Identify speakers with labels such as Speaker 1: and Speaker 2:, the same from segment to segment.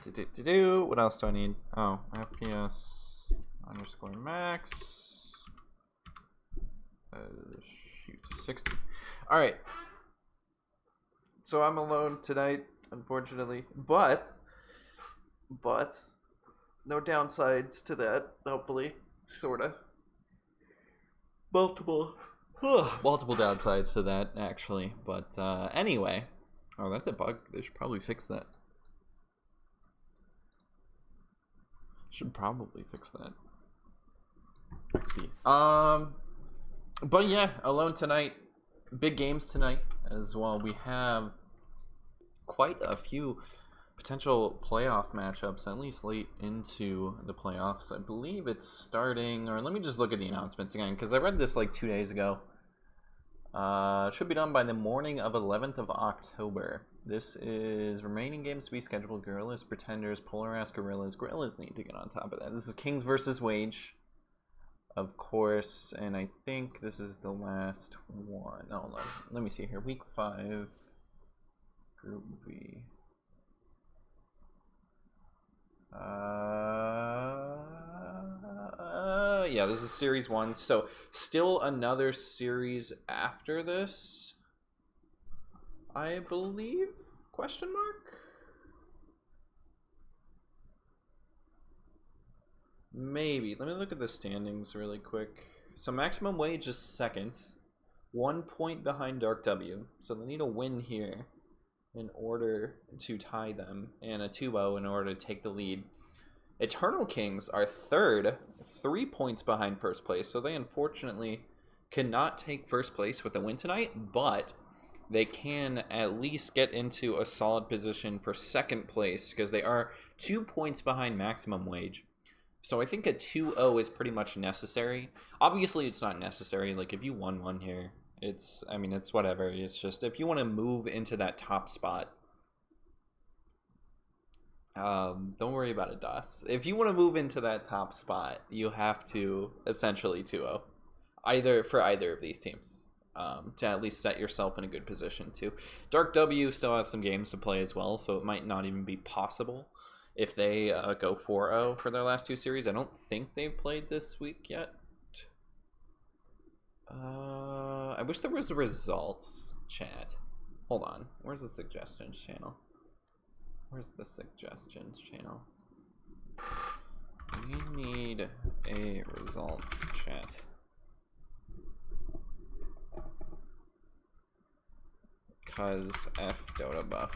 Speaker 1: What else do I need? Oh, FPS underscore max. Shoot, 60. All right. So I'm alone tonight, unfortunately, but no downsides to that. Hopefully, sorta. Multiple downsides to that, actually. But anyway, oh, that's a bug. They should probably fix that. Should probably fix that. Let's see. But yeah, alone tonight. Big games tonight as well. We have quite a few potential playoff matchups, at least late into the playoffs. I believe it's starting, or let me just look at the announcements again, because I read this like 2 days ago. It should be done by the morning of 11th of October. This is remaining games to be scheduled. Gorillas, Pretenders, Polar Ass Gorillas. Gorillas need to get on top of that. This is Kings versus Waige, of course, and I think this is the last one. Oh, let me see here. Week 5, Group B. Yeah, this is Series 1. So, still another series after this, I believe? Question mark? Maybe. Let me look at the standings really quick. So Maximum Wage is second, 1 point behind Dark W. So they need a win here in order to tie them, and a 2-0 in order to take the lead. Eternal Kings are third, 3 points behind first place. So they unfortunately cannot take first place with a win tonight, but they can at least get into a solid position for second place because they are 2 points behind Maximum Wage. So I think a 2-0 is pretty much necessary. Obviously, it's not necessary. Like, if you won one here, it's whatever. It's just, if you want to move into that top spot, don't worry about it, DOS. If you want to move into that top spot, you have to essentially 2-0. For either of these teams. To at least set yourself in a good position, too. Dark W still has some games to play as well, so it might not even be possible if they go 4-0 for their last 2 series. I don't think they've played this week yet. I wish there was results, chat. Hold on. Where's the suggestions channel? Where's the suggestions channel? We need a results chat. Cause F Dota buff.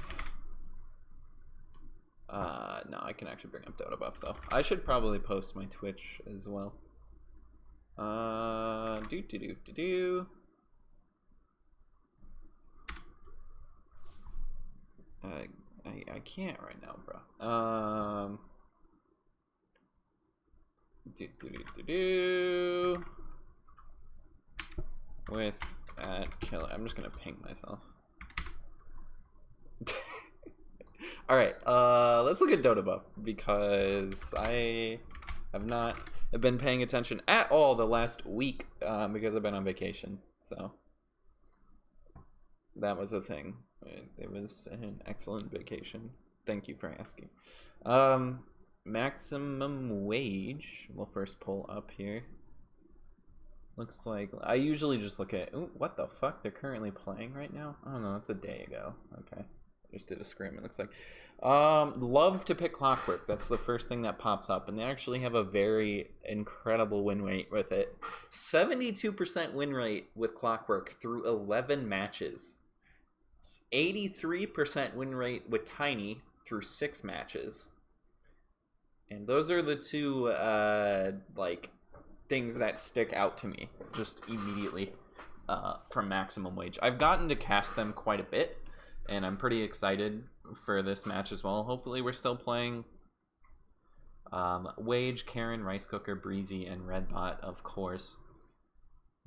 Speaker 1: No, I can actually bring up Dota buff though. I should probably post my Twitch as well. I can't right now, bro. With at killer. I'm just gonna ping myself. All right, let's look at Dota buff because I have not been paying attention at all the last week because I've been on vacation. So that was a thing. It was an excellent vacation. Thank you for asking. Maximum Wage. We'll first pull up here. Looks like I usually just look at. Ooh, what the fuck? They're currently playing right now. I don't know. It's a day ago. Okay. Just did a scrim, it looks like. Love to pick Clockwork. That's the first thing that pops up, and they actually have a very incredible win rate with it. 72% win rate with Clockwork through 11 matches. 83% win rate with Tiny through 6 matches. And those are the two like things that stick out to me just immediately from Maximum Wage. I've gotten to cast them quite a bit, and I'm pretty excited for this match as well. Hopefully we're still playing Waige, Karen, Rice Cooker, Breezy, and Redbot, of course.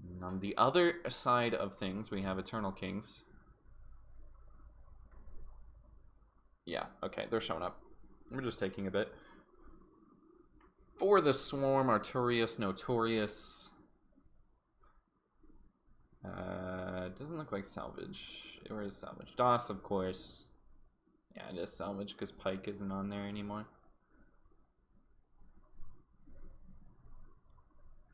Speaker 1: And on the other side of things, we have Eternal Kings. Yeah, okay, they're showing up. We're just taking a bit. For the Swarm, Arturius, Notorious. Doesn't look like Salvage. Where is Salvage? DOS, of course. Yeah, it is salvage because Pike isn't on there anymore.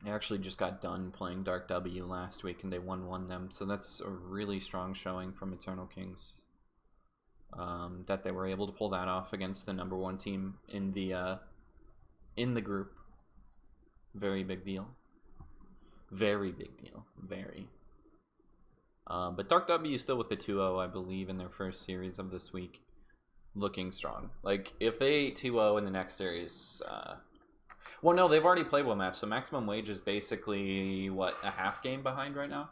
Speaker 1: They actually just got done playing Dark W last week and they 1-1 them, so that's a really strong showing from Eternal Kings. That they were able to pull that off against the #1 team in the group. Very big deal. Very big deal. Very. But Dark W is still with the 2-0, I believe, in their first series of this week. Looking strong. Like, if they 2-0 in the next series... well, no, they've already played one match, so Maximum Waige is basically, what, a half game behind right now?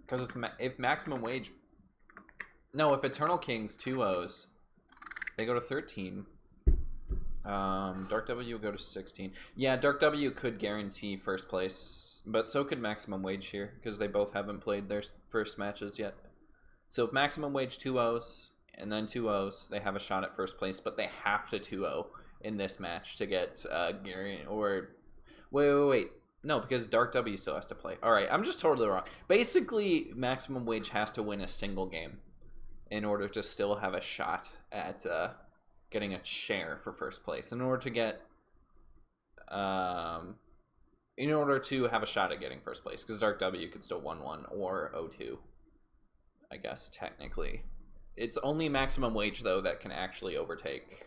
Speaker 1: Because if Maximum Waige... No, if Eternal Kings 2-0s, they go to 13. Dark W will go to 16. Yeah, Dark W could guarantee first place, but so could Maximum Waige here, because they both haven't played their first matches yet. So if Maximum Waige 2-0s and then 2-0s, they have a shot at first place, but they have to 2-0 in this match to get Gary or... Wait. No, because Dark W still has to play. Alright, I'm just totally wrong. Basically, Maximum Waige has to win a single game in order to still have a shot at getting a share for first place. In order to get... in order to have a shot at getting first place, because Dark W could still 1-1 or 0-2, I guess, technically. It's only Maximum Waige, though, that can actually overtake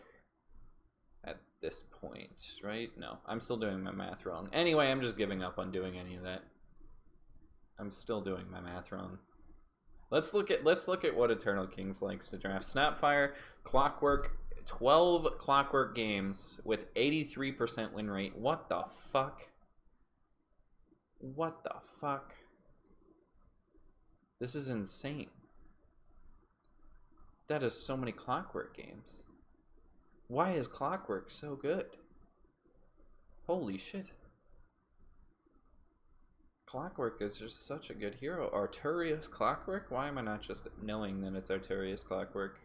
Speaker 1: at this point, right? No, I'm still doing my math wrong. Anyway, I'm just giving up on doing any of that. I'm still doing my math wrong. Let's look at what Eternal Kings likes to draft. Snapfire, Clockwork, 12 Clockwork games with 83% win rate. What the fuck? What the fuck? This is insane. That is so many Clockwork games. Why is Clockwork so good? Holy shit. Clockwork is just such a good hero. Arturius Clockwork? Why am I not just knowing that it's Arturius Clockwork?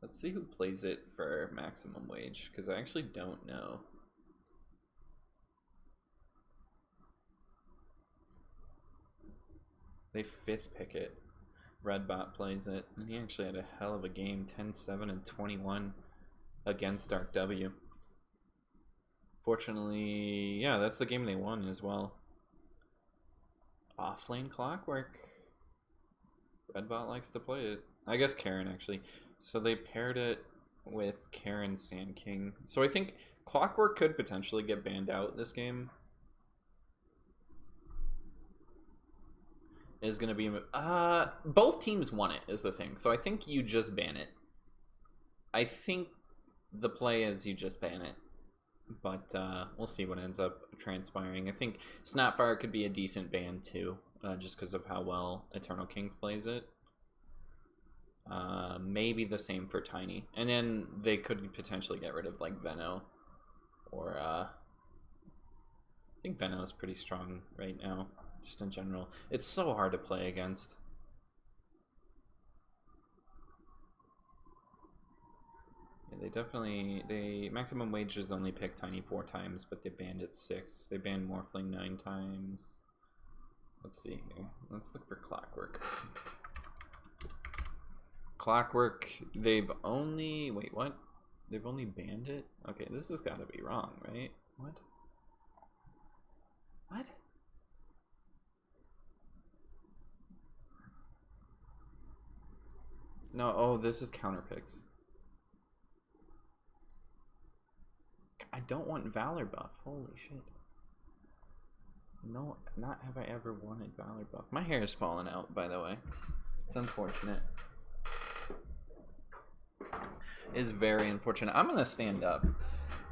Speaker 1: Let's see who plays it for Maximum Waige, because I actually don't know. They 5th pick it. Redbot plays it, and he actually had a hell of a game, 10-7 and 21 against Dark W. Fortunately, yeah, that's the game they won as well. Offlane Clockwork. Redbot likes to play it. I guess Karen, actually. So they paired it with Karen Sand King. So I think Clockwork could potentially get banned out this game. Is going to be... both teams won it, is the thing. So I think you just ban it. I think the play is you just ban it. But we'll see what ends up transpiring. I think Snapfire could be a decent ban too, just because of how well Eternal Kings plays it. Maybe the same for Tiny. And then they could potentially get rid of like Veno. Or I think Veno is pretty strong right now, just in general. It's so hard to play against. Yeah, they Maximum Waige has only picked Tiny 4 times, but they banned it 6. They banned Morphling 9 times. Let's see here. Let's look for Clockwork. Clockwork, they've only... Wait, what? They've only banned it? Okay, this has got to be wrong, right? What? What? No, oh, this is counter picks. I don't want Valor buff. Holy shit. No, not have I ever wanted Valor buff. My hair is falling out, by the way. It's unfortunate. It's very unfortunate. I'm gonna stand up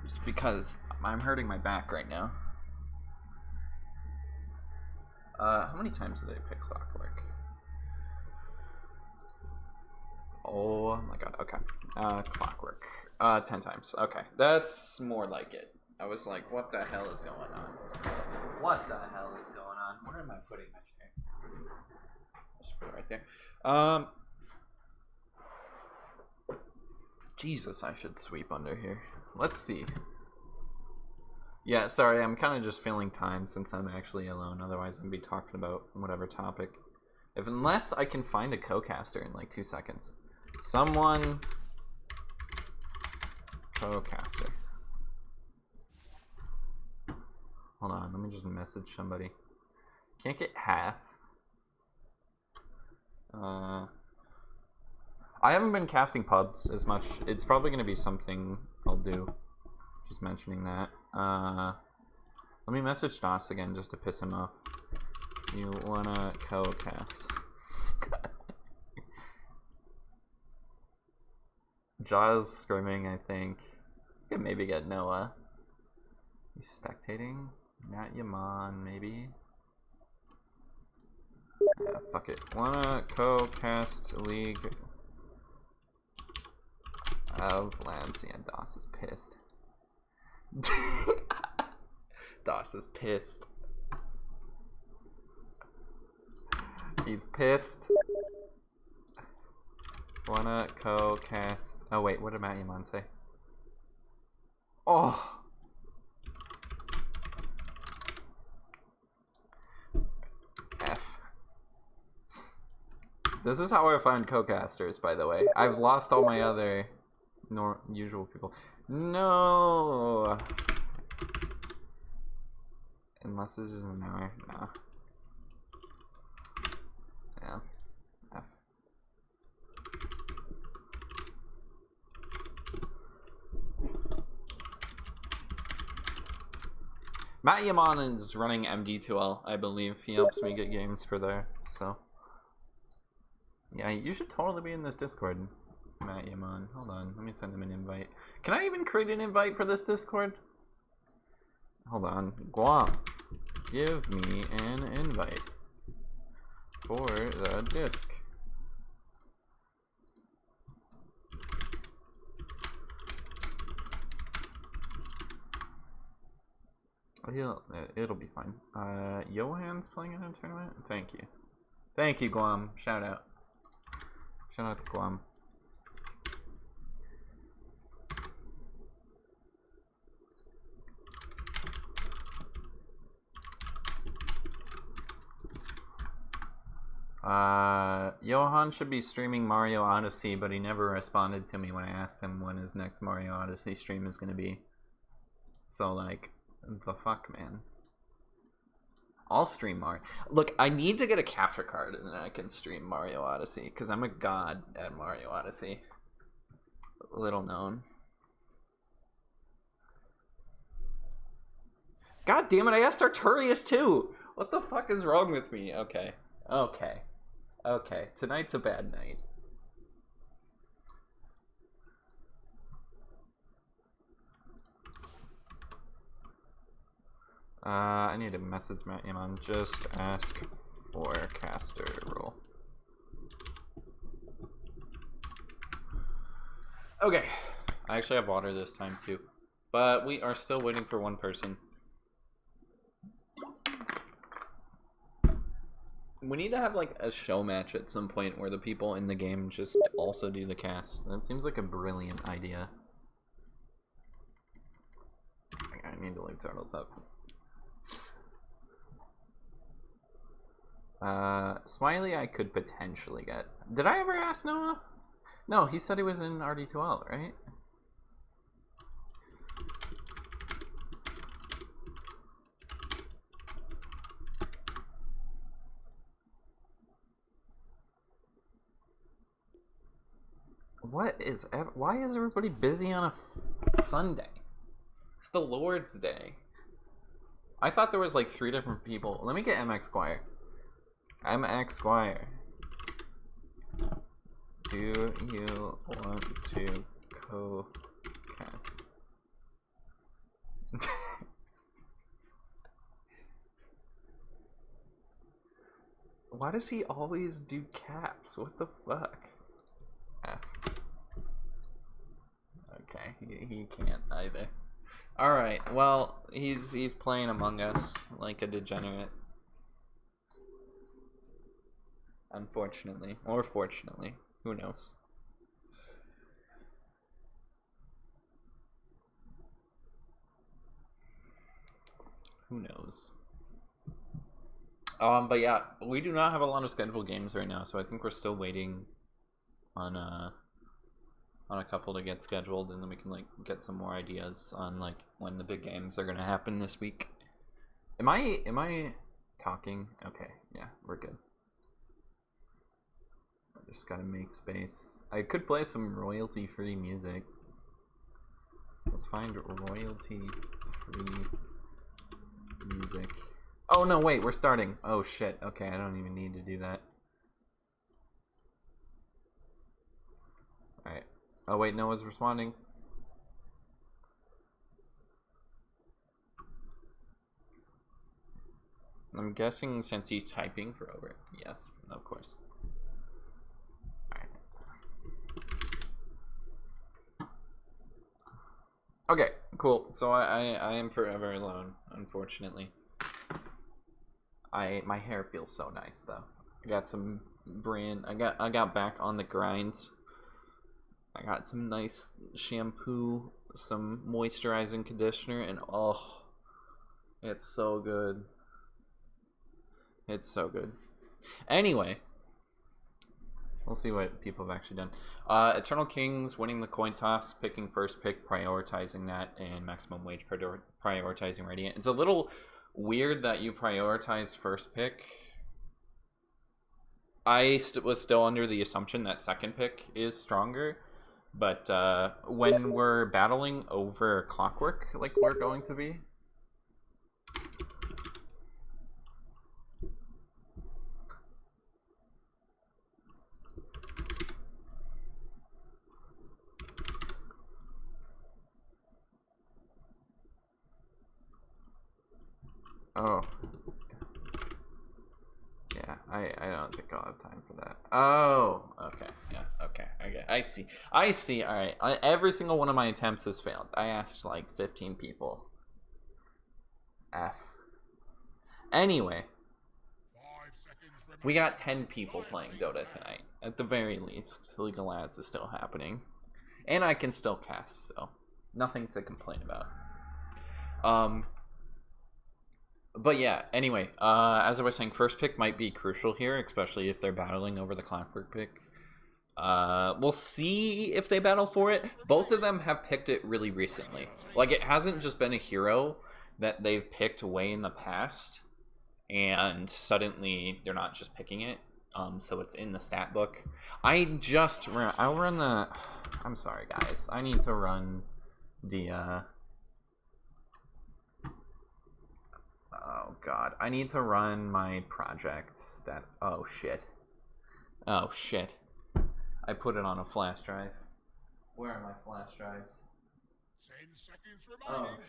Speaker 1: just because I'm hurting my back right now. How many times did I pick Clockwork? Oh my god, okay. Clockwork. 10 times. Okay, that's more like it. I was like, what the hell is going on? What the hell is going on? Where am I putting my chair? Just put it right there. Jesus, I should sweep under here. Let's see. Yeah, sorry, I'm kind of just filling time since I'm actually alone. Otherwise, I'd be talking about whatever topic. Unless I can find a co-caster in like 2 seconds. Someone co-caster. Hold on, let me just message somebody. Can't get half. I haven't been casting pubs as much. It's probably gonna be something I'll do. Just mentioning that. Let me message Dots again just to piss him off. You wanna co-cast? Jaws screaming, I think. I could maybe get Noah. He's spectating. Matt Yaman, maybe. Yeah, fuck it. Wanna co-cast League of Legends? Yeah, Doss is pissed. Doss is pissed. He's pissed. Wanna co-cast... Oh wait, what did Matt Yaman say? Oh! F. This is how I find co-casters, by the way. I've lost all my other usual people. No! Unless it's just an hour. Nah. Yeah. F. Matt Yaman is running MD2L, I believe. He helps me get games for there, so. Yeah, you should totally be in this Discord, Matt Yaman. Hold on, let me send him an invite. Can I even create an invite for this Discord? Hold on. Guam, give me an invite for the disc. It'll be fine. Johan's playing in a tournament? Thank you. Thank you, Guam. Shout out. Shout out to Guam. Johan should be streaming Mario Odyssey, but he never responded to me when I asked him when his next Mario Odyssey stream is gonna be. So, like, the fuck, man. I'll stream Mario. Look, I need to get a capture card and then I can stream Mario Odyssey, because I'm a god at Mario Odyssey. Little known. God damn it, I asked Arturius too! What the fuck is wrong with me? Okay. Okay. Okay. Tonight's a bad night. I need to message Matt Yaman. Just ask for caster rule. Okay. I actually have water this time too. But we are still waiting for one person. We need to have like a show match at some point where the people in the game just also do the cast. That seems like a brilliant idea. I need to leave turtles up. Smiley I could potentially get. Did I ever ask Noah? No, he said he was in RD2L, right? Why is everybody busy on a Sunday? It's the Lord's Day. I thought there was like 3 different people. Let me get MX Squire. MX Squire. Do you want to co-cast? Why does he always do caps? What the fuck? F. Okay, he can't either. Alright, well, he's playing Among Us like a degenerate. Unfortunately. Or fortunately. Who knows? Who knows? But yeah, we do not have a lot of scheduled games right now, so I think we're still waiting on a couple to get scheduled, and then we can like get some more ideas on like when the big games are gonna happen this week. Am I talking? Okay, yeah, we're good. I just gotta make space. I could play some royalty-free music. Let's find royalty-free music. Oh no, wait, we're starting. Oh shit. Okay, I don't even need to do that. Alright. Oh wait, Noah's responding. I'm guessing since he's typing for over. Yes, of course. Alright. Okay, cool. So I am forever alone, unfortunately. My hair feels so nice though. I got some brand. I got back on the grind. I got some nice shampoo, some moisturizing conditioner, and oh, it's so good. It's so good. Anyway, we'll see what people have actually done. Eternal Kings winning the coin toss, picking first pick, prioritizing that, and maximum wage prioritizing Radiant. It's a little weird that you prioritize first pick. I was still under the assumption that second pick is stronger, but when we're battling over Clockwork, like we're going to be, oh. Yeah, I don't think I'll have time for that. Oh, okay. Yeah, okay. I see. All right. Every single one of my attempts has failed. I asked like 15 people. F. Anyway, we got 10 people playing Dota tonight. At the very least, Legal Ads is still happening. And I can still cast, so nothing to complain about. But yeah, anyway, as I was saying, first pick might be crucial here, especially if they're battling over the Clockwork pick. We'll see if they battle for it. Both of them have picked it really recently. Like, it hasn't just been a hero that they've picked way in the past, and suddenly they're not just picking it. So it's in the stat book. I'll run the... I'm sorry, guys. I need to run the, oh god, I need to run my project that. Oh shit. Oh shit. I put it on a flash drive. Where are my flash drives?
Speaker 2: 10 seconds
Speaker 1: Oh
Speaker 2: remaining.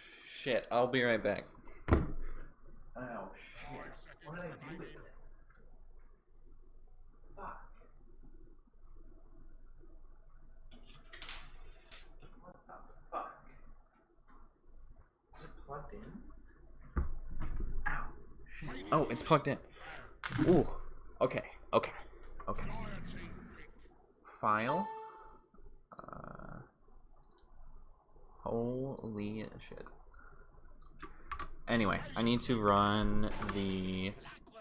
Speaker 1: shit, I'll be right back. Oh shit. What did I do with it? Fuck. What the fuck? Is it plugged in? Ow. Shit. Oh, it's plugged in. Ooh. Okay. Okay. Okay. File. Holy shit. Anyway, I need to run the...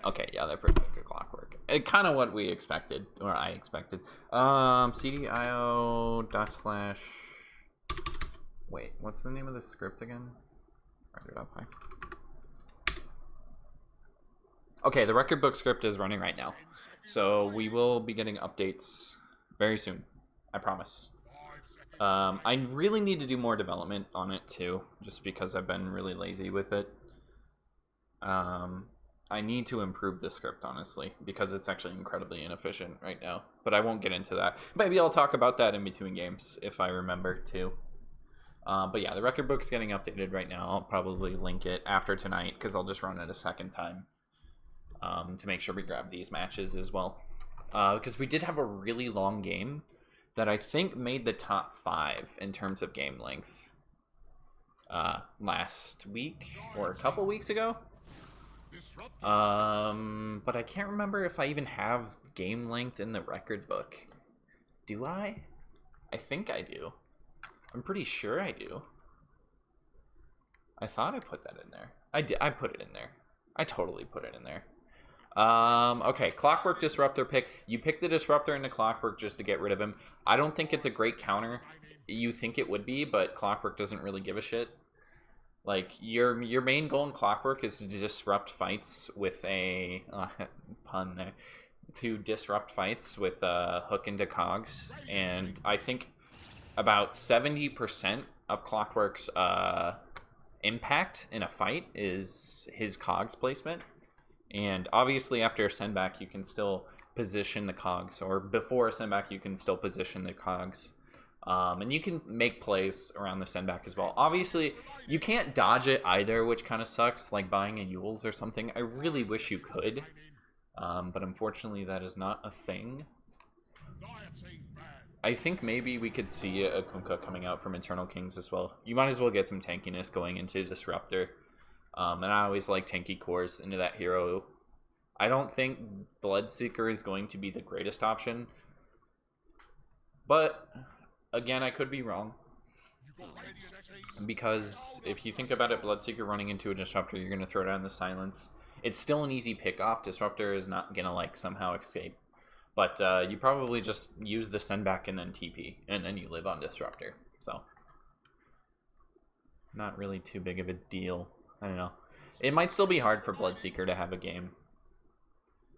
Speaker 1: Okay, yeah, that first pick of Clockwork. Kind of what we expected, or I expected. cdio dot slash... Wait, what's the name of the script again? Write it up high. Okay, the record book script is running right now. So we will be getting updates very soon. I promise. I really need to do more development on it too, just because I've been really lazy with it. I need to improve the script, honestly, because it's actually incredibly inefficient right now. But I won't get into that. Maybe I'll talk about that in between games, if I remember to. But yeah, the record book's getting updated right now. I'll probably link it after tonight, because I'll just run it a second time. To make sure we grab these matches as well. Because we did have a really long game that I think made the top 5 in terms of game length last week or a couple weeks ago. But I can't remember if I even have game length in the record book. Do I? I think I do. I'm pretty sure I do. I thought I put that in there. I did. I put it in there. I totally put it in there. Okay, Clockwork Disruptor pick. You pick the Disruptor into Clockwork just to get rid of him. I don't think it's a great counter. You think it would be, but Clockwork doesn't really give a shit. Like, your main goal in Clockwork is to disrupt fights with a... pun there. To disrupt fights with a hook into cogs. And I think about 70% of Clockwork's impact in a fight is his cogs placement. And obviously after a send back you can still position the cogs, or before a send back you can still position the cogs. And you can make plays around the send back as well. Obviously you can't dodge it either, which kind of sucks, like buying a Yules or something. I really wish you could, but unfortunately that is not a thing. I think maybe we could see a Kunkka coming out from Eternal Kings as well. You might as well get some tankiness going into Disruptor. And I always like tanky cores into that hero. I don't think Bloodseeker is going to be the greatest option. But, again, I could be wrong. Because if you think about it, Bloodseeker running into a Disruptor, you're going to throw down the Silence. It's still an easy pick-off. Disruptor is not going to, like, somehow escape. But you probably just use the send back and then TP. And then you live on Disruptor. So, not really too big of a deal. I don't know. It might still be hard for Bloodseeker to have a game.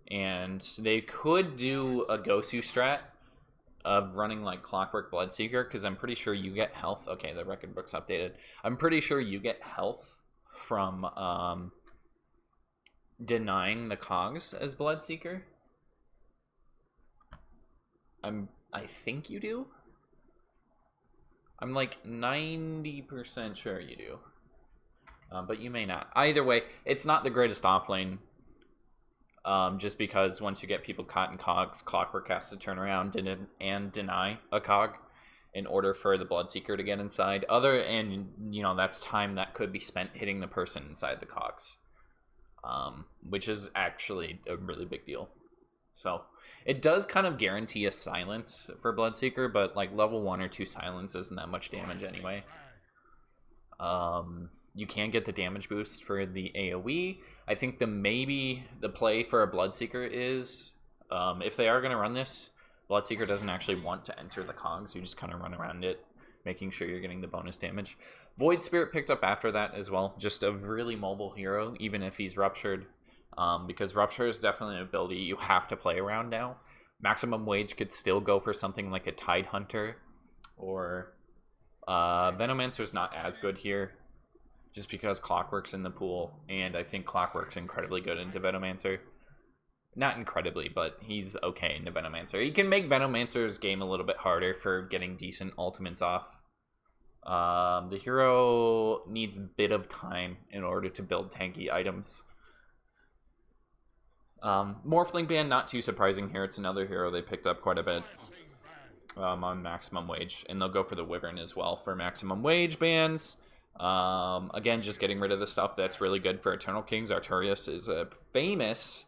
Speaker 1: And they could do a Gosu strat of running like Clockwork Bloodseeker, because I'm pretty sure you get health. Okay, the record book's updated. I'm pretty sure you get health from denying the cogs as Bloodseeker. I think you do. I'm like 90% sure you do. But you may not. Either way, it's not the greatest offlane. Just because once you get people caught in cogs, Clockwork has to turn around and deny a cog in order for the Bloodseeker to get inside. And you know, that's time that could be spent hitting the person inside the cogs. Which is actually a really big deal. So, it does kind of guarantee a silence for Bloodseeker, but like level 1 or 2 silence isn't that much damage anyway. You can get the damage boost for the AoE. I think the play for a Bloodseeker is, if they are going to run this, Bloodseeker doesn't actually want to enter the cogs. You just kind of run around it, making sure you're getting the bonus damage. Void Spirit picked up after that as well. Just a really mobile hero, even if he's Ruptured. Because Rupture is definitely an ability you have to play around now. Maximum Waige could still go for something like a Tide Hunter, or Venomancer's not as good here, just because Clockwork's in the pool, and I think Clockwork's incredibly good into Venomancer. Not incredibly, but he's okay into Venomancer. He can make Venomancer's game a little bit harder for getting decent ultimates off. The hero needs a bit of time in order to build tanky items. Morphling Band, not too surprising here. It's another hero they picked up quite a bit on Maximum Waige. And they'll go for the Wyvern as well for Maximum Waige bans. Again, just getting rid of the stuff that's really good for Eternal Kings. Arturius is a famous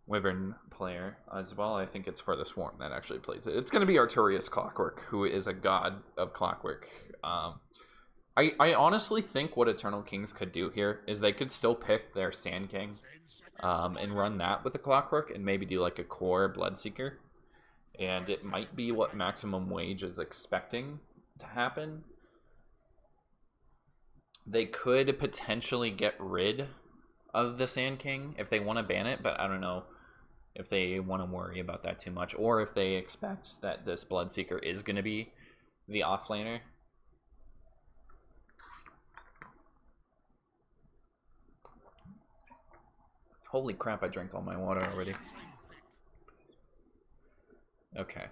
Speaker 1: Wyvern player as well. I think it's for the Swarm that actually plays it. It's going to be Arturius Clockwork, who is a god of Clockwork. I honestly think what Eternal Kings could do here is they could still pick their Sand King and run that with the Clockwork and maybe do like a core Bloodseeker. And it might be what Maximum Waige is expecting to happen. They could potentially get rid of the Sand King if they want to ban it, but I don't know if they want to worry about that too much, or if they expect that this Bloodseeker is going to be the offlaner. Holy crap, I drank all my water already. Okay.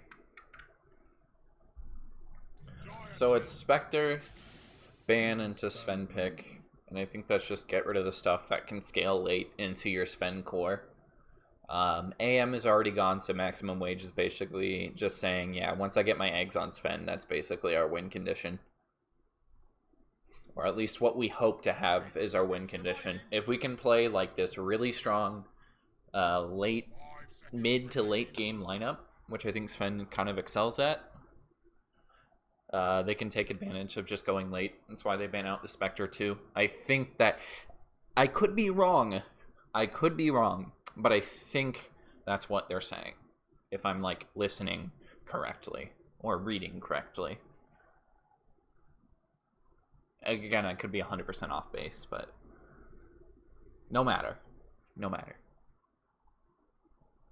Speaker 1: So it's Spectre, ban into Sven pick, and I think that's just get rid of the stuff that can scale late into your Sven core. AM is already gone, so Maximum Waige is basically just saying, yeah, once I get my eggs on Sven, that's basically our win condition. Or at least what we hope to have is our win condition. If we can play like this really strong mid to late game lineup, which I think Sven kind of excels at, they can take advantage of just going late. That's why they ban out the Spectre too. I think that I could be wrong, I could be wrong, but I think that's what they're saying. If I'm like listening correctly or reading correctly. Again, I could be 100% off base, but no matter. No matter.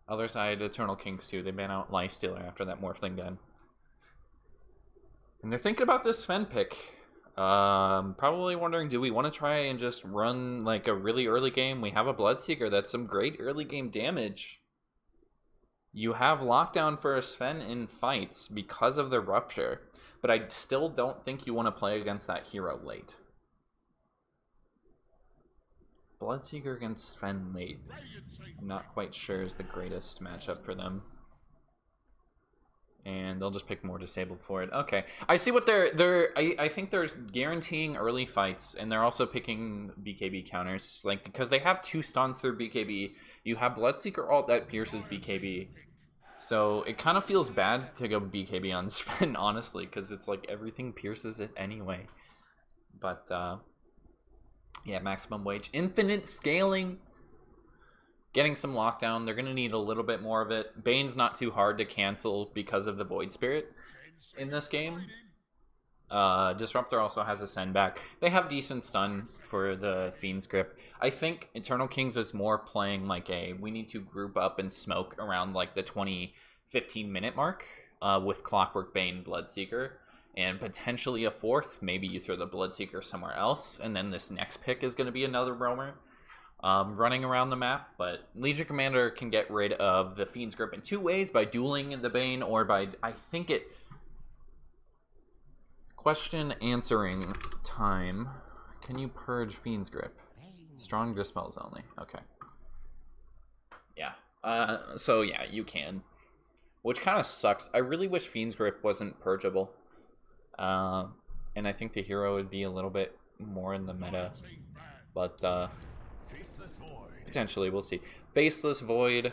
Speaker 1: Other side, Eternal Kings 2. They ban out Lifestealer after that Morphling gun. And they're thinking about this Sven pick. Probably wondering, do we want to try and just run like a really early game? We have a Bloodseeker. That's some great early game damage. You have lockdown for a Sven in fights because of the Rupture. But I still don't think you want to play against that hero late. Bloodseeker against Sven late. I'm not quite sure is the greatest matchup for them. And they'll just pick more disabled for it. Okay. I see what I think they're guaranteeing early fights, and they're also picking BKB counters. Like, because they have 2 stuns through BKB. You have Bloodseeker ult that pierces BKB. So it kind of feels bad to go BKB on Sven, honestly, because it's like everything pierces it anyway. But yeah, maximum wage, infinite scaling, getting some lockdown. They're gonna need a little bit more of it. Bane's not too hard to cancel because of the Void Spirit in this game. Disruptor also has a send back. They have decent stun for the Fiend's Grip. I think Eternal Kings is more playing like we need to group up and smoke around like the 20-15 minute mark with Clockwork, Bane, Bloodseeker, and potentially a 4th. Maybe you throw the Bloodseeker somewhere else, and then this next pick is going to be another roamer running around the map. But Legion Commander can get rid of the Fiend's Grip in 2 ways: by dueling the Bane, or by, I think it... Question answering time. Can you purge Fiend's Grip? Strong dispels only. Okay. Yeah. So yeah, you can. Which kind of sucks. I really wish Fiend's Grip wasn't purgeable. And I think the hero would be a little bit more in the meta. But potentially, we'll see. Faceless Void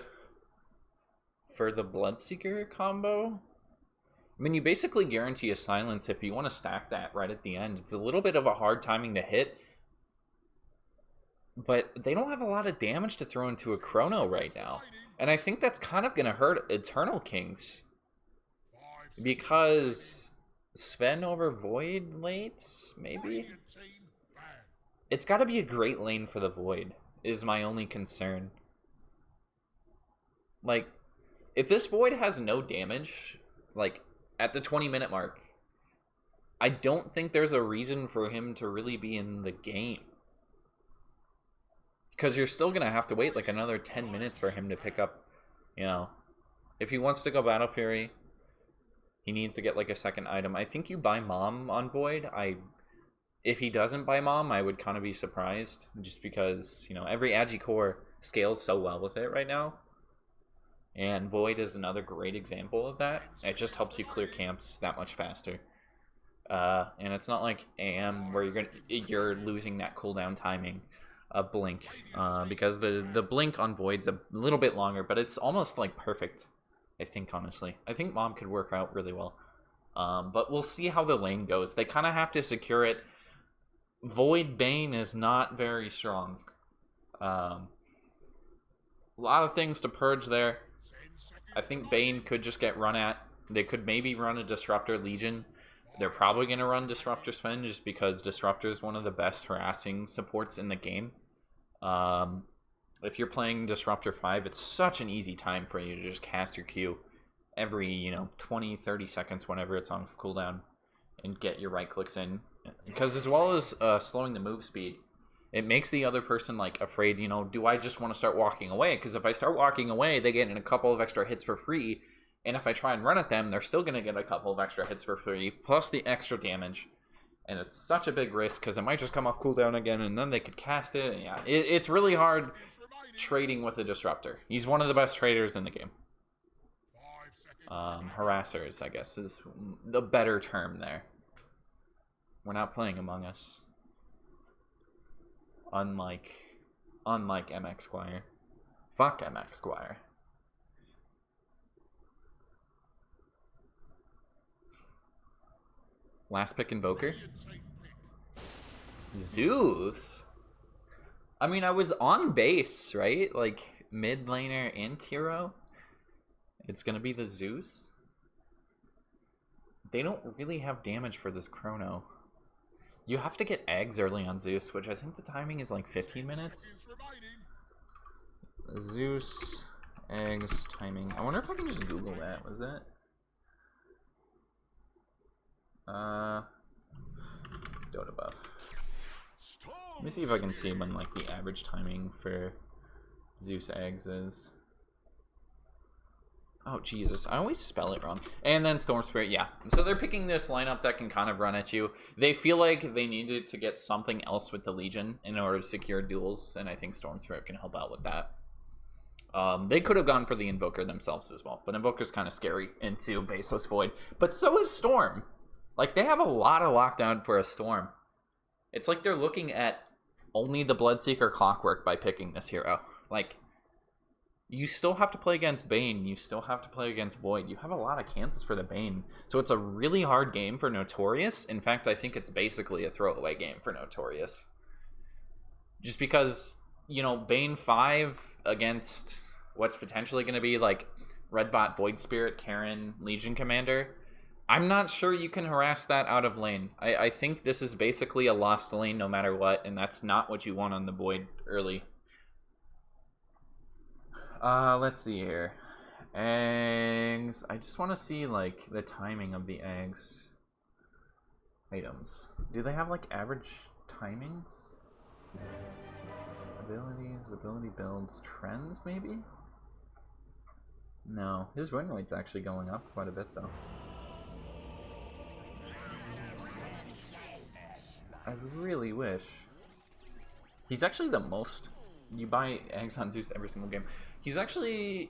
Speaker 1: for the Bloodseeker combo. I mean, you basically guarantee a silence if you want to stack that right at the end. It's a little bit of a hard timing to hit, but they don't have a lot of damage to throw into a Chrono right now. And I think that's kind of going to hurt Eternal Kings, because Sven over Void late, maybe? It's got to be a great lane for the Void, is my only concern. Like, if this Void has no damage, like, at the 20-minute mark, I don't think there's a reason for him to really be in the game. Because you're still going to have to wait like another 10 minutes for him to pick up, you know. If he wants to go Battle Fury, he needs to get like a second item. I think you buy Mom on Void. If he doesn't buy Mom, I would kind of be surprised. Just because, you know, every Agi core scales so well with it right now. And Void is another great example of that. It just helps you clear camps that much faster. And it's not like AM where you're losing that cooldown timing of Blink. Because the Blink on Void's a little bit longer, but it's almost like perfect, I think, honestly. I think Mom could work out really well. But we'll see how the lane goes. They kind of have to secure it. Void Bane is not very strong. A lot of things to purge there. I think Bane could just get run at. They could maybe run a Disruptor Legion. They're probably going to run Disruptor Sven just because Disruptor is one of the best harassing supports in the game. If you're playing Disruptor 5, it's such an easy time for you to just cast your Q every, 20, 30 seconds whenever it's on cooldown and get your right clicks in. Because as well as slowing the move speed, it makes the other person like afraid, do I just want to start walking away? Because if I start walking away, they get in a couple of extra hits for free. And if I try and run at them, they're still going to get a couple of extra hits for free, plus the extra damage. And it's such a big risk because it might just come off cooldown again, and then they could cast it. And yeah, it's really hard trading with a Disruptor. He's one of the best traders in the game. Harassers, I guess, is the better term there. We're not playing Among Us. Unlike MX Squire. Fuck MX Squire. Last pick Invoker. Zeus.
Speaker 3: I mean, I was on base, right? Like, mid laner and hero. It's gonna be the Zeus. They don't really have damage for this Chrono. You have to get eggs early on Zeus, which I think the timing is like 15 minutes. Zeus, eggs, timing. I wonder if I can just Google that. Was that? Dota buff. Let me see if I can see when like the average timing for Zeus eggs is. Oh Jesus, I always spell it wrong. And then Storm Spirit, yeah. So they're picking this lineup that can kind of run at you. They feel like they needed to get something else with the Legion in order to secure duels, and I think Storm Spirit can help out with that. They could have gone for the Invoker themselves as well, but Invoker's kind of scary into Baseless Void. But so is Storm. Like, they have a lot of lockdown for a Storm. It's like they're looking at only the Bloodseeker Clockwork by picking this hero. Like, you still have to play against Bane. You still have to play against Void. You have a lot of chances for the Bane. So it's a really hard game for Notorious. In fact, I think it's basically a throwaway game for Notorious. Just because, you know, Bane 5 against what's potentially going to be like Redbot, Void Spirit, Karen, Legion Commander. I'm not sure you can harass that out of lane. I think this is basically a lost lane no matter what, and that's not what you want on the Void early. Let's see here. Eggs. I just want to see, like, the timing of the eggs. Items. Do they have, like, average timings? Abilities, ability builds, trends, maybe? No. His win rate's actually going up quite a bit, though. I really wish. He's actually the most. You buy eggs on Zeus every single game. He's actually...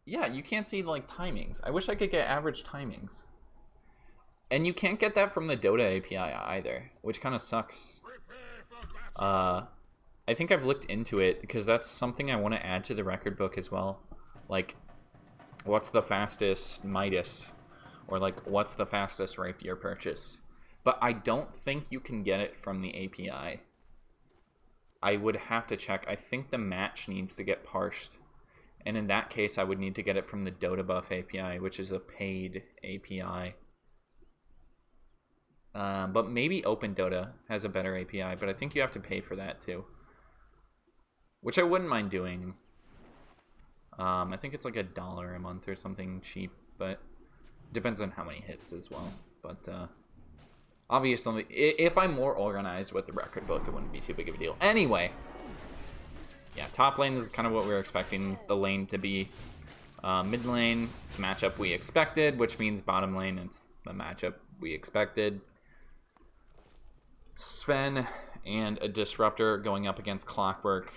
Speaker 3: Yeah, you can't see, like, timings. I wish I could get average timings. And you can't get that from the Dota API either, which kind of sucks. I think I've looked into it, because that's something I want to add to the record book as well. Like, what's the fastest Midas? Or, like, what's the fastest Rapier purchase? But I don't think you can get it from the API. I would have to check. I think the match needs to get parsed. And in that case, I would need to get it from the Dota Buff API, which is a paid API. But maybe Open Dota has a better API, but I think you have to pay for that too. Which I wouldn't mind doing. I think it's like $1 a month or something cheap, but depends on how many hits as well. But obviously, if I'm more organized with the record book, it wouldn't be too big of a deal. Anyway, yeah, top lane is kind of what we were expecting the lane to be. Mid lane, it's the matchup we expected, which means bottom lane, it's the matchup we expected. Sven and a Disruptor going up against Clockwork,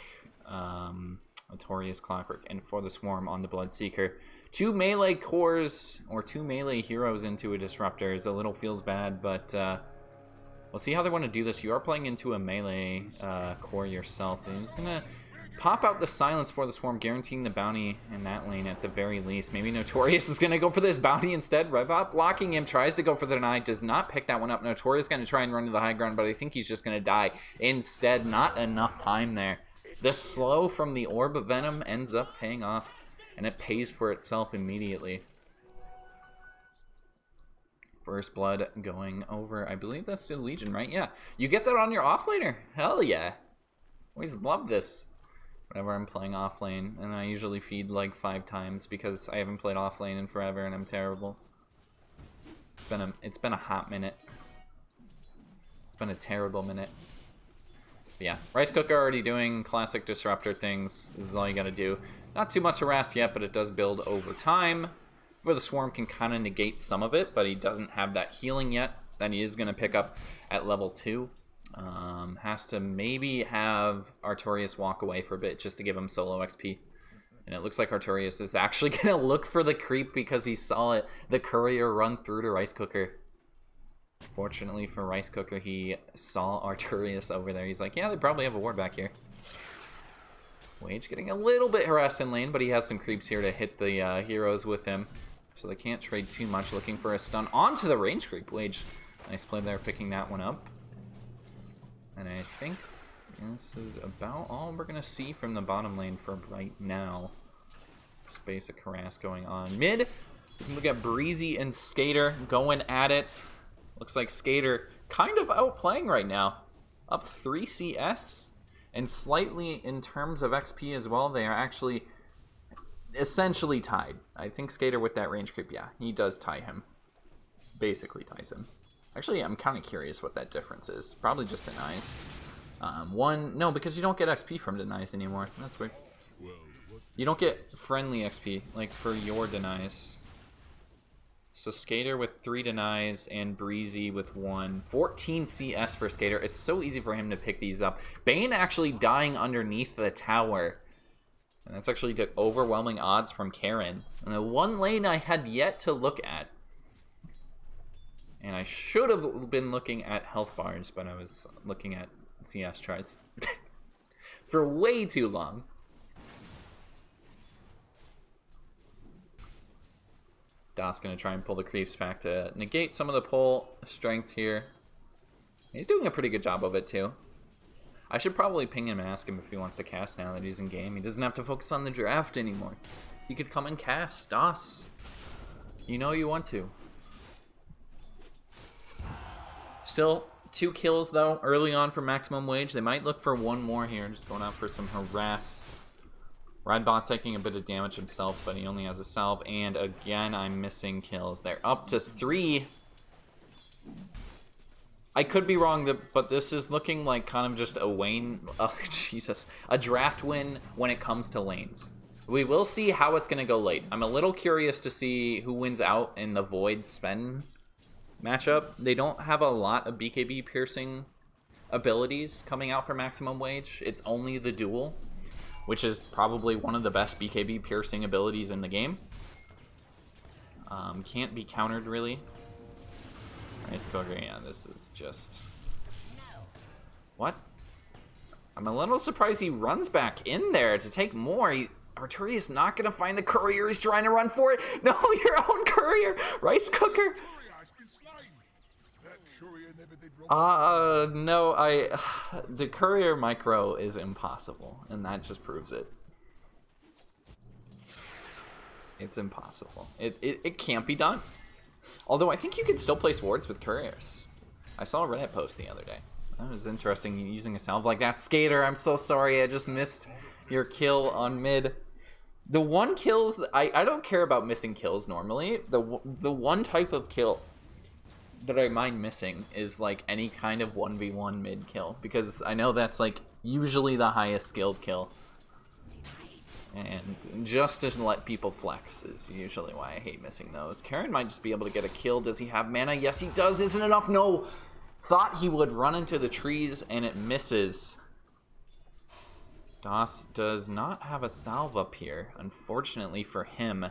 Speaker 3: Notorious Clockwork, and for the Swarm on the Bloodseeker. 2 melee cores, or 2 melee heroes into a Disruptor is a little feels bad, but we'll see how they want to do this. You are playing into a melee core yourself. And he's going to pop out the Silence for the Swarm, guaranteeing the bounty in that lane at the very least. Maybe Notorious is going to go for this bounty instead. Redbot blocking him, tries to go for the deny, does not pick that one up. Notorious is going to try and run to the high ground, but I think he's just going to die. Instead, not enough time there. The slow from the Orb of Venom ends up paying off, and it pays for itself immediately. First blood going over. I believe that's the Legion, right? Yeah. You get that on your offlaner. Hell yeah. Always love this whenever I'm playing offlane, and I usually feed like 5 times because I haven't played offlane in forever and I'm terrible. It's been a hot minute. It's been a terrible minute. But yeah, Rice Cooker already doing classic Disruptor things. This is all you gotta do. Not too much harass yet, but it does build over time. For the Swarm can kind of negate some of it, but he doesn't have that healing yet that he is going to pick up at level 2. Has to maybe have Artorias walk away for a bit just to give him solo XP. And it looks like Artorias is actually going to look for the creep because he saw the courier run through to Rice Cooker. Fortunately for Rice Cooker, he saw Artorias over there. He's like, yeah, they probably have a ward back here. Waige getting a little bit harassed in lane, but he has some creeps here to hit the heroes with him. So they can't trade too much, looking for a stun onto the range creep. Waige, nice play there, picking that one up. And I think This is about all we're going to see from the bottom lane for right now. Space of Harass going on mid. We got Breezy and Skater going at it. Looks like Skater kind of outplaying right now. Up 3 CS. And slightly in terms of XP as well. They are actually essentially tied. I think Skater with that range creep, yeah, he does tie him. Basically ties him. Actually, I'm kind of curious what that difference is. Probably just denies. No, because you don't get XP from denies anymore. That's weird. You don't get friendly XP, like for your denies. So Skater with 3 denies and Breezy with 1. 14 CS for Skater. It's so easy for him to pick these up. Bane actually dying underneath the tower. And that's actually took overwhelming odds from Karen. And the one lane I had yet to look at. And I should have been looking at health bars, but I was looking at CS charts for way too long. Das gonna try and pull the creeps back to negate some of the pull strength here. He's doing a pretty good job of it too. I should probably ping him and ask him if he wants to cast now that he's in game. He doesn't have to focus on the draft anymore. He could come and cast. Das, you know you want to. Still 2 kills though early on for Maximum Wage. They might look for 1 more here. Just going out for some harass. Redbot taking a bit of damage himself, but he only has a salve. And again, I'm missing kills. They're up to 3. I could be wrong, but this is looking like kind of just a Wayne... Oh, Jesus. A draft win when it comes to lanes. We will see how it's going to go late. I'm a little curious to see who wins out in the Void Sven matchup. They don't have a lot of BKB piercing abilities coming out for Maximum Wage. It's only the duel, which is probably one of the best BKB piercing abilities in the game. Can't be countered, really. Nice Koger, yeah, this is just... What? I'm a little surprised he runs back in there to take more. Arturia's not going to find the courier. He's trying to run for it. No, your own courier. Rice cooker. No, the courier micro is impossible, and that just proves it. It's impossible. It can't be done. Although I think you can still place wards with couriers. I saw a Reddit post the other day. That was interesting, using a salve like that. Skater, I'm so sorry, I just missed your kill on mid. The one kills, I don't care about missing kills normally. The one type of kill that I mind missing is like any kind of 1v1 mid kill, because I know that's like usually the highest skilled kill. And just to let people flex is usually why I hate missing those. Karen might just be able to get a kill. Does he have mana? Yes, he does. Isn't enough? No. Thought he would run into the trees, and it misses. Das does not have a salve up here, unfortunately for him.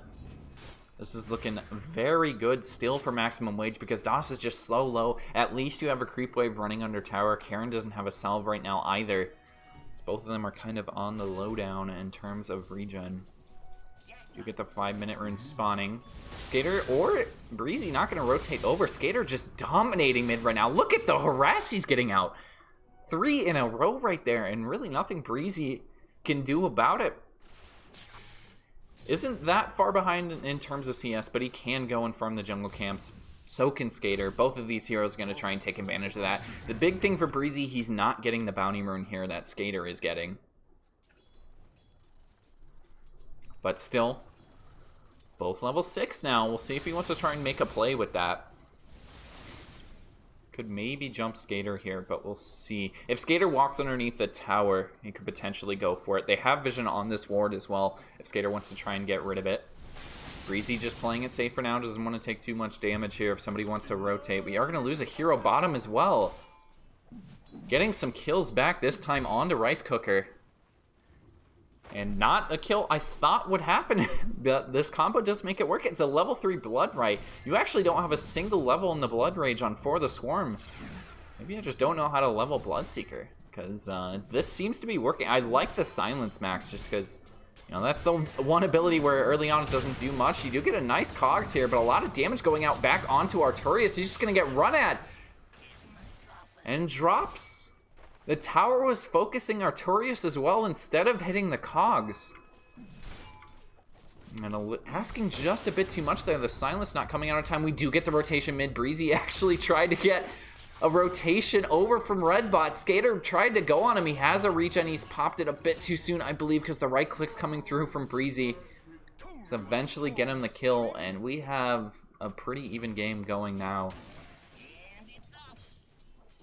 Speaker 3: This is looking very good still for Maximum Wage, because Das is just slow low. At least you have a creep wave running under tower. Karen doesn't have a salve right now either. Both of them are kind of on the lowdown in terms of regen. You get the 5-minute runes spawning. Skater or Breezy not going to rotate over. Skater just dominating mid right now. Look at the harass he's getting out. 3 in a row right there, and really nothing Breezy can do about it. Isn't that far behind in terms of CS, but he can go and farm the jungle camps. So can Skater. Both of these heroes are going to try and take advantage of that. The big thing for Breezy, he's not getting the bounty rune here that Skater is getting. But still, both level 6 now. We'll see if he wants to try and make a play with that. Could maybe jump Skater here, but we'll see. If Skater walks underneath the tower, he could potentially go for it. They have vision on this ward as well, if Skater wants to try and get rid of it. Breezy just playing it safe for now. Doesn't want to take too much damage here if somebody wants to rotate. We are going to lose a hero bottom as well. Getting some kills back, this time onto Rice Cooker. And not a kill I thought would happen. But this combo does make it work. It's a level 3 Blood Right. You actually don't have a single level in the Blood Rage on For the Swarm. Maybe I just don't know how to level Bloodseeker, because this seems to be working. I like the Silence Max just because... You know, that's the one ability where early on it doesn't do much. You do get a nice cogs here, but a lot of damage going out back onto Arturius. He's just going to get run at. And drops The tower was focusing Artorias as well instead of hitting the cogs. And asking just a bit too much there. The silence not coming out of time. We do get the rotation mid. Breezy actually tried to get a rotation over from Redbot. Skater tried to go on him. He has a reach and he's popped it a bit too soon, I believe, because the right click's coming through from Breezy. So eventually get him the kill, and we have a pretty even game going now.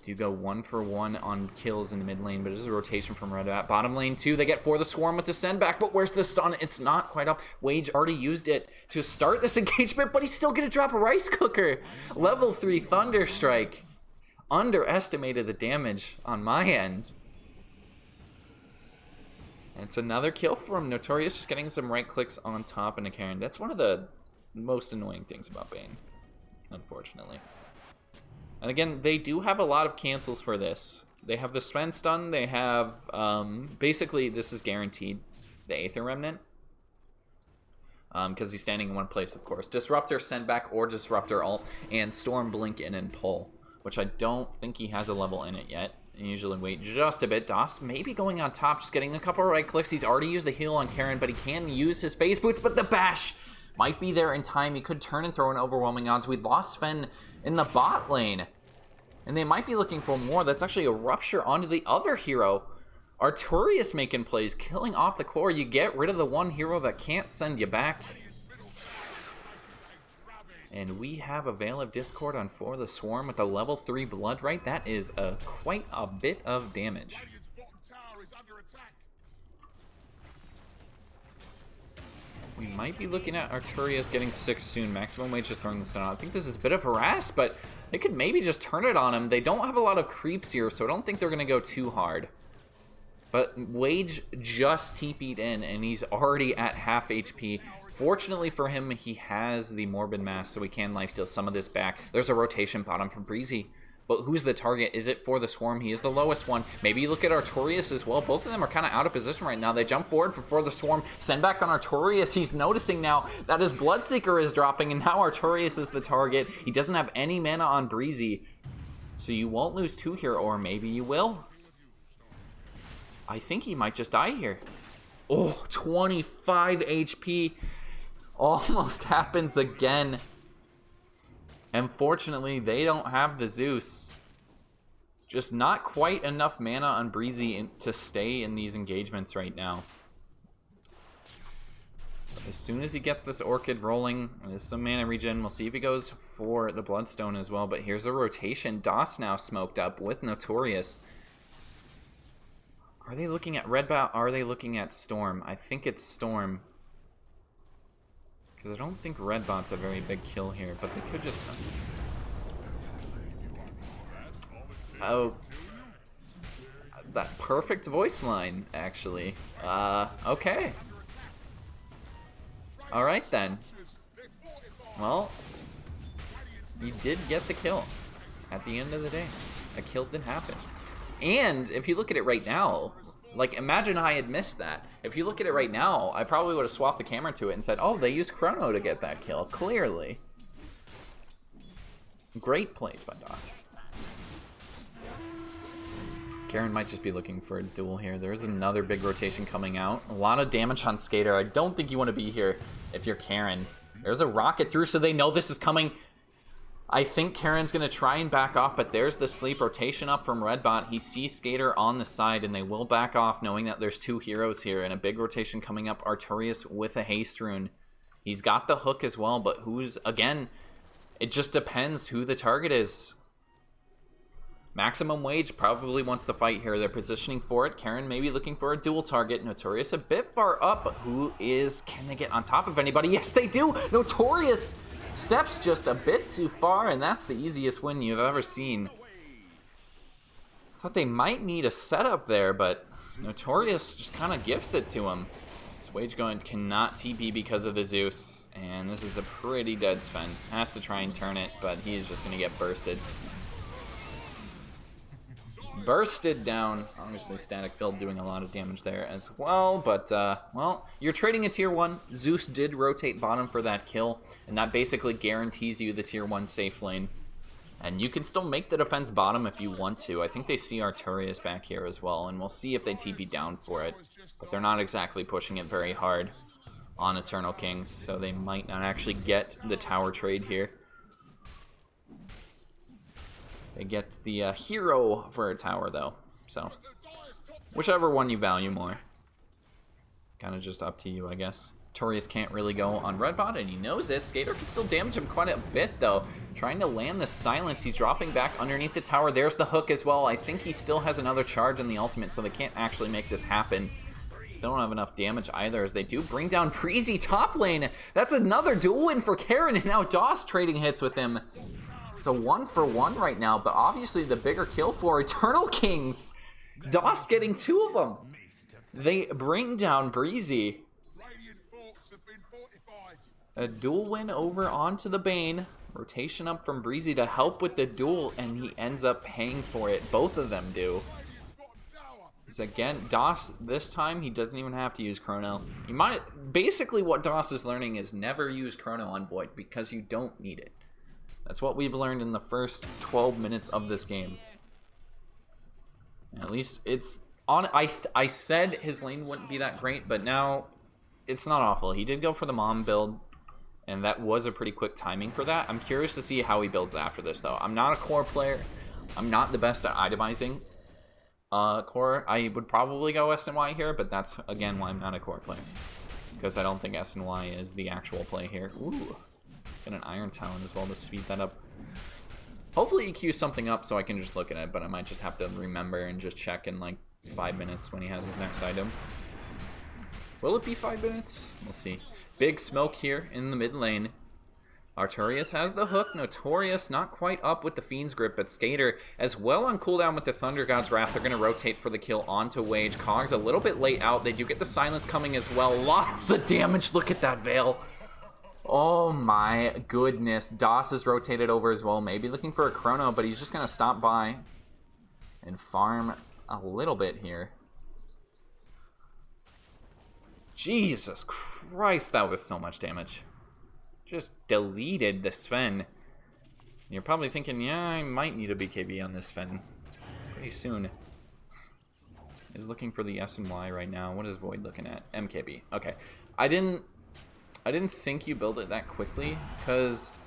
Speaker 3: Do go 1 for 1 on kills in the mid lane, but it's a rotation from Redbot. Bottom lane too, they get for the swarm with the send back, but where's the stun? It's not quite up. Waige already used it to start this engagement, but he's still gonna drop a rice cooker. Level 3 Thunder Strike. Underestimated the damage on my end. And it's another kill from Notorious, just getting some right clicks on top into Karen. That's one of the most annoying things about Bane, unfortunately. And again, they do have a lot of cancels for this. They have the Sven stun, they have, basically this is guaranteed, the Aether Remnant. Because he's standing in one place, of course. Disruptor, send back, or Disruptor ult, and Storm, blink in, and pull. Which I don't think he has a level in it yet. And usually wait just a bit. DOS maybe going on top, just getting a couple of right clicks. He's already used the heal on Karen, but he can use his phase boots, but the bash might be there in time. He could turn and throw in overwhelming odds. We lost Sven in the bot lane. And they might be looking for more. That's actually a rupture onto the other hero. Artorias making plays, killing off the core. You get rid of the one hero that can't send you back. And we have a Veil of Discord on For the Swarm with a level 3 Blood Right. That is quite a bit of damage. We might be looking at Artorias getting 6 soon. Maximum Waige just throwing the stun out. I think this is a bit of harass, but they could maybe just turn it on him. They don't have a lot of creeps here, so I don't think they're going to go too hard. But Waige just TP'd in, and he's already at half HP. Fortunately for him, he has the Morbid Mask, so he can lifesteal some of this back. There's a rotation bottom from Breezy. But who's the target? Is it For the Swarm? He is the lowest one. Maybe you look at Artorias as well. Both of them are kind of out of position right now. They jump forward for the Swarm. Send back on Artorias. He's noticing now that his Bloodseeker is dropping, and now Artorias is the target. He doesn't have any mana on Breezy. So you won't lose 2 here, or maybe you will. I think he might just die here. Oh, 25 HP. Almost happens again. Unfortunately, they don't have the Zeus. Just not quite enough mana on Breezy to stay in these engagements right now. As soon as he gets this Orchid rolling, there's some mana regen. We'll see if he goes for the Bloodstone as well. But here's a rotation. DOS now smoked up with Notorious. Are they looking at Redbout? Are they looking at Storm? I think it's Storm. Because I don't think Redbot's a very big kill here, but they could just... Oh. That perfect voice line, actually. Okay. Alright then. Well, you did get the kill at the end of the day. A kill did happen. And if you look at it right now, like, imagine I had missed that. If you look at it right now, I probably would have swapped the camera to it and said, oh, they used Chrono to get that kill. Clearly. Great plays by DOS. Karen might just be looking for a duel here. There's another big rotation coming out. A lot of damage on Skater. I don't think you want to be here if you're Karen. There's a rocket through, so they know this is coming. I think Karen's going to try and back off, but there's the sleep rotation up from Redbot. He sees Skater on the side, and they will back off knowing that there's 2 heroes here, and a big rotation coming up. Artorias with a haste rune. He's got the hook as well, but who's, again, it just depends who the target is. Maximum Waige probably wants to fight here. They're positioning for it. Karen maybe looking for a dual target. Notorious a bit far up, but can they get on top of anybody? Yes, they do! Notorious steps just a bit too far, and that's the easiest win you've ever seen. Thought they might need a setup there, but Notorious just kind of gifts it to him. This Waige going cannot TP because of the Zeus, and this is a pretty dead Sven. Has to try and turn it, but he is just going to get bursted. Bursted down. Obviously Static Field doing a lot of damage there as well, but well, you're trading a tier 1. Zeus did rotate bottom for that kill, and that basically guarantees you the tier 1 safe lane. And you can still make the defense bottom if you want to. I think they see Arturius back here as well, and we'll see if they TP down for it. But they're not exactly pushing it very hard on Eternal Kings, so they might not actually get the tower trade here. They get the hero for a tower, though. So, whichever one you value more. Kind of just up to you, I guess. Arturius can't really go on red bot, and he knows it. Skater can still damage him quite a bit, though. Trying to land the silence. He's dropping back underneath the tower. There's the hook as well. I think he still has another charge in the ultimate, so they can't actually make this happen. Still don't have enough damage either, as they do bring down Breezy top lane. That's another duel win for Karen, and now Doss trading hits with him. It's a 1-for-1 right now, but obviously the bigger kill for Eternal Kings. Doss getting 2 of them. They bring down Breezy. A duel win over onto the Bane. Rotation up from Breezy to help with the duel, and he ends up paying for it. Both of them do. Because again, Doss, this time, he doesn't even have to use Chrono. You might, basically what Doss is learning is never use Chrono on Void, because you don't need it. That's what we've learned in the first 12 minutes of this game. At least it's on. I said his lane wouldn't be that great, but now it's not awful. He did go for the mom build, and that was a pretty quick timing for that. I'm curious to see how he builds after this, though. I'm not a core player. I'm not the best at itemizing core. I would probably go SNY here, but that's, again, why I'm not a core player. Because I don't think SNY is the actual play here. Ooh. Get an Iron Talon as well to speed that up. Hopefully he queues something up so I can just look at it, but I might just have to remember and just check in like 5 minutes when he has his next item. Will it be 5 minutes? We'll see. Big smoke here in the mid lane. Arturius has the hook. Notorious not quite up with the Fiend's Grip, but Skater as well on cooldown with the Thunder God's Wrath. They're going to rotate for the kill onto Waige. Cogs a little bit late out. They do get the silence coming as well. Lots of damage. Look at that Veil. Oh my goodness. Doss is rotated over as well. Maybe looking for a Chrono, but he's just going to stop by and farm a little bit here. Jesus Christ, that was so much damage. Just deleted the Sven. You're probably thinking, yeah, I might need a BKB on this Sven pretty soon. He's looking for the S and Y right now. What is Void looking at? MKB. Okay. I didn't think you build it that quickly, because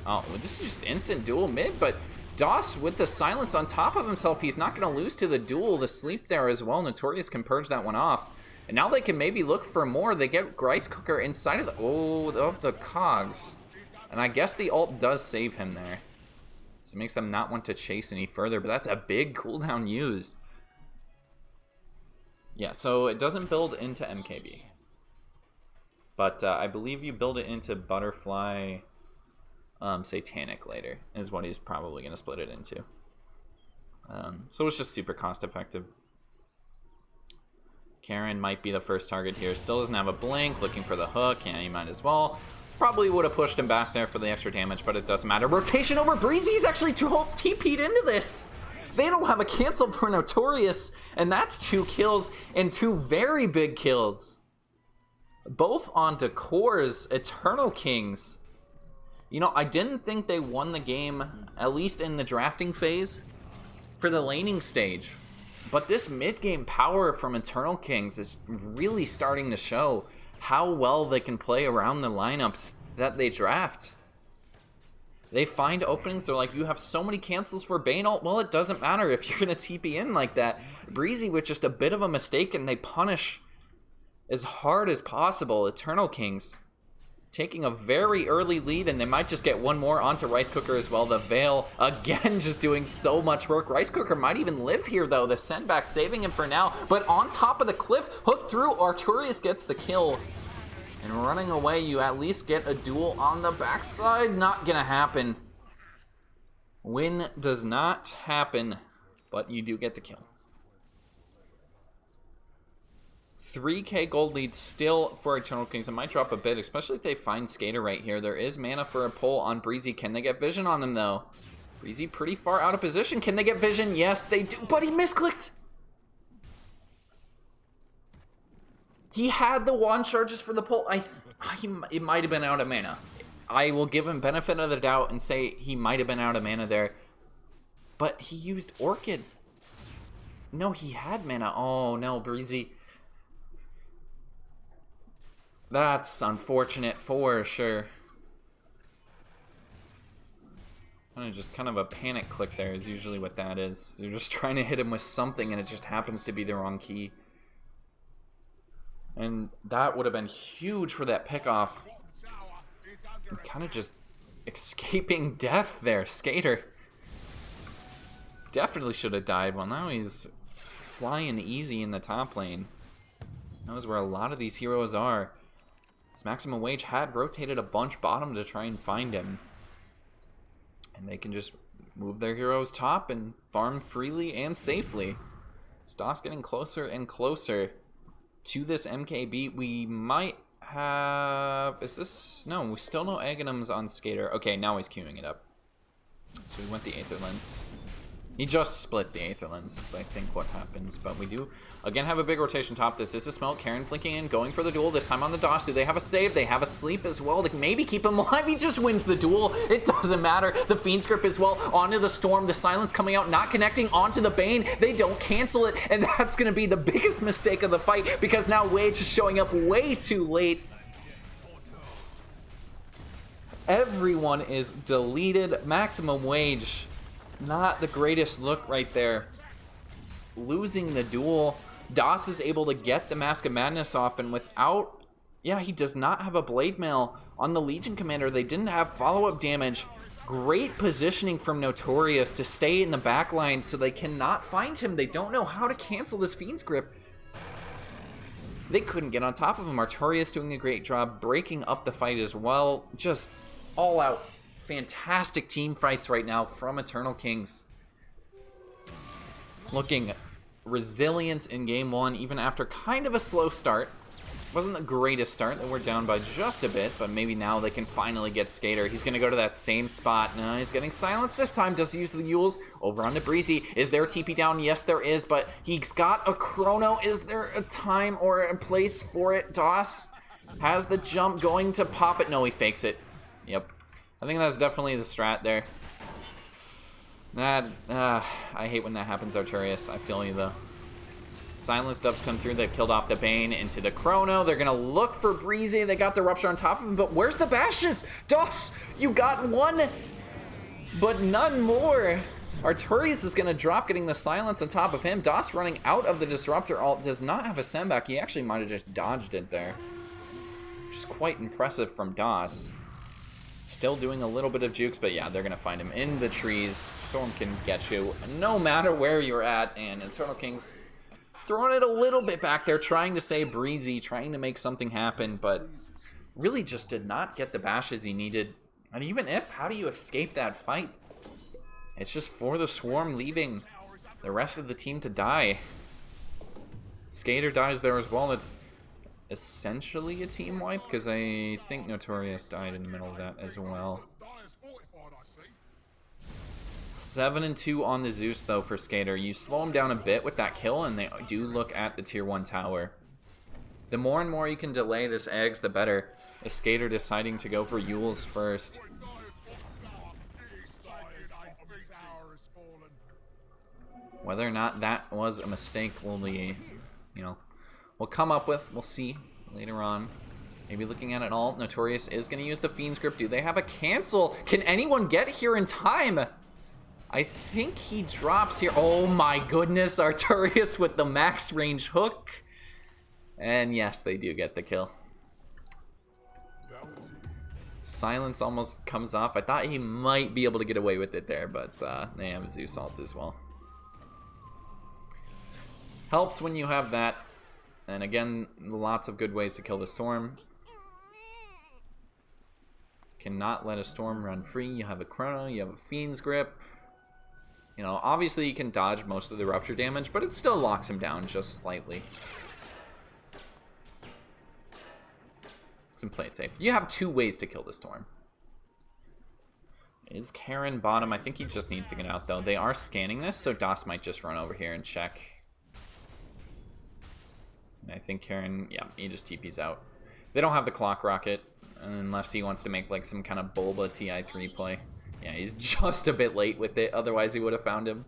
Speaker 3: oh, this is just instant duel mid, but Doss with the silence on top of himself, he's not going to lose to the duel. The sleep there as well. Notorious can purge that one off. And now they can maybe look for more. They get Rice Cooker inside of the Cogs. And I guess the ult does save him there. So it makes them not want to chase any further, but that's a big cooldown used. Yeah, so it doesn't build into MKB. But I believe you build it into Butterfly Satanic later, is what he's probably going to split it into. So it's just super cost effective. Karen might be the first target here. Still doesn't have a blink, looking for the hook. Yeah, you might as well. Probably would have pushed him back there for the extra damage, but it doesn't matter. Rotation over Breezy's actually TP'd into this. They don't have a cancel for Notorious, and that's 2 kills and 2 very big kills. Both onto Core's Eternal Kings. You know, I didn't think they won the game, at least in the drafting phase, for the laning stage. But this mid-game power from Eternal Kings is really starting to show how well they can play around the lineups that they draft. They find openings, they're like, you have so many cancels for Bane ult. Well, it doesn't matter if you're going to TP in like that. Breezy with just a bit of a mistake, and they punish as hard as possible. Eternal Kings taking a very early lead, and they might just get one more onto Rice Cooker as well. The Veil, again, just doing so much work. Rice Cooker might even live here, though. The sendback saving him for now. But on top of the cliff, hooked through, Arturius gets the kill. And running away, you at least get a duel on the backside. Not gonna happen. Win does not happen, but you do get the kill. 3k gold lead still for Eternal Kings. It might drop a bit, especially if they find Skater right here. There is mana for a pull on Breezy. Can they get vision on him, though? Breezy pretty far out of position. Can they get vision? Yes, they do, but he misclicked. He had the wand charges for the pull. It might have been out of mana. I will give him benefit of the doubt and say he might have been out of mana there. But he used Orchid. No, he had mana. Oh, no, Breezy. That's unfortunate for sure. Kind of a panic click there is usually what that is. You're just trying to hit him with something and it just happens to be the wrong key. And that would have been huge for that pickoff. Kind of just escaping death there, Skater. Definitely should have died. Well, now he's flying easy in the top lane. Knows where a lot of these heroes are. This Maximum Waige had rotated a bunch bottom to try and find him. And they can just move their heroes top and farm freely and safely. Stoss getting closer and closer to this MKB. We might have... Is this... No, we still no Aghanim's on Skater. Okay, now he's queuing it up. So we went the Aether Lens. He just split the Aether Lens is I think what happens. But we do, again, have a big rotation top. This is a Smoke. Karen flinking in, going for the duel. This time on the DOS. Do they have a save? They have a sleep as well to maybe keep him alive. He just wins the duel. It doesn't matter. The Fiend's Grip as well. Onto the Storm. The Silence coming out, not connecting onto the Bane. They don't cancel it. And that's going to be the biggest mistake of the fight because now Waige is showing up way too late. Everyone is deleted. Maximum Waige. Not the greatest look right there. Losing the duel. DOS is able to get the Mask of Madness off, and without... Yeah, he does not have a Blade Mail on the Legion Commander. They didn't have follow-up damage. Great positioning from Notorious to stay in the back line so they cannot find him. They don't know how to cancel this Fiend's Grip. They couldn't get on top of him. Artorias doing a great job, breaking up the fight as well. Just all out. Fantastic team fights right now from Eternal Kings. Looking resilient in game one, even after kind of a slow start. Wasn't the greatest start. They were down by just a bit, but maybe now they can finally get Skater. He's going to go to that same spot. No, he's getting silenced this time. Does he use the Yules? Over onto Breezy. Is there a TP down? Yes, there is, but he's got a chrono. Is there a time or a place for it? DOS has the jump, going to pop it. No, he fakes it. Yep. I think that's definitely the strat there. I hate when that happens, Artorias. I feel you, though. Silence dubs come through. They've killed off the Bane into the Chrono. They're going to look for Breezy. They got the Rupture on top of him, but where's the bashes? DOS, you got one, but none more. Artorias is going to drop, getting the Silence on top of him. DOS running out of the Disruptor ult. Does not have a send back. He actually might have just dodged it there, which is quite impressive from DOS. Still doing a little bit of jukes, but yeah, they're going to find him in the trees. Storm can get you no matter where you're at, and Eternal Kings throwing it a little bit back there, trying to save Breezy, trying to make something happen, but really just did not get the bashes he needed. And even if, how do you escape that fight? It's just for the Swarm leaving the rest of the team to die. Skater dies there as well. It's essentially a team wipe because I think Notorious died in the middle of that as well. 7-2 on the Zeus though for Skater. You slow him down a bit with that kill and they do look at the tier 1 tower. The more and more you can delay this eggs, the better. A Skater deciding to go for Yules first. Whether or not that was a mistake will be, we'll come up with, we'll see later on. Maybe looking at it all, Notorious is going to use the Fiend's Grip. Do they have a cancel? Can anyone get here in time? I think he drops here. Oh my goodness, Artorias with the max range hook. And yes, they do get the kill. Silence almost comes off. I thought he might be able to get away with it there, but they have a Zeus ult as well. Helps when you have that. And again, lots of good ways to kill the Storm. Cannot let a Storm run free. You have a Chrono, you have a Fiend's Grip. Obviously you can dodge most of the Rupture damage, but it still locks him down just slightly. And play it safe. You have 2 ways to kill the Storm. Is Karen bottom? I think he just needs to get out, though. They are scanning this, so DOS might just run over here and check. And I think Karen, yeah, he just TP's out. They don't have the Clock Rocket. unless he wants to make like some kind of Bulba TI3 play. Yeah, he's just a bit late with it, otherwise he would have found him.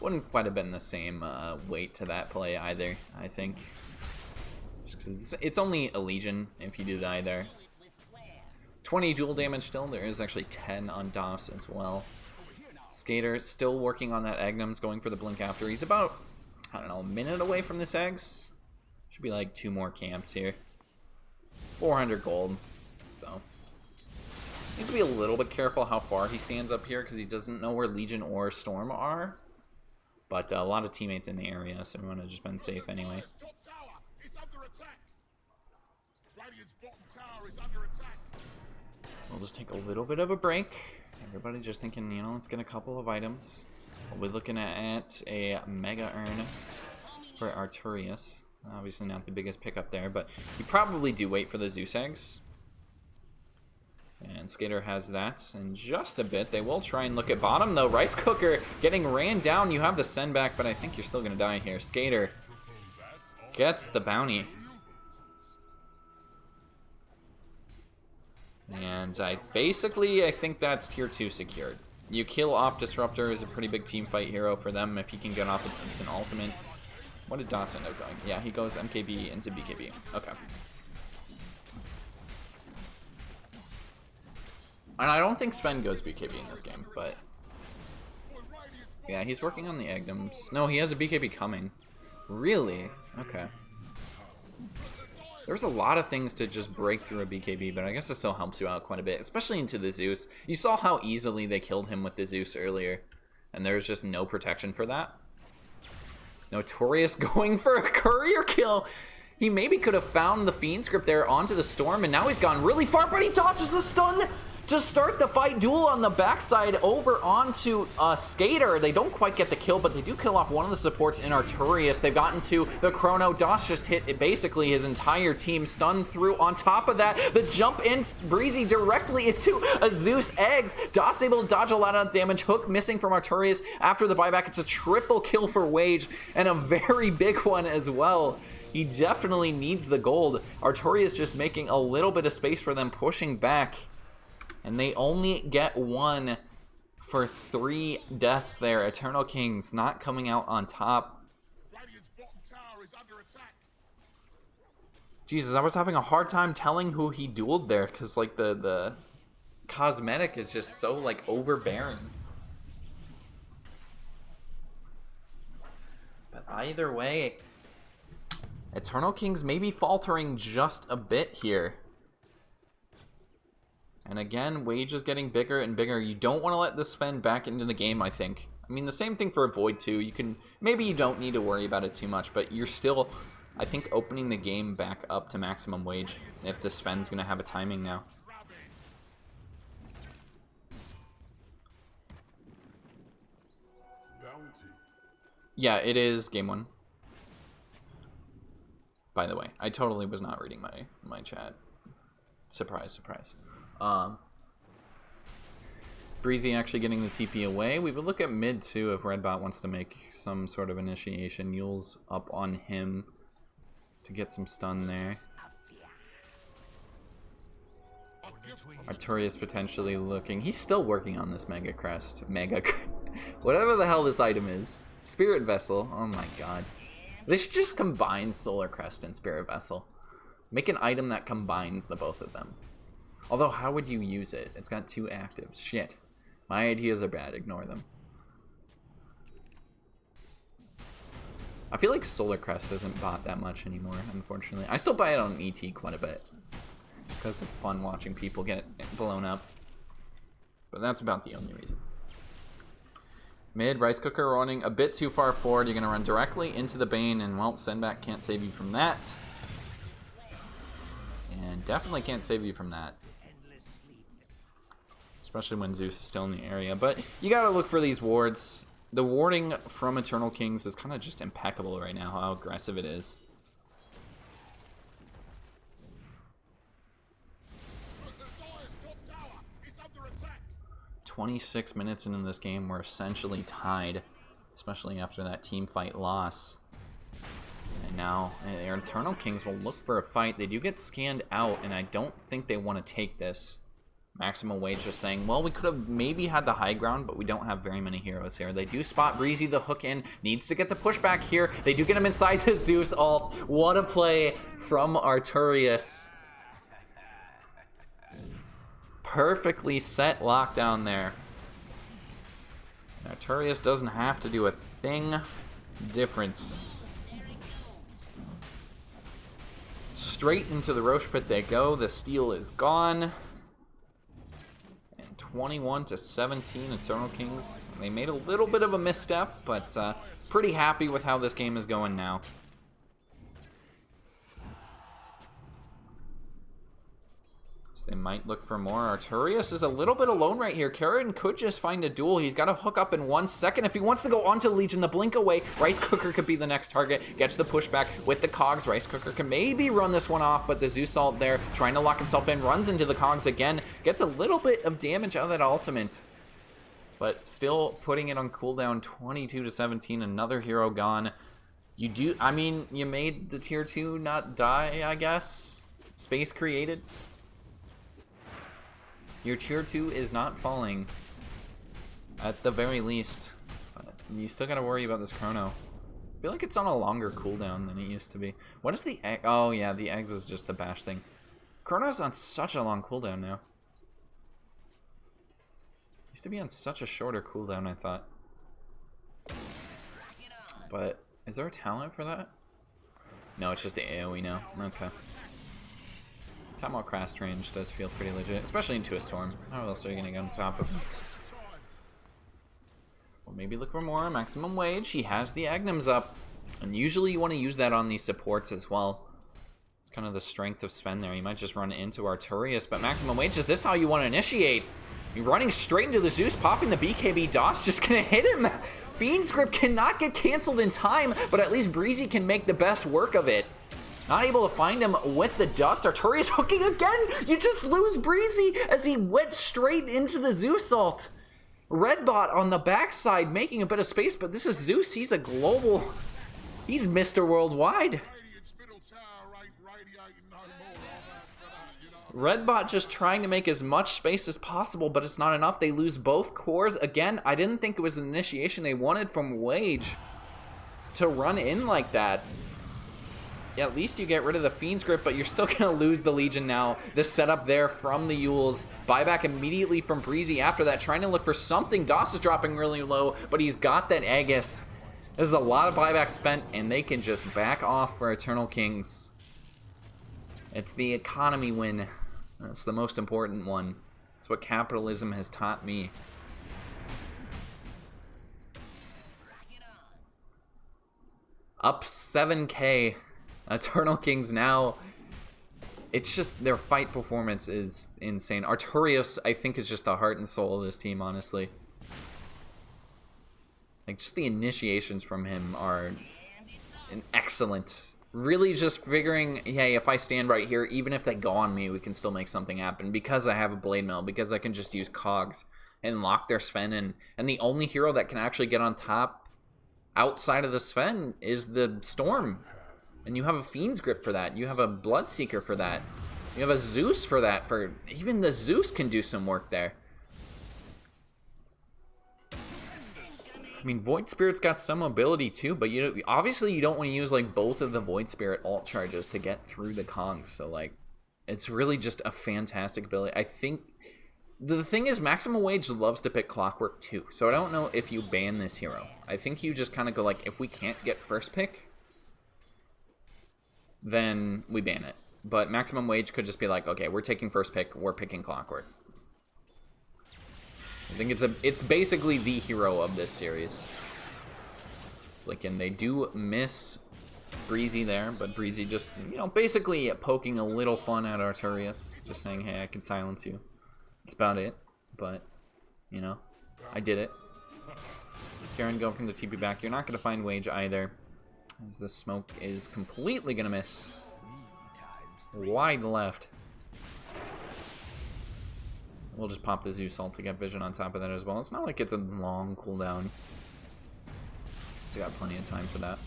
Speaker 3: Wouldn't quite have been the same weight to that play either, I think. Just 'cause it's only a Legion if you do die there. 20 dual damage still. There is actually 10 on DOS as well. Skater still working on that Agnum's, going for the blink after. He's about, I don't know, a minute away from this eggs. Should be like 2 more camps here. 400 gold. So needs to be a little bit careful how far he stands up here because he doesn't know where Legion or Storm are. But a lot of teammates in the area, so we want to just been safe anyway. We'll just take a little bit of a break. Everybody just thinking, you know, let's get a couple of items. We'll be looking at a Mega Urn for Arturius. Obviously not the biggest pickup there, but you probably do wait for the Zeus eggs. And Skater has that in just a bit. They will try and look at bottom, though. Rice Cooker getting ran down. You have the send back, but I think you're still going to die here. Skater gets the bounty. And I think that's tier 2 secured. You kill off Disruptor is a pretty big team fight hero for them if he can get off a decent ultimate. What did DOS end up going? Yeah, he goes MKB into BKB. Okay. And I don't think Sven goes BKB in this game, but yeah, he's working on the Agdams. No, he has a BKB coming. Really? Okay. There's a lot of things to just break through a BKB, but I guess it still helps you out quite a bit, especially into the Zeus. You saw how easily they killed him with the Zeus earlier, and there's just no protection for that. Notorious going for a courier kill. He maybe could have found the Fiend script there onto the Storm, and now he's gone really far, but he dodges the stun to start the fight. Duel on the backside over onto Skater. They don't quite get the kill, but they do kill off one of the supports in Arturius. They've gotten to the Chrono. DOS just hit basically his entire team, stunned through. On top of that, the jump in Breezy directly into a Zeus eggs. DOS able to dodge a lot of damage. Hook missing from Arturius after the buyback. It's a triple kill for Waige, and a very big one as well. He definitely needs the gold. Arturius just making a little bit of space for them, pushing back. And they only get 1 for 3 deaths there. Eternal Kings not coming out on top. Jesus, I was having a hard time telling who he dueled there because like the cosmetic is just so like overbearing. But either way, Eternal Kings may be faltering just a bit here. And again, Waige is getting bigger and bigger. You don't want to let this Sven back into the game, I think. I mean, the same thing for Void too. You can, maybe you don't need to worry about it too much, but you're still, I think, opening the game back up to maximum Waige if the Sven's going to have a timing now. Yeah, it is game 1. By the way, I totally was not reading my chat. Surprise, surprise. Breezy actually getting the TP away. We would look at mid too if Redbot wants to make some sort of initiation. Yule's up on him to get some stun there. Arturius potentially looking. He's still working on this Mega Crest. Whatever the hell this item is. Spirit Vessel. Oh my god. They should just combine Solar Crest and Spirit Vessel. Make an item that combines the both of them. Although, how would you use it? It's got 2 actives. Shit. My ideas are bad. Ignore them. I feel like Solar Crest isn't bought that much anymore, unfortunately. I still buy it on ET quite a bit. Because it's fun watching people get blown up. But that's about the only reason. Mid, Rice Cooker running a bit too far forward. You're going to run directly into the Bane, and well, Sendback can't save you from that. And definitely can't save you from that. Especially when Zeus is still in the area. But you gotta look for these wards. The warding from Eternal Kings is kind of just impeccable right now, how aggressive it is. – 26 minutes into this game, we're essentially tied. Especially after that team fight loss. And now our Eternal Kings will look for a fight. They do get scanned out, and I don't think they want to take this. Maximum Waige just saying, well, we could have maybe had the high ground, but we don't have very many heroes here. They do spot Breezy, the hook in, needs to get the pushback here. They do get him inside the Zeus ult. What a play from Arturius. Perfectly set lockdown there. Arturius doesn't have to do a thing different. Straight into the Roche pit they go. The steal is gone. 21-17 Eternal Kings. They made a little bit of a misstep, but pretty happy with how this game is going now. So they might look for more. Arturius is a little bit alone right here. Karen could just find a duel. He's got to hook up in 1 second. If he wants to go onto Legion, the blink away, Rice Cooker could be the next target. Gets the pushback with the Cogs. Rice Cooker can maybe run this one off, but the Zeus ult there, trying to lock himself in, runs into the Cogs again. Gets a little bit of damage out of that ultimate, but still putting it on cooldown. 22-17, another hero gone. I mean, you made the tier 2 not die, I guess. Space created. Your tier 2 is not falling, at the very least. But you still gotta worry about this chrono. I feel like it's on a longer cooldown than it used to be. What is the egg? Oh yeah, the eggs is just the bash thing. Chrono's on such a long cooldown now. Used to be on such a shorter cooldown, I thought. But is there a talent for that? No, it's just the AoE now. Okay. Time out crash range does feel pretty legit, especially into a storm. How else are you gonna get on top of him? Well, maybe look for more. Maximum Waige. He has the Aghnum's up, and usually you want to use that on these supports as well. It's kind of the strength of Sven there. You might just run into Arturius, but Maximum Waige, is this how you want to initiate? You're running straight into the Zeus, popping the BKB. DOS just gonna hit him. Fiend's Grip cannot get canceled in time, but at least Breezy can make the best work of it. Not able to find him with the dust. Arturius hooking again. You just lose Breezy as he went straight into the Zeus ult. Redbot on the backside making a bit of space, but this is Zeus. He's a global. He's Mr. Worldwide. Redbot just trying to make as much space as possible, but it's not enough. They lose both cores. Again, I didn't think it was an initiation they wanted from Waige to run in like that. Yeah, at least you get rid of the Fiend's Grip, but you're still going to lose the Legion now. This setup there from the Yules. Buyback immediately from Breezy after that, trying to look for something. DOS is dropping really low, but he's got that Aegis. This is a lot of buyback spent, and they can just back off for Eternal Kings. It's the economy win. That's the most important one. It's what capitalism has taught me. Up 7K. Eternal Kings now, it's just their fight performance is insane. Arturius, I think, is just the heart and soul of this team, honestly. Like, just the initiations from him are excellent. Really just figuring, hey, if I stand right here, even if they go on me, we can still make something happen because I have a Blade Mill, because I can just use Cogs and lock their Sven in. And the only hero that can actually get on top outside of the Sven is the Storm. And you have a Fiend's Grip for that. You have a Bloodseeker for that. You have a Zeus for that. For even the Zeus can do some work there. I mean, Void Spirit's got some ability too, but obviously you don't want to use like both of the Void Spirit ult charges to get through the Kongs. So like, it's really just a fantastic ability. I think the thing is, Maximum Waige loves to pick Clockwork too. So I don't know if you ban this hero. I think you just kind of go like, if we can't get first pick, then we ban it. But Maximum Waige could just be like, okay, we're taking first pick, we're picking Clockwork. I think it's basically the hero of this series. Like, and they do miss Breezy there, but Breezy just, you know, basically poking a little fun at Arturius, just saying, hey, I can silence you. That's about it. But, you know, I did it. Karen going from the TP back. You're not going to find Waige either, as the smoke is completely going to miss. Wide left. We'll just pop the Zeus ult to get vision on top of that as well. It's not like it's a long cooldown. It's got plenty of time for that.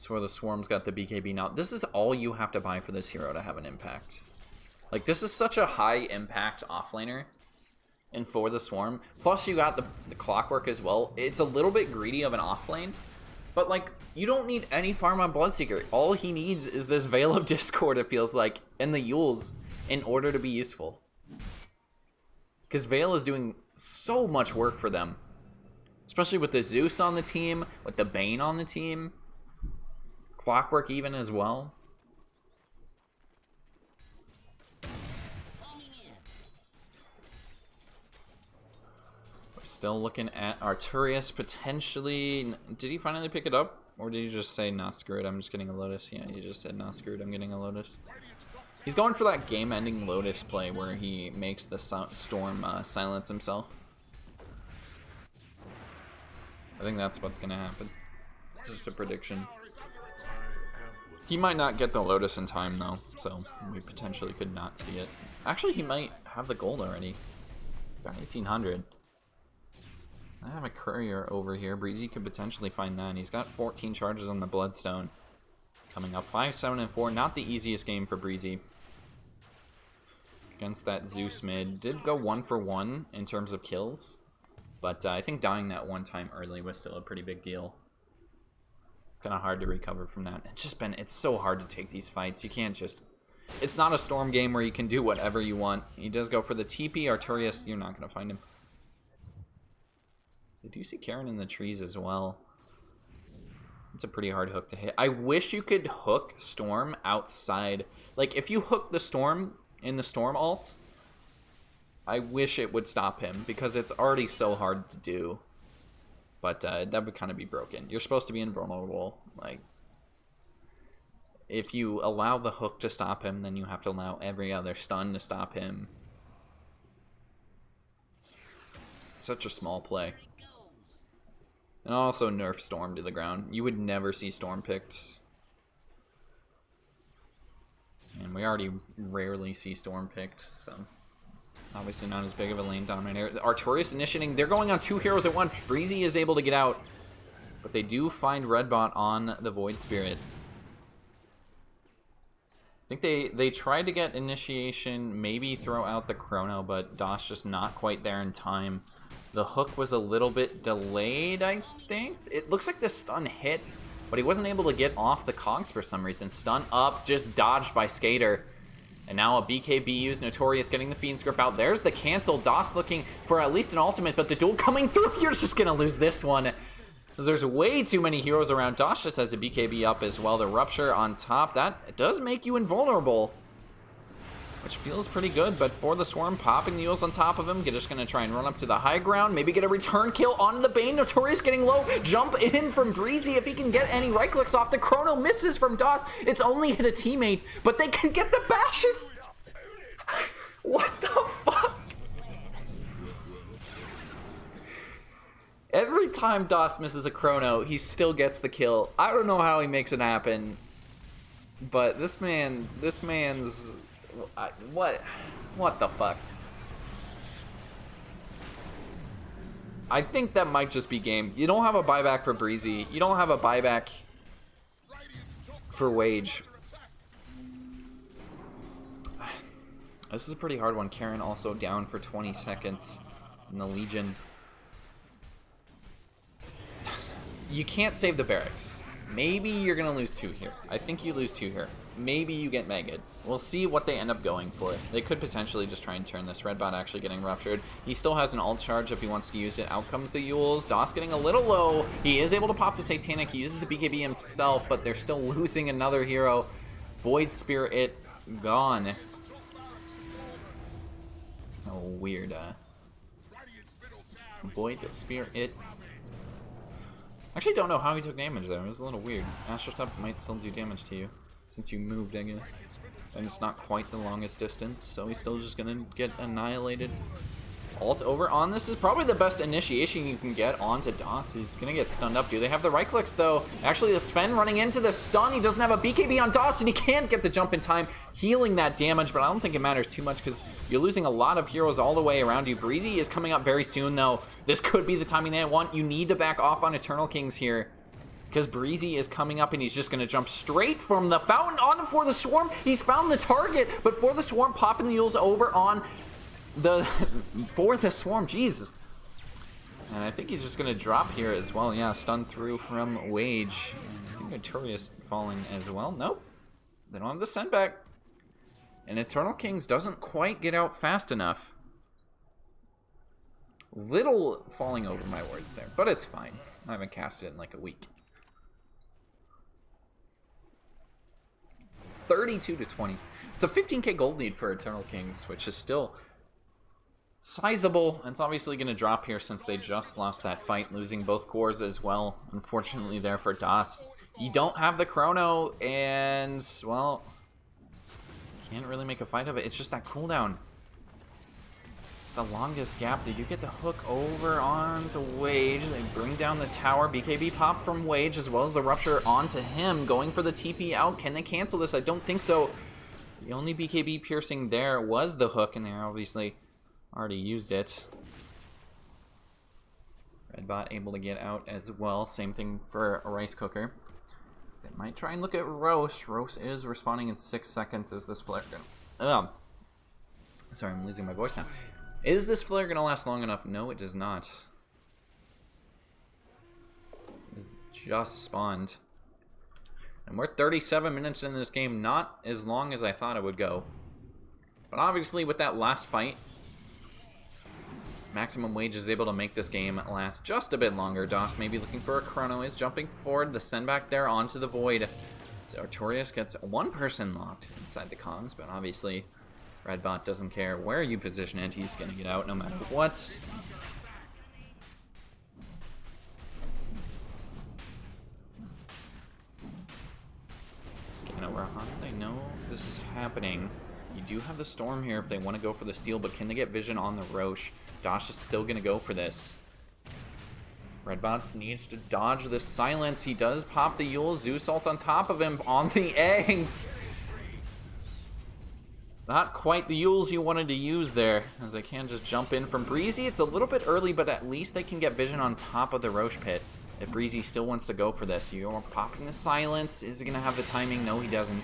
Speaker 3: So the Swarm's got the BKB now. This is all you have to buy for this hero to have an impact. Like, this is such a high impact offlaner. And for the Swarm, plus you got the Clockwork as well. It's a little bit greedy of an offlane, but like, you don't need any farm on Bloodseeker. All he needs is this Veil of Discord, it feels like, and the Yules in order to be useful. Because Veil is doing so much work for them. Especially with the Zeus on the team, with the Bane on the team. Clockwork even as well. Still looking at Arturius potentially. Did he finally pick it up? Or did he just say, nah, screw it, I'm just getting a Lotus? Yeah, he just said, nah, screw it, I'm getting a Lotus. He's going for that game-ending Lotus play where he makes the Storm silence himself. I think that's what's going to happen. It's just a prediction. He might not get the Lotus in time, though, so we potentially could not see it. Actually, he might have the gold already. Got 1800. I have a courier over here. Breezy could potentially find that. He's got 14 charges on the Bloodstone. Coming up 5, 7, and 4. Not the easiest game for Breezy. Against that Zeus mid. Did go 1 for 1 in terms of kills. But I think dying that one time early was still a pretty big deal. Kind of hard to recover from that. It's so hard to take these fights. You can't just... It's not a Storm game where you can do whatever you want. He does go for the TP. Arturius, you're not going to find him. I do see Karen in the trees as well. It's a pretty hard hook to hit. I wish you could hook Storm outside. Like, if you hook the Storm in the Storm ult, I wish it would stop him, because it's already so hard to do. But that would kind of be broken. You're supposed to be invulnerable. Like, if you allow the hook to stop him, then you have to allow every other stun to stop him. Such a small play. And also nerf Storm to the ground. You would never see Storm picked. And we already rarely see Storm picked, so obviously not as big of a lane dominator. Arturius initiating. They're going on 2 heroes at once. Breezy is able to get out, but they do find Redbot on the Void Spirit. I think they tried to get initiation, maybe throw out the Chrono, but Dosh just not quite there in time. The hook was a little bit delayed, I think. It looks like the stun hit, but he wasn't able to get off the cogs for some reason. Stun up, just dodged by Skater. And now a BKB used. Notorious getting the Fiend's Grip out. There's the cancel. DOS looking for at least an ultimate, but the duel coming through. You're just going to lose this one. There's way too many heroes around. DOS just has a BKB up as well. The Rupture on top. That does make you invulnerable, which feels pretty good, but for the Swarm, popping the Eels on top of him, just going to try and run up to the high ground, maybe get a return kill on the Bane. Notorious getting low, jump in from Breezy if he can get any right clicks off. The Chrono misses from DOS. It's only hit a teammate, but they can get the bashes. What the fuck? Every time DOS misses a Chrono, he still gets the kill. I don't know how he makes it happen, but this man's... What the fuck? I think that might just be game. You don't have a buyback for Breezy. You don't have a buyback for Waige. This is a pretty hard one. Karen also down for 20 seconds in the Legion. You can't save the barracks. Maybe you're gonna lose 2 here. I think you lose 2 here. Maybe you get Megad. We'll see what they end up going for. They could potentially just try and turn this. Redbot actually getting ruptured. He still has an ult charge if he wants to use it. Out comes the Yules. DOS getting a little low. He is able to pop the Satanic. He uses the BKB himself, but they're still losing another hero. Void Spirit gone. Oh, weird. Void Spirit. Actually don't know how he took damage there. It was a little weird. Astral Step might still do damage to you since you moved, I guess. And it's not quite the longest distance, so he's still just gonna get annihilated. Ult over on this is probably the best initiation you can get onto DOS. He's gonna get stunned up. Do they have the right clicks though? Actually, the Sven running into the stun. He doesn't have a BKB on DOS, and he can't get the jump in time, healing that damage, but I don't think it matters too much because you're losing a lot of heroes all the way around you. Breezy is coming up very soon though. This could be the timing they want. You need to back off on Eternal Kings here, because Breezy is coming up and he's just going to jump straight from the fountain on for the Swarm. He's found the target, but for the Swarm, popping the Yules over on the for the Swarm. Jesus. And I think he's just going to drop here as well. Yeah, stun through from Waige. I think Notorious falling as well. Nope. They don't have the send back. And Eternal Kings doesn't quite get out fast enough. Little falling over my words there, but it's fine. I haven't cast it in like a week. 32-20. It's a 15k gold lead for Eternal Kings, which is still sizable. It's obviously going to drop here since they just lost that fight, losing both cores as well. Unfortunately there for DOS. You don't have the chrono, and, well, can't really make a fight of it. It's just that cooldown. It's the longest gap. They do get the hook over onto Waige. They bring down the tower. BKB pop from Waige as well as the rupture onto him. Going for the TP out. Can they cancel this? I don't think so. The only BKB piercing there was the hook, and they obviously already used it. Redbot able to get out as well. Same thing for a rice cooker. They might try and look at Roche. Roche is responding in 6 seconds. Is this flare gonna... Sorry, I'm losing my voice now. Is this flare gonna last long enough? No, it does not. It just spawned. And we're 37 minutes into this game. Not as long as I thought it would go. But obviously with that last fight, Maximum Waige is able to make this game last just a bit longer. DOS maybe looking for a chrono, is jumping forward. The send back there onto the void. So Artorias gets one person locked inside the Kongs, but obviously Redbot doesn't care where you position it. He's going to get out no matter what. Scan over how do they know this is happening? You do have the Storm here if they want to go for the steal, but can they get vision on the Roche? Dosh is still going to go for this. Redbots needs to dodge the silence. He does pop the Yule. Zeus ult on top of him on the eggs. Not quite the Yules you wanted to use there, as they can just jump in from Breezy. It's a little bit early, but at least they can get vision on top of the Roche pit. If Breezy still wants to go for this, you're popping the silence. Is he going to have the timing? No, he doesn't.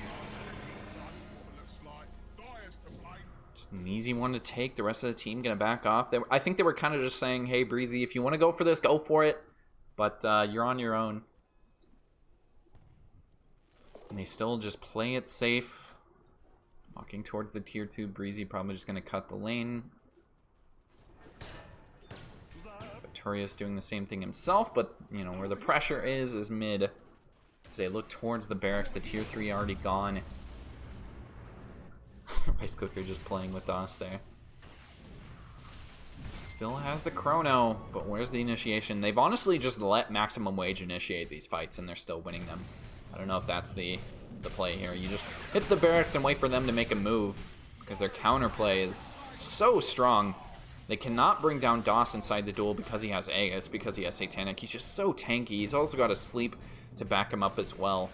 Speaker 3: An easy one to take. The rest of the team gonna back off. I think they were kind of just saying, hey Breezy, if you want to go for this, go for it, but you're on your own. And they still just play it safe, walking towards the tier 2. Breezy probably just gonna cut the lane. Artorias doing the same thing himself, but you know where the pressure is mid. As they look towards the barracks, the tier 3 already gone. Rice cooker just playing with us there. Still has the chrono, but where's the initiation? They've honestly just let Maximum Waige initiate these fights, and they're still winning them. I don't know if that's the play here. You just hit the barracks and wait for them to make a move, because their counterplay is so strong. They cannot bring down DOS inside the duel because he has Aegis, because he has Satanic. He's just so tanky. He's also got a sleep to back him up as well.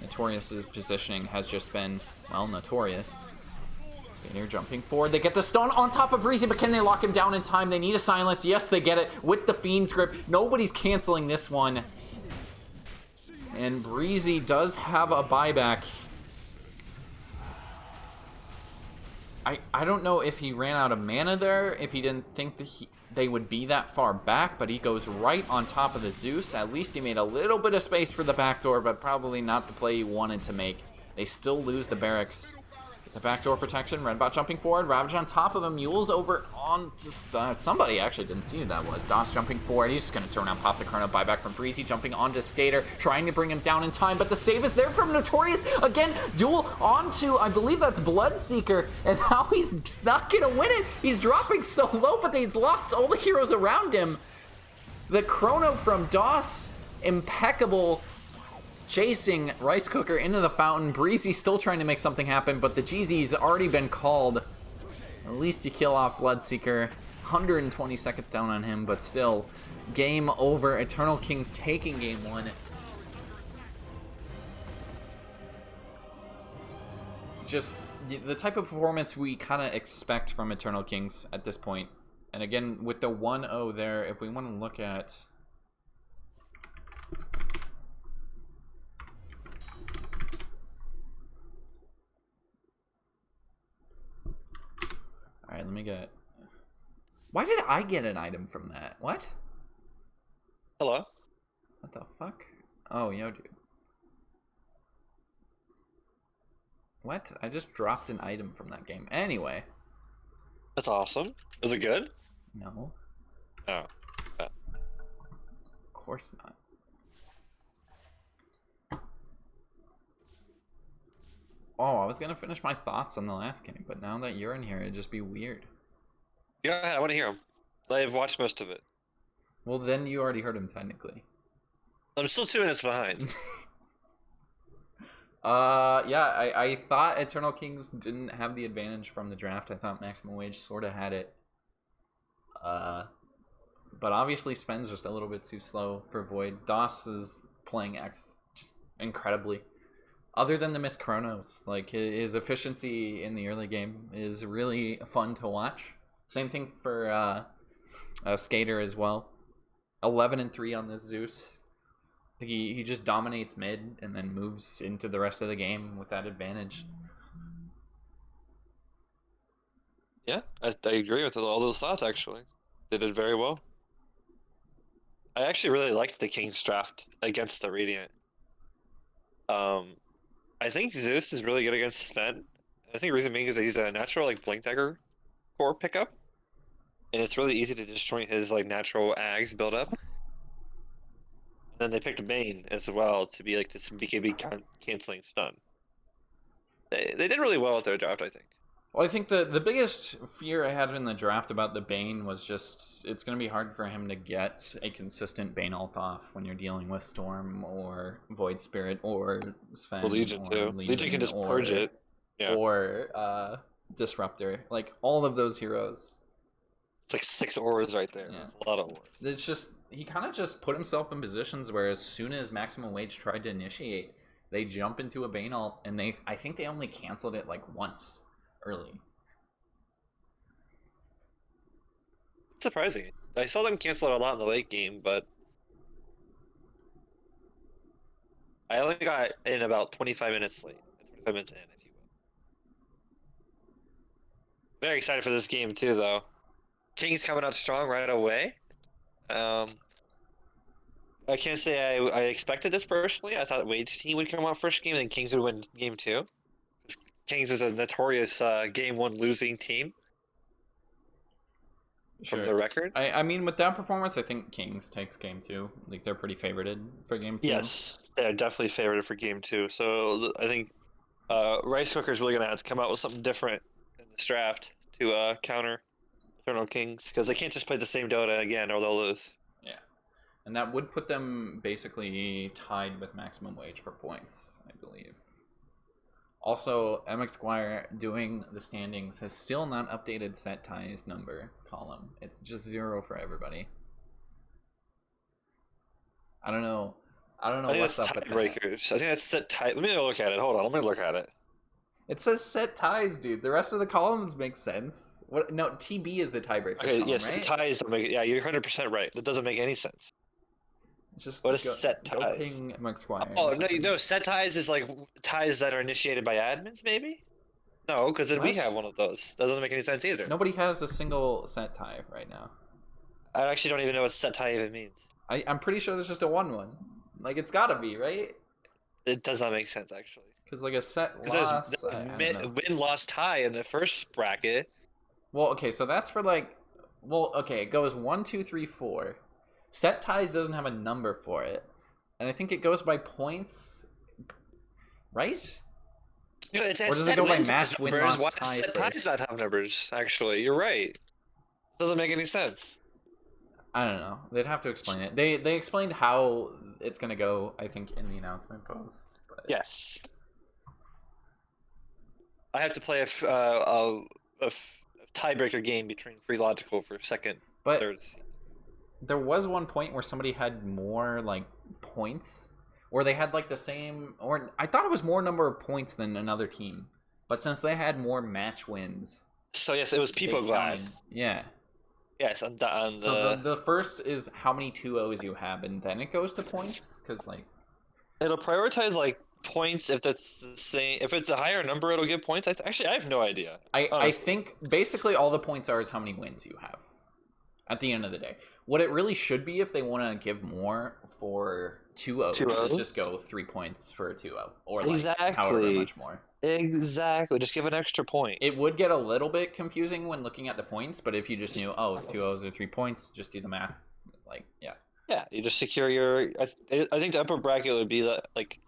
Speaker 3: Notorious's positioning has just been, well, notorious. Skater jumping forward. They get the stun on top of Breezy, but can they lock him down in time? They need a silence. Yes, they get it with the Fiend's Grip. Nobody's canceling this one. And Breezy does have a buyback. I don't know if he ran out of mana there, if he didn't think that they would be that far back, but he goes right on top of the Zeus. At least he made a little bit of space for the backdoor, but probably not the play he wanted to make. They still lose the barracks. The backdoor protection, Redbot jumping forward, Ravage on top of him, Mule's over on just, somebody actually didn't see who that was. DOS jumping forward, he's just going to turn around, pop the chrono, buyback from Breezy, jumping onto Skater, trying to bring him down in time, but the save is there from Notorious. Again, duel onto, I believe that's Bloodseeker, and now he's not going to win it. He's dropping so low, but he's lost all the heroes around him. The chrono from DOS, impeccable. Chasing Rice Cooker into the fountain. Breezy still trying to make something happen, but the GZ's already been called. At least you kill off Bloodseeker. 120 seconds down on him, but still, game over. Eternal Kings taking game 1. Just the type of performance we kind of expect from Eternal Kings at this point. And again, with the 1-0 there, if we want to look at Alright, let me get... Why did I get an item from that? What?
Speaker 4: Hello?
Speaker 3: What the fuck? Oh, yo, dude. What? I just dropped an item from that game. Anyway.
Speaker 4: That's awesome. Was it good?
Speaker 3: No.
Speaker 4: Oh.
Speaker 3: Of course not. Oh, I was gonna finish my thoughts on the last game, but now that you're in here, it'd just be weird.
Speaker 4: Yeah, I want to hear them. I've watched most of it.
Speaker 3: Well, then you already heard him technically.
Speaker 4: I'm still 2 minutes behind.
Speaker 3: Yeah, I thought Eternal Kings didn't have the advantage from the draft. I thought Maximum Wage sort of had it. But obviously Sven's just a little bit too slow for Void. Doss is playing X just incredibly. Other than the Miss Chronos, like his efficiency in the early game is really fun to watch. Same thing for Skater as well. 11-3 on this Zeus. He just dominates mid and then moves into the rest of the game with that advantage.
Speaker 4: Yeah, I agree with all those thoughts, actually. They did very well. I actually really liked the King's draft against the Radiant. I think Zeus is really good against Sven. I think the reason being is that he's a natural like Blink Dagger core pickup. And it's really easy to disjoint his like natural Ags build up. And then they picked Bane as well to be like this BKB canceling stun. They did really well with their draft, I think.
Speaker 3: Well, I think the biggest fear I had in the draft about the Bane was just it's going to be hard for him to get a consistent Bane ult off when you're dealing with Storm or Void Spirit or Sven.
Speaker 4: Or Legion
Speaker 3: or
Speaker 4: too. Legion can just purge it. Yeah.
Speaker 3: Or Disruptor. Like all of those heroes.
Speaker 4: It's like 6 ores right there.
Speaker 3: Yeah.
Speaker 4: That's a lot of ores.
Speaker 3: It's just he kind of just put himself in positions where as soon as Maximum Wage tried to initiate, they jump into a Bane ult and I think they only canceled it like once early.
Speaker 4: It's surprising. I saw them cancel it a lot in the late game, but I only got in about 25 minutes late. 25 minutes in, if you will. Very excited for this game too, though. King's coming out strong right away. I can't say I expected this personally. I thought Waige team would come out first game, and then Kings would win game 2. Kings is a notorious game 1 losing team. From the record.
Speaker 3: I mean, with that performance, I think Kings takes game 2. Like they're pretty favorited for game 2.
Speaker 4: Yes, they're definitely favored for game 2. So I think Rice Cooker's really gonna have to come out with something different in this draft to counter Eternal Kings, because they can't just play the same Dota again or they'll lose.
Speaker 3: Yeah, and that would put them basically tied with Maximum Wage for points, I believe. Also, MX Squire doing the standings has still not updated set ties number column. It's just 0 for everybody. I don't know. I think what's up with
Speaker 4: tiebreakers. I think that's set tie. Let me look at it. Hold on. Let me look at it.
Speaker 3: It says set ties, dude. The rest of the columns make sense. What? No, TB is the tiebreaker.
Speaker 4: Okay,
Speaker 3: column,
Speaker 4: yes,
Speaker 3: right?
Speaker 4: ties don't make it. Yeah, you're 100% right. That doesn't make any sense.
Speaker 3: Just
Speaker 4: what is set ties?
Speaker 3: Go ping MX Squire.
Speaker 4: Oh no, set ties is like ties that are initiated by admins, maybe. No, because we have one of those. That doesn't make any sense either.
Speaker 3: Nobody has a single set tie right now.
Speaker 4: I actually don't even know what set tie even means.
Speaker 3: I'm pretty sure there's just a 1-1. Like it's gotta be, right?
Speaker 4: It does not make sense actually.
Speaker 3: Because like a set loss.
Speaker 4: There's win-loss tie in the first bracket.
Speaker 3: Well, okay, so that's for like. Well, okay, it goes 1, 2, 3, 4. Set ties doesn't have a number for it, and I think it goes by points, right?
Speaker 4: No,
Speaker 3: or does it go by match win loss
Speaker 4: Why
Speaker 3: tie?
Speaker 4: Set ties not have numbers? Actually, you're right. Doesn't make any sense.
Speaker 3: I don't know. They'd have to explain it. They explained how it's gonna go. I think in the announcement post. But...
Speaker 4: Yes. I have to play a tiebreaker game between Free Logical for second, third.
Speaker 3: There was one point where somebody had more like points, or they had like the same, or I thought it was more number of points than another team, but since they had more match wins.
Speaker 4: So yes, it was People Glad.
Speaker 3: Yeah.
Speaker 4: Yes, on the.
Speaker 3: So the first is how many 2-0s you have, and then it goes to points, because like.
Speaker 4: It'll prioritize like points if that's the same. If it's a higher number, it'll give points. Actually, I have no idea.
Speaker 3: I
Speaker 4: Honestly.
Speaker 3: think basically all the points are is how many wins you have at the end of the day. What it really should be if they want to give more for 2-0 is
Speaker 4: 2-0?
Speaker 3: just go 3 points for a 2-0 or like
Speaker 4: Exactly.
Speaker 3: however much more.
Speaker 4: Exactly. Just give an extra point.
Speaker 3: It would get a little bit confusing when looking at the points, but if you just knew, oh, 2-0s are 3 points, just do the math. Like, yeah.
Speaker 4: Yeah, you just secure your. I think the upper bracket would be like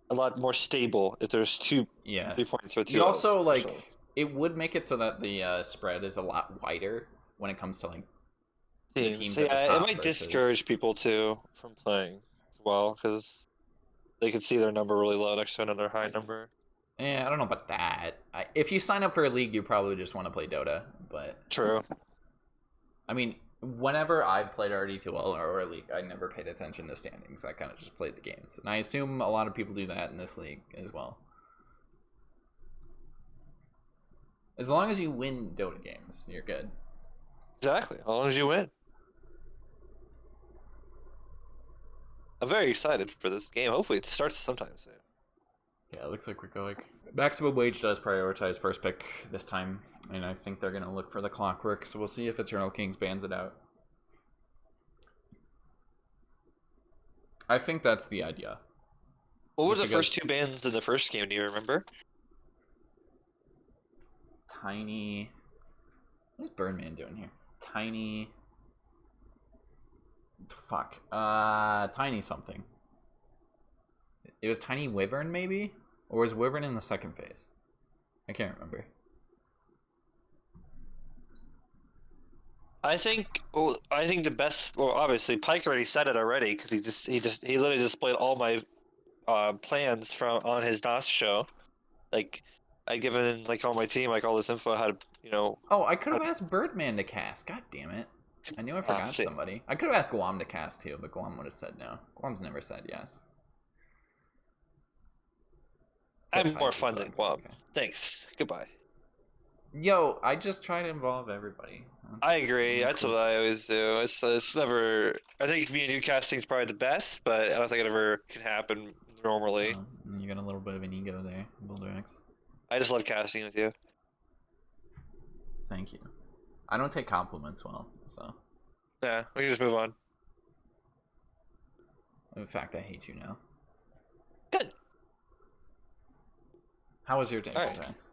Speaker 4: a lot more stable if there's
Speaker 3: Yeah.
Speaker 4: 3 points for 2
Speaker 3: You also
Speaker 4: O's,
Speaker 3: like
Speaker 4: so.
Speaker 3: it would make it so that the spread is a lot wider when it comes to like the teams
Speaker 4: So
Speaker 3: at the
Speaker 4: yeah,
Speaker 3: top
Speaker 4: it might
Speaker 3: versus-
Speaker 4: discourage people too from playing as well because they could see their number really low next to another high number.
Speaker 3: Yeah, I don't know about that. If you sign up for a league, you probably just want to play Dota. But
Speaker 4: True.
Speaker 3: I mean, whenever I've played RD2L or a league, I never paid attention to standings. I kind of just played the games, and I assume a lot of people do that in this league as well. As long as you win Dota games, you're good.
Speaker 4: Exactly. As long as you win. I'm very excited for this game. Hopefully, it starts sometime soon.
Speaker 3: Yeah, it looks like we're going. Maximum Wage does prioritize first pick this time, and I think they're going to look for the clockwork, so we'll see if Eternal Kings bans it out. I think that's the idea.
Speaker 4: What were
Speaker 3: Just
Speaker 4: the first 2 bans in the first game? Do you remember?
Speaker 3: Tiny... What is Birdman doing here? Tiny... Fuck. Tiny something. It was Tiny Wyvern, maybe? Or was Wyvern in the second phase? I can't remember.
Speaker 4: I think the best. Well, obviously, Pike already said it already because he literally displayed all my plans from on his DOS show. Like, I'd given like all my team like all this info how to
Speaker 3: Oh, I could have asked Birdman to cast. God damn it. I knew I forgot
Speaker 4: see.
Speaker 3: somebody. I could have asked Guam to cast too, but Guam would have said no. Guam's never said yes. Except
Speaker 4: I'm more
Speaker 3: Tyson
Speaker 4: fun than
Speaker 3: Bugs,
Speaker 4: Guam.
Speaker 3: okay.
Speaker 4: Thanks. Goodbye.
Speaker 3: Yo, I just try to involve everybody.
Speaker 4: I agree. That's what I always do. It's never. I think me and you casting is probably the best, but I don't think it ever can happen normally.
Speaker 3: You got a little bit of an ego there, Boulder X.
Speaker 4: I just love casting with you.
Speaker 3: Thank you. I don't take compliments well, so.
Speaker 4: Yeah, we can just move on.
Speaker 3: In fact, I hate you now.
Speaker 4: Good.
Speaker 3: How was your day,
Speaker 4: All right.
Speaker 3: Boulder X?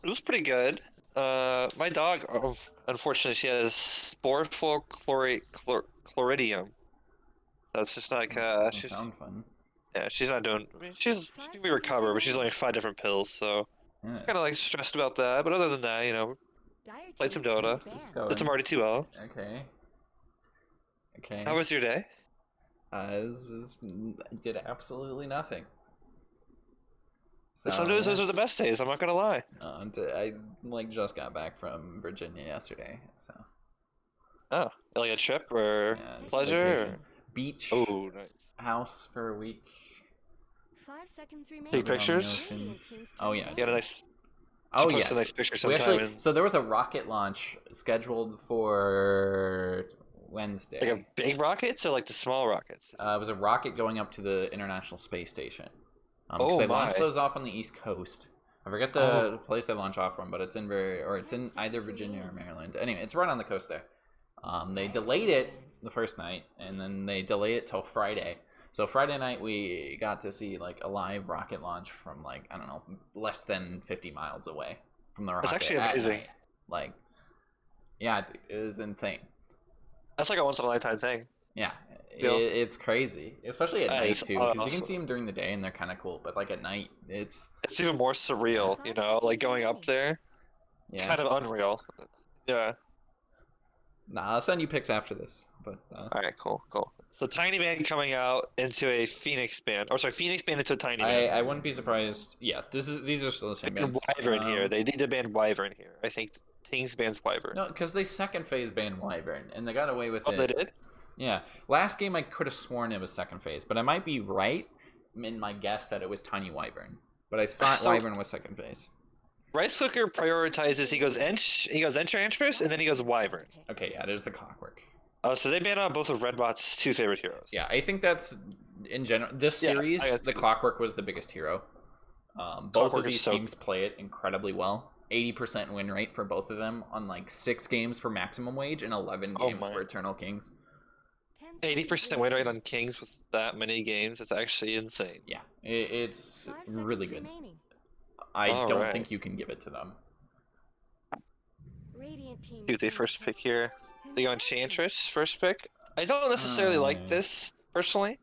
Speaker 4: It was pretty good. My dog, unfortunately, she has sporeful chloridium. That's just like
Speaker 3: Doesn't
Speaker 4: she's
Speaker 3: sound fun.
Speaker 4: yeah, she's not doing. I mean, she can be recovered, but she's on like 5 different pills, so
Speaker 3: Yeah.
Speaker 4: kind of like stressed about that. But other than that, played some Dota,
Speaker 3: Let's go.
Speaker 4: did some RD2L.
Speaker 3: Okay. Okay.
Speaker 4: How was your day?
Speaker 3: Did absolutely nothing.
Speaker 4: Some days those are the best days. I'm not gonna lie.
Speaker 3: I like just got back from Virginia yesterday, so
Speaker 4: Oh, like a trip or
Speaker 3: yeah, just
Speaker 4: pleasure?
Speaker 3: vacation. Beach
Speaker 4: Oh, nice.
Speaker 3: house for a week.
Speaker 5: 5 seconds remaining.
Speaker 4: Take pictures?
Speaker 5: Radiant team's
Speaker 3: Oh,
Speaker 5: turn
Speaker 3: yeah.
Speaker 5: to
Speaker 4: You got a
Speaker 5: ban.
Speaker 4: nice.
Speaker 3: Oh
Speaker 4: Should
Speaker 3: yeah,
Speaker 4: post a nice picture
Speaker 3: we
Speaker 4: sometime.
Speaker 3: actually
Speaker 4: and,
Speaker 3: so there was a rocket launch scheduled for Wednesday.
Speaker 4: like a big rocket, so like the small rockets.
Speaker 3: It was a rocket going up to the International Space Station. Because
Speaker 4: Oh
Speaker 3: they launched
Speaker 4: my.
Speaker 3: those off on the East Coast. I forget the place they launch off from, but it's in either Virginia or Maryland. Anyway, it's right on the coast there. They delayed it the first night, and then they delayed it till Friday. So Friday night we got to see like a live rocket launch from like I don't know less than 50 miles away from the rocket.
Speaker 4: That's actually
Speaker 3: at
Speaker 4: amazing.
Speaker 3: night. Like, yeah, it was insane.
Speaker 4: That's like a once in a lifetime thing.
Speaker 3: Yeah,
Speaker 4: Feel?
Speaker 3: it's crazy, especially at
Speaker 4: That
Speaker 3: night
Speaker 4: is
Speaker 3: too, because you
Speaker 4: awesome.
Speaker 3: can see them during the day and they're kind of cool, but like at night, it's
Speaker 4: It's even more surreal, like going up there. It's
Speaker 3: yeah.
Speaker 4: kind of unreal. Yeah.
Speaker 3: Nah, I'll send you pics after this, but
Speaker 4: All right. Cool. So Tiny Man coming out into a Phoenix band, or sorry, Phoenix band into a Tiny Man.
Speaker 3: I wouldn't be surprised. Yeah, these are still the same
Speaker 4: And
Speaker 3: bands.
Speaker 4: Wyvern here. They need to ban Wyvern here. I think King's bans Wyvern.
Speaker 3: No, because they second phase banned Wyvern, and they got away with
Speaker 4: Oh,
Speaker 3: it.
Speaker 4: they did?
Speaker 3: Yeah, last game I could have sworn it was second phase, but I might be right in my guess that it was Tiny Wyvern. But I thought
Speaker 4: So-
Speaker 3: Wyvern was second phase.
Speaker 4: Rice Cooker prioritizes. He goes Enchantress, and then he goes Wyvern.
Speaker 3: Okay, yeah, there's the clockwork.
Speaker 4: Oh, so they ban out both of Redbot's 2 favorite heroes.
Speaker 3: Yeah, I think that's in general, this
Speaker 4: Yeah,
Speaker 3: series,
Speaker 4: I got
Speaker 3: the
Speaker 4: you.
Speaker 3: Clockwork was the biggest hero. Both
Speaker 4: Clockwork
Speaker 3: of
Speaker 4: is
Speaker 3: these
Speaker 4: so-
Speaker 3: teams play it incredibly well. 80% win rate for both of them on like 6 games for Maximum Wage and 11
Speaker 4: Oh
Speaker 3: games
Speaker 4: my.
Speaker 3: for Eternal Kings.
Speaker 5: 10
Speaker 4: 80%
Speaker 5: seconds
Speaker 4: win rate
Speaker 5: remaining.
Speaker 4: on Kings with that many games. That's actually insane.
Speaker 3: Yeah, it's
Speaker 5: 5
Speaker 3: really
Speaker 5: seconds
Speaker 3: good.
Speaker 5: remaining.
Speaker 3: I
Speaker 4: All
Speaker 3: don't
Speaker 4: right.
Speaker 3: think you can give it to them.
Speaker 5: Radiant team's
Speaker 4: Choose a
Speaker 5: turn to
Speaker 4: first
Speaker 5: pick.
Speaker 4: pick here. They go Enchantress, first pick. I don't necessarily like
Speaker 3: Alright.
Speaker 4: this, personally.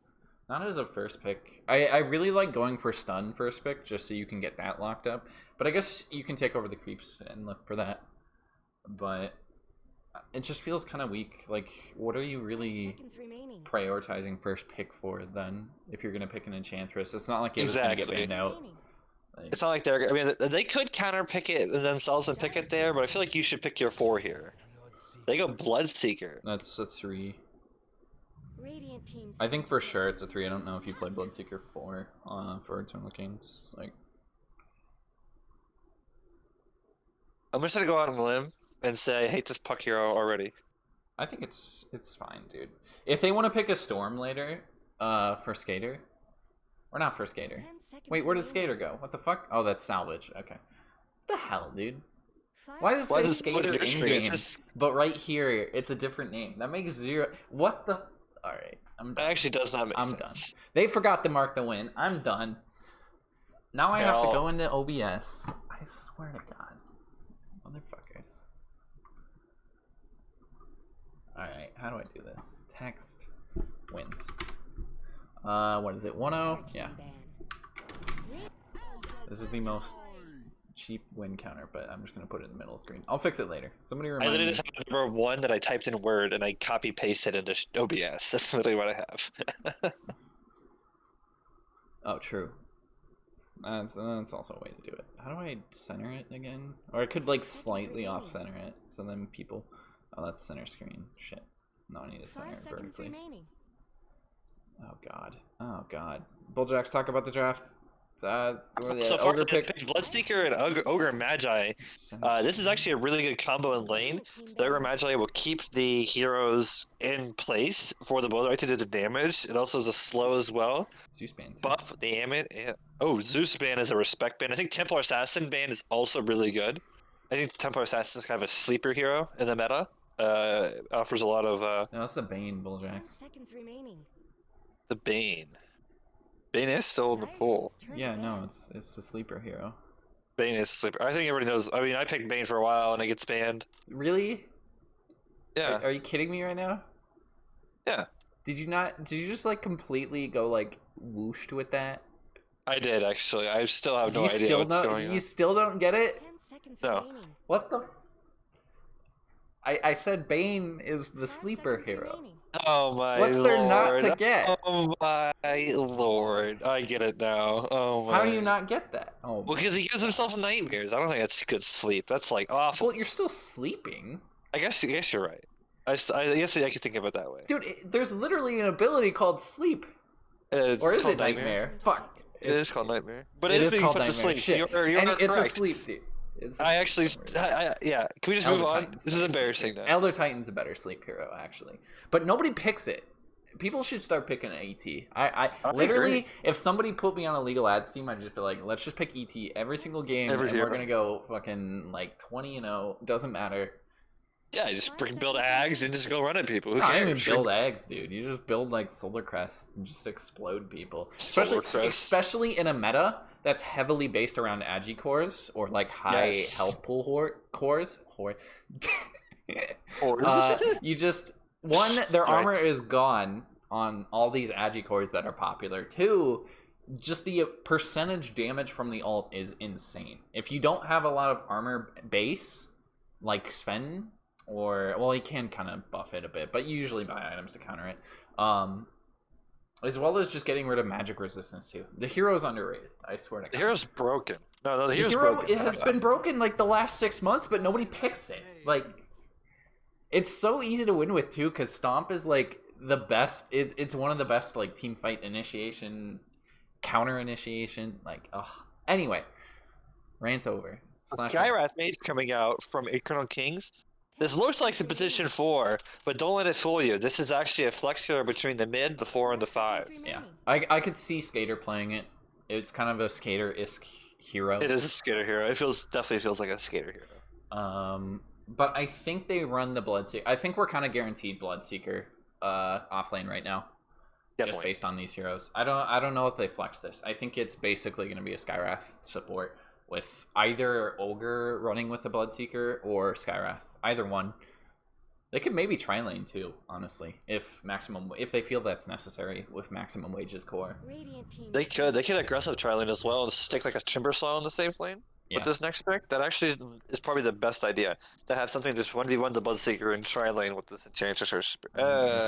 Speaker 3: Not as a first pick. I really like going for stun first pick just so you can get that locked up. But I guess you can take over the creeps and look for that. But it just feels kind of weak. Like, what are you
Speaker 5: 10
Speaker 3: really
Speaker 5: seconds remaining.
Speaker 3: prioritizing first pick for then? If you're gonna pick an Enchantress, it's not like you're just gonna get
Speaker 4: Exactly.
Speaker 3: banned out.
Speaker 5: Remaining.
Speaker 3: Like,
Speaker 4: It's not like they're. I mean, they could counter pick it themselves and pick it there, but I feel like you should pick your 4 here. They go Bloodseeker.
Speaker 3: that's a 3.
Speaker 5: Radiant team's
Speaker 3: I
Speaker 5: turn
Speaker 3: think
Speaker 5: to
Speaker 3: for
Speaker 5: pick.
Speaker 3: sure it's a 3. I don't know if you play Bloodseeker 4 for Eternal Kings. Like,
Speaker 4: I'm just gonna go out on a limb and say I hate this puck hero already.
Speaker 3: I think it's fine, dude. If they want to pick a Storm later, for Skater, or not for Skater.
Speaker 5: 10 seconds
Speaker 3: Wait, where did
Speaker 5: remaining.
Speaker 3: Skater go? What the fuck? Oh, that's Salvage. Okay. What the hell, dude?
Speaker 5: 5
Speaker 3: Why does it
Speaker 4: Why
Speaker 3: say
Speaker 4: does it
Speaker 3: Skater
Speaker 4: your
Speaker 3: in
Speaker 4: screen? It
Speaker 3: game,
Speaker 4: says-
Speaker 3: but right here it's a different name? That makes zero. What the? All right, I'm
Speaker 4: That
Speaker 3: done.
Speaker 4: actually does not make
Speaker 3: I'm done.
Speaker 4: sense.
Speaker 3: They forgot to mark the win. I'm done. Now I have to
Speaker 4: Hell.
Speaker 3: go into OBS. I swear to God, these motherfuckers. All right, how do I do this? Text wins. What is it? 1-0? Yeah. This is the most cheap win counter, but I'm just gonna put it in the middle of the screen. I'll fix it later. Somebody
Speaker 4: I
Speaker 3: remind
Speaker 4: literally
Speaker 3: me.
Speaker 4: just have number 1 that I typed in Word and I copy pasted into OBS. That's literally what I have.
Speaker 3: Oh, true. That's also a way to do it. How do I center it again? Or I could like slightly off center it, so then people. Oh, that's center screen. Shit. No, I need to center
Speaker 5: 5
Speaker 3: it
Speaker 5: seconds
Speaker 3: vertically.
Speaker 5: remaining.
Speaker 3: Oh god. Oh god. Bulljacks, talk about the draft. Or the
Speaker 4: So far,
Speaker 3: ogre
Speaker 4: they
Speaker 3: pick.
Speaker 4: picked Bloodseeker and Ogre Magi. This is actually a really good combo in lane.
Speaker 5: Radiant team
Speaker 4: The Ogre
Speaker 5: ban.
Speaker 4: Magi will keep the heroes in place for the bullet right to do the damage. It also is a slow as well.
Speaker 3: Zeus band too.
Speaker 4: Buff the Amit. Oh, Zeus ban is a respect ban. I think Templar Assassin ban is also really good. I think Templar Assassin is kind of a sleeper hero in the meta. Offers a lot of
Speaker 3: No, that's the Bane
Speaker 5: 10
Speaker 3: Bulljacks.
Speaker 5: seconds remaining.
Speaker 4: the Bane. Bane is still in the
Speaker 5: Dire
Speaker 4: pool.
Speaker 5: team's turn to
Speaker 3: Yeah, no,
Speaker 5: ban.
Speaker 3: it's the sleeper hero.
Speaker 4: Bane is sleeper. I think everybody knows. I mean, I picked Bane for a while and it gets banned.
Speaker 3: Really?
Speaker 4: Yeah.
Speaker 3: Are you kidding me right now?
Speaker 4: Yeah.
Speaker 3: Did you not? Did you just like completely go like whooshed with that?
Speaker 4: I did actually. I still have no
Speaker 3: you
Speaker 4: idea
Speaker 3: still
Speaker 4: what's
Speaker 3: don't.
Speaker 4: going
Speaker 3: You
Speaker 4: on.
Speaker 3: still don't get it?
Speaker 5: 10 seconds
Speaker 4: No.
Speaker 5: remaining.
Speaker 3: What the? I said Bane is the
Speaker 5: 5
Speaker 3: sleeper
Speaker 5: seconds
Speaker 3: hero.
Speaker 5: remaining.
Speaker 4: Oh my
Speaker 3: What's
Speaker 4: lord.
Speaker 3: there not to get?
Speaker 4: Oh my lord. I get it now. Oh my.
Speaker 3: How do you not get that? Oh,
Speaker 4: Well, because he gives himself nightmares. I don't think that's good sleep. That's like awful.
Speaker 3: well, you're still sleeping,
Speaker 4: I guess you're right. I guess I could think of it that way.
Speaker 3: dude. There's literally an ability called sleep, or
Speaker 4: It's
Speaker 3: is
Speaker 4: called
Speaker 3: it nightmare?
Speaker 5: Nightmare.
Speaker 3: Fuck.
Speaker 4: It is called nightmare. But
Speaker 3: it
Speaker 4: it is
Speaker 3: is
Speaker 4: being
Speaker 3: called
Speaker 4: put to
Speaker 3: nightmare.
Speaker 4: sleep.
Speaker 3: Shit.
Speaker 4: You're
Speaker 3: And it's
Speaker 4: correct.
Speaker 3: a sleep, dude. It's
Speaker 4: I actually, yeah. Can we just move
Speaker 3: Elder
Speaker 4: on?
Speaker 3: Titan's
Speaker 4: This is
Speaker 3: better
Speaker 4: embarrassing
Speaker 3: sleep.
Speaker 4: now.
Speaker 3: Elder Titan's a better sleep hero, actually, but nobody picks it. People should start picking AT. I literally,
Speaker 4: agree.
Speaker 3: if somebody put me on a legal ads team, I'd just be like, let's just pick ET every single game,
Speaker 4: Every
Speaker 3: and we're
Speaker 4: hero.
Speaker 3: gonna go fucking like 20-0. Doesn't matter.
Speaker 4: Yeah, just
Speaker 5: 5
Speaker 4: freaking build
Speaker 5: seconds
Speaker 4: ags
Speaker 5: remaining.
Speaker 4: and just go run at people. Who
Speaker 3: No, I don't
Speaker 4: cares?
Speaker 3: even build eggs, dude. You just build like solar crests and just explode people.
Speaker 4: Solar
Speaker 3: Especially,
Speaker 4: crests.
Speaker 3: especially in a meta that's heavily based around agi cores or like high
Speaker 4: Yes.
Speaker 3: health pool cores.
Speaker 4: Cores.
Speaker 3: You just their
Speaker 4: Right.
Speaker 3: armor is gone on all these agi cores that are popular. Two, just the percentage damage from the ult is insane. If you don't have a lot of armor base, like Sven, or well, he can kind of buff it a bit, but you usually buy items to counter it. As well as just getting rid of magic resistance too. The hero's underrated. I swear to God.
Speaker 4: The hero's broken. No, the
Speaker 3: The
Speaker 4: hero's
Speaker 3: hero
Speaker 4: broken.
Speaker 3: it has been broken like the last 6 months, but nobody picks it. Like, it's so easy to win with too, because Stomp is like the best. It's one of the best like team fight initiation, counter initiation. Like, anyway, rant over. Slash
Speaker 4: Skyrath Mage's coming out from Eternal Kings. This looks like the position 4, but don't let it fool you. This is actually a flex hero between the mid, the 4, and the 5.
Speaker 3: Yeah, I could see Skater playing it. It's kind of a Skater-esque hero.
Speaker 4: It is a skater hero. It definitely feels like a skater hero.
Speaker 3: But I think they run the Bloodseeker. I think we're kind of guaranteed Bloodseeker offlane right now. Just
Speaker 4: Definitely.
Speaker 3: based on these heroes. I don't know if they flex this. I think it's basically going to be a Skywrath support with either Ogre running with the Bloodseeker or Skywrath. Either one. They could maybe tri-lane too, honestly, if they feel that's necessary with maximum Waige's core.
Speaker 5: Radiant teams
Speaker 4: They could aggressive tri-lane as well and stick like a Timber Saw in the safe lane.
Speaker 3: Yeah.
Speaker 4: With this next pick, that actually is probably the best idea. To have something just 1v1 the Bloodseeker and tri-lane with this Enchantress or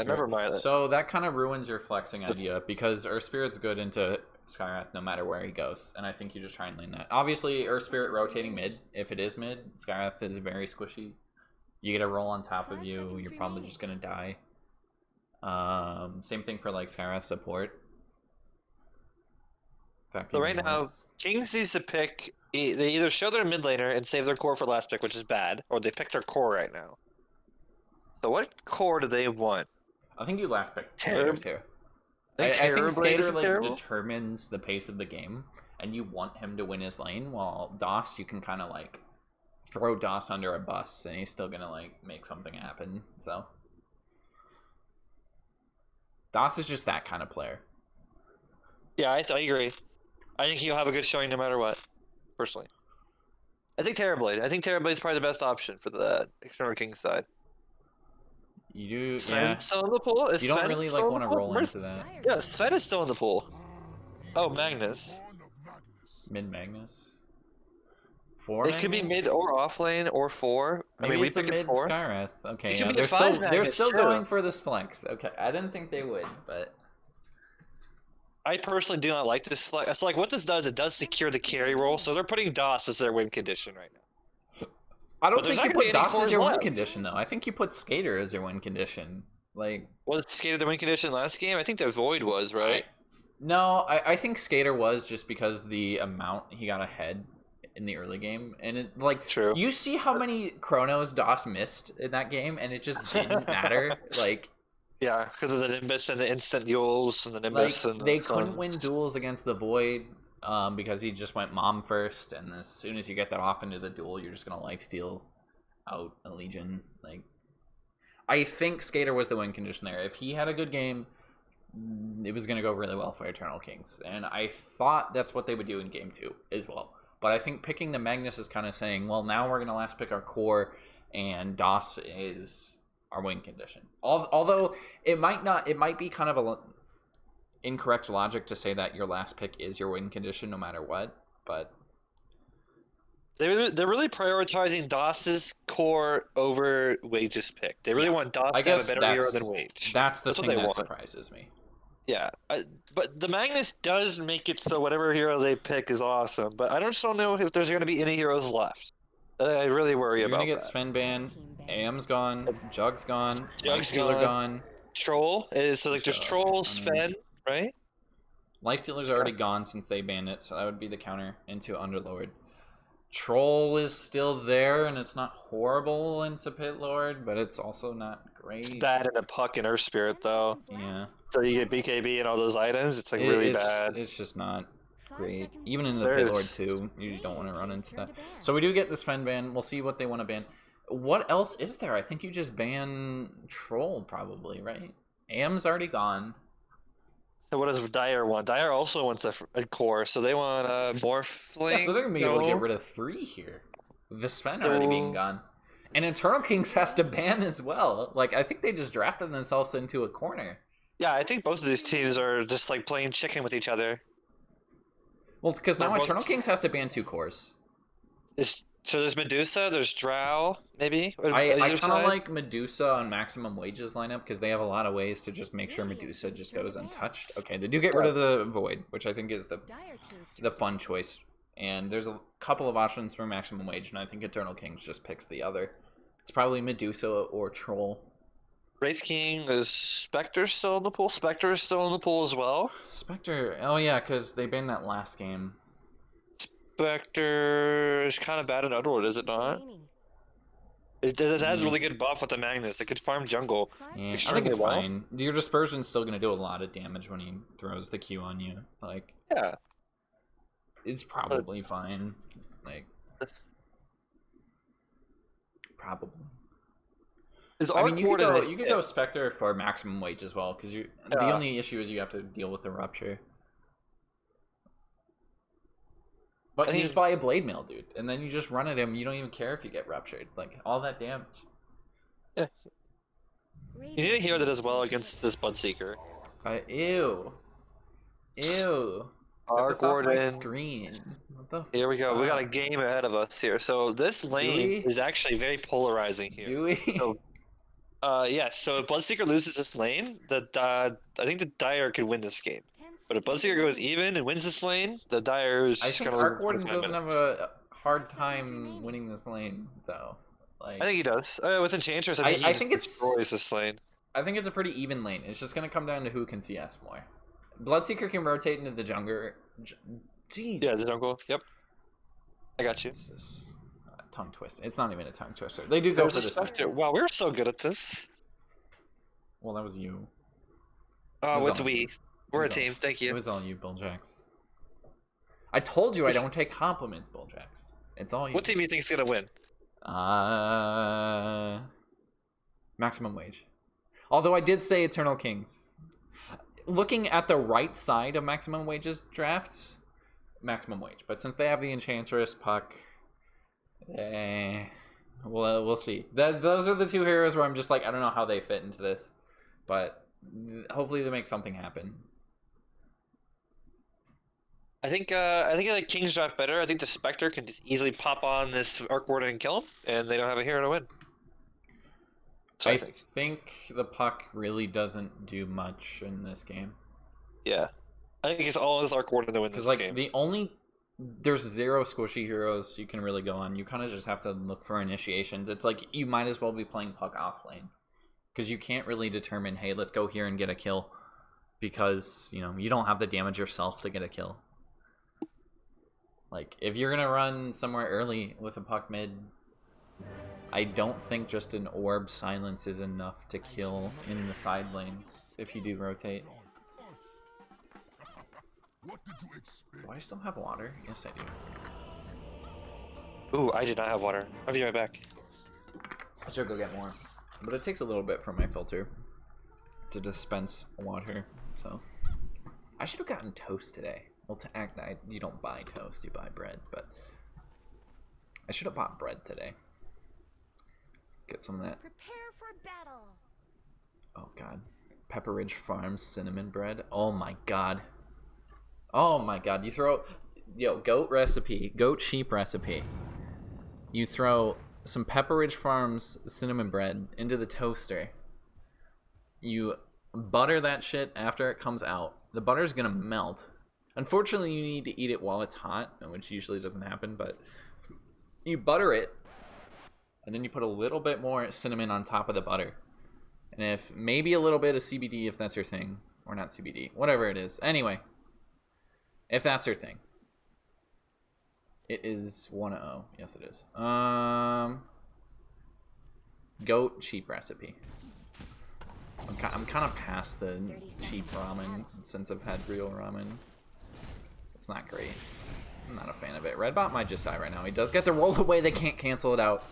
Speaker 4: never mind.
Speaker 3: So that kind of ruins your flexing idea because Earth Spirit's good into Skywrath no matter where he goes, and I think you just try and lane that. Obviously, Earth Spirit rotating mid. If it is mid, Skywrath is very squishy. You get a roll on top of you, you're probably just gonna die. Same thing for like Skywrath support.
Speaker 4: So right now, Kings needs to pick. They either show their mid laner and save their core for last pick, which is bad, or they pick their core right now. So what core do they want?
Speaker 3: I think you last pick
Speaker 4: Terrible.
Speaker 3: Skaters here.
Speaker 4: They
Speaker 3: I think
Speaker 4: Terrorblade
Speaker 3: Skater
Speaker 4: is
Speaker 3: like
Speaker 4: terrible?
Speaker 3: determines the pace of the game, and you want him to win his lane. While DOS, you can kind of like throw DOS under a bus, and he's still gonna like make something happen. So DOS is just that kind of player.
Speaker 4: Yeah, I agree. I think he'll have a good showing no matter what, personally. I think Terrorblade. I think Terrorblade is probably the best option for the External King side.
Speaker 3: You do,
Speaker 4: Sven
Speaker 3: yeah.
Speaker 4: still in the pool? Is
Speaker 3: You don't
Speaker 4: Sven
Speaker 3: really
Speaker 4: still
Speaker 3: like
Speaker 4: in
Speaker 3: want
Speaker 4: the
Speaker 3: to
Speaker 4: pool?
Speaker 3: roll
Speaker 4: Where's-
Speaker 3: into that.
Speaker 4: Yeah, Sven is still in the pool. Oh, Magnus.
Speaker 2: Born of Magnus.
Speaker 3: Mid Magnus. 4
Speaker 4: It could be
Speaker 3: Magnus?
Speaker 4: mid or off lane or 4.
Speaker 3: Maybe
Speaker 4: I mean, we
Speaker 3: it's a
Speaker 4: pick it
Speaker 3: mid
Speaker 4: 4.
Speaker 3: Skywrath. Okay,
Speaker 4: It
Speaker 3: yeah,
Speaker 4: could be
Speaker 3: they're
Speaker 4: a
Speaker 3: still
Speaker 4: 5
Speaker 3: they're
Speaker 4: Magnus,
Speaker 3: still
Speaker 4: too.
Speaker 3: going for this flex. Okay, I didn't think they would, but
Speaker 4: I personally do not like this flex. So like what this does, it does secure the carry roll. So they're putting DOS as their win condition right now.
Speaker 3: I don't
Speaker 4: But there's
Speaker 3: think you
Speaker 4: not gonna
Speaker 3: put
Speaker 4: be any
Speaker 3: DOS as
Speaker 4: cores
Speaker 3: your win
Speaker 4: left.
Speaker 3: condition though. I think you put Skater as your win condition. Like
Speaker 4: Was Skater the win condition last game? I think the Void was, right?
Speaker 3: no, I think Skater was just because the amount he got ahead in the early game, and it like
Speaker 4: True.
Speaker 3: you see how many chronos DOS missed in that game, and it just didn't matter. Like
Speaker 4: Yeah, because of the Nimbus and the instant Yules and the Nimbus and
Speaker 3: they
Speaker 4: the
Speaker 3: couldn't win duels against the Void because he just went mom first, and as soon as you get that off into the duel, you're just gonna lifesteal out a Legion. Like I think Skater was the win condition there. If he had a good game, it was gonna go really well for Eternal Kings, and I thought that's what they would do in game 2 as well. But I think picking the Magnus is kind of saying, well, now we're gonna last pick our core, and DOS is our win condition. Although it might be kind of a incorrect logic to say that your last pick is your win condition no matter what. But
Speaker 4: They're really prioritizing DOS's core over Waige's pick. They really want DOS
Speaker 3: I
Speaker 4: to have a
Speaker 3: guess
Speaker 4: better hero than Waige.
Speaker 3: that's the
Speaker 4: That's what
Speaker 3: thing
Speaker 4: they
Speaker 3: that
Speaker 4: want.
Speaker 3: surprises me.
Speaker 4: Yeah, but the Magnus does make it so whatever hero they pick is awesome. But I just don't know if there's going to be any heroes left. I really worry
Speaker 3: You're
Speaker 4: about
Speaker 3: gonna get
Speaker 4: that.
Speaker 3: Sven banned, AM's gone, Jug's gone,
Speaker 4: Jug's
Speaker 3: Lifestealer
Speaker 4: gone.
Speaker 3: gone.
Speaker 4: Troll is so like there's
Speaker 3: Just,
Speaker 4: Troll,
Speaker 3: I mean-
Speaker 4: Sven, right?
Speaker 3: Lifestealer's already gone since they banned it, so that would be the counter into Underlord. Troll is still there, and it's not horrible into Pit Lord, but it's also not
Speaker 4: It's
Speaker 3: great.
Speaker 4: bad in a Puck and Earth Spirit though.
Speaker 3: Yeah,
Speaker 4: So you get BKB and all those items. It's like really
Speaker 3: it's,
Speaker 4: bad.
Speaker 3: It's just not great. Even in the
Speaker 4: There
Speaker 3: Pit Lord
Speaker 4: is-
Speaker 3: too, you don't want to run into that. So we do get the Sven ban. We'll see what they want to ban. What else is there? I think you just ban Troll probably, right? AM's already gone.
Speaker 4: So what does Dire want? Dire also wants a core, so they want Morphling.
Speaker 3: Yeah, so they're gonna be able to get
Speaker 4: No.
Speaker 3: rid of 3 here. The Sven already being gone. And Eternal Kings has to ban as well. Like, I think they just drafted themselves into a corner.
Speaker 4: Yeah, I think both of these teams are just like playing chicken with each other.
Speaker 3: Well, because now
Speaker 4: They're both-
Speaker 3: Eternal Kings has to ban 2 cores.
Speaker 4: So there's Medusa, there's Drow, maybe. on
Speaker 3: I
Speaker 4: either
Speaker 3: kind of
Speaker 4: side.
Speaker 3: like Medusa on maximum wages lineup because they have a lot of ways to just make sure Medusa just goes untouched. Okay, they do get rid of the Void, which I think is the fun choice. And there's a couple of options for maximum wage, and I think Eternal Kings just picks the other. It's probably Medusa or Troll.
Speaker 4: Wraith King is Spectre still in the pool. Spectre is still in the pool as well.
Speaker 3: Spectre, oh yeah, because they banned that last game.
Speaker 4: Spectre is kind of bad in Underworld, is it not? It has a really good buff with the Magnus. It could farm jungle.
Speaker 5: Five
Speaker 3: Yeah, I
Speaker 5: seconds.
Speaker 3: think
Speaker 4: Extremely
Speaker 3: it's
Speaker 4: well.
Speaker 3: fine. Your dispersion's still gonna do a lot of damage when he throws the Q on you. Like,
Speaker 4: Yeah.
Speaker 3: it's probably fine. Like, probably.
Speaker 4: His
Speaker 3: I mean,
Speaker 4: arc ward
Speaker 3: you could go Spectre for maximum wage as well, because the
Speaker 4: Yeah.
Speaker 3: only issue is you have to deal with the rupture. But
Speaker 4: I
Speaker 3: you
Speaker 4: think-
Speaker 3: just buy a blade mail, dude, and then you just run at him. You don't even care if you get ruptured. Like, all that damage.
Speaker 4: You need a hero that does well against this Bloodseeker.
Speaker 3: Ew. Ew. Get
Speaker 4: Arc
Speaker 3: this off my
Speaker 4: Warden.
Speaker 3: screen. What the
Speaker 4: Here we go. We got a
Speaker 3: fuck?
Speaker 4: game ahead of us here. So this lane
Speaker 3: we?
Speaker 4: is actually very polarizing here.
Speaker 3: Do we?
Speaker 4: So, yes. So if Bloodseeker loses this lane, I think the Dire could win this game.
Speaker 5: 10
Speaker 4: But if
Speaker 5: seconds
Speaker 4: Bloodseeker goes
Speaker 5: remaining.
Speaker 4: even and wins this lane, the Dire is
Speaker 3: I
Speaker 4: just
Speaker 3: think
Speaker 4: gonna lose.
Speaker 3: Arc Warden
Speaker 4: 25
Speaker 3: doesn't have
Speaker 4: minutes.
Speaker 3: a hard
Speaker 5: 5 seconds
Speaker 3: time
Speaker 5: remaining.
Speaker 3: winning this lane, though. Like,
Speaker 4: I think he does. With Enchantress, I think
Speaker 3: I
Speaker 4: he
Speaker 3: think
Speaker 4: just
Speaker 3: it's-
Speaker 4: destroys this lane.
Speaker 3: I think it's a pretty even lane. It's just gonna come down to who can CS more. Bloodseeker can rotate into the jungler. Jeez.
Speaker 4: Yeah, the jungle. Yep. I got you.
Speaker 3: This is a tongue twister. It's not even a tongue twister. They do go
Speaker 4: There's
Speaker 3: for
Speaker 4: a
Speaker 3: this.
Speaker 4: Spectre. Wow, we're so good at this.
Speaker 3: Well, that was you.
Speaker 4: Oh,
Speaker 3: was
Speaker 4: it's
Speaker 3: all
Speaker 4: we.
Speaker 3: you.
Speaker 4: We're a
Speaker 3: It was all-
Speaker 4: team. Thank
Speaker 3: It
Speaker 4: you.
Speaker 3: was all you, Bulljax. I told you I don't take compliments, Bulljax. It's all you.
Speaker 4: What team do you think is gonna win?
Speaker 3: Maximum wage. Although I did say Eternal Kings. Looking at the right side of maximum wages draft, maximum wage. But since they have the Enchantress, Puck, we'll see. Those are the two heroes where I'm just like, I don't know how they fit into this, but hopefully they make something happen.
Speaker 4: I think the Kings draft better. I think the Spectre can just easily pop on this Arc Warden and kill him, and they don't have a hero to win. So I
Speaker 3: I
Speaker 4: think.
Speaker 3: think the Puck really doesn't do much in this game.
Speaker 4: Yeah. I think it's all this Arc Warden to win this
Speaker 3: Because, like,
Speaker 4: game.
Speaker 3: there's zero squishy heroes you can really go on. You kind of just have to look for initiations. It's like, you might as well be playing Puck off lane. Because you can't really determine, hey, let's go here and get a kill. Because, you know, you don't have the damage yourself to get a kill. Like, if you're going to run somewhere early with a Puck mid, I don't think just an orb silence is enough to kill in the side lanes if you do rotate.
Speaker 2: What did you expect?
Speaker 3: Do I still have water? Yes, I do.
Speaker 4: Ooh, I did not have water. I'll be right back.
Speaker 3: I should go get more. But it takes a little bit from my filter to dispense water, so. I should have gotten toast today. Well, to act, you don't buy toast, you buy bread, but I should have bought bread today. Get some of that.
Speaker 5: Prepare for battle.
Speaker 3: Oh, God. Pepper Ridge Farms cinnamon bread. Oh, my God. Oh, my God. You throw... Yo, goat recipe. Goat sheep recipe. You throw some Pepper Ridge Farms cinnamon bread into the toaster. You butter that shit after it comes out. The butter's gonna melt. Unfortunately, you need to eat it while it's hot, which usually doesn't happen, but you butter it, and then you put a little bit more cinnamon on top of the butter. And if maybe a little bit of CBD if that's your thing. Or not CBD, whatever it is. Anyway, if that's your thing. It is 1-0. Yes, it is. Goat cheap recipe. I'm kind of past the cheap ramen since I've had real ramen. It's not great. I'm not a fan of it. Redbot might just die right now. He does get the roll away. They can't cancel it out.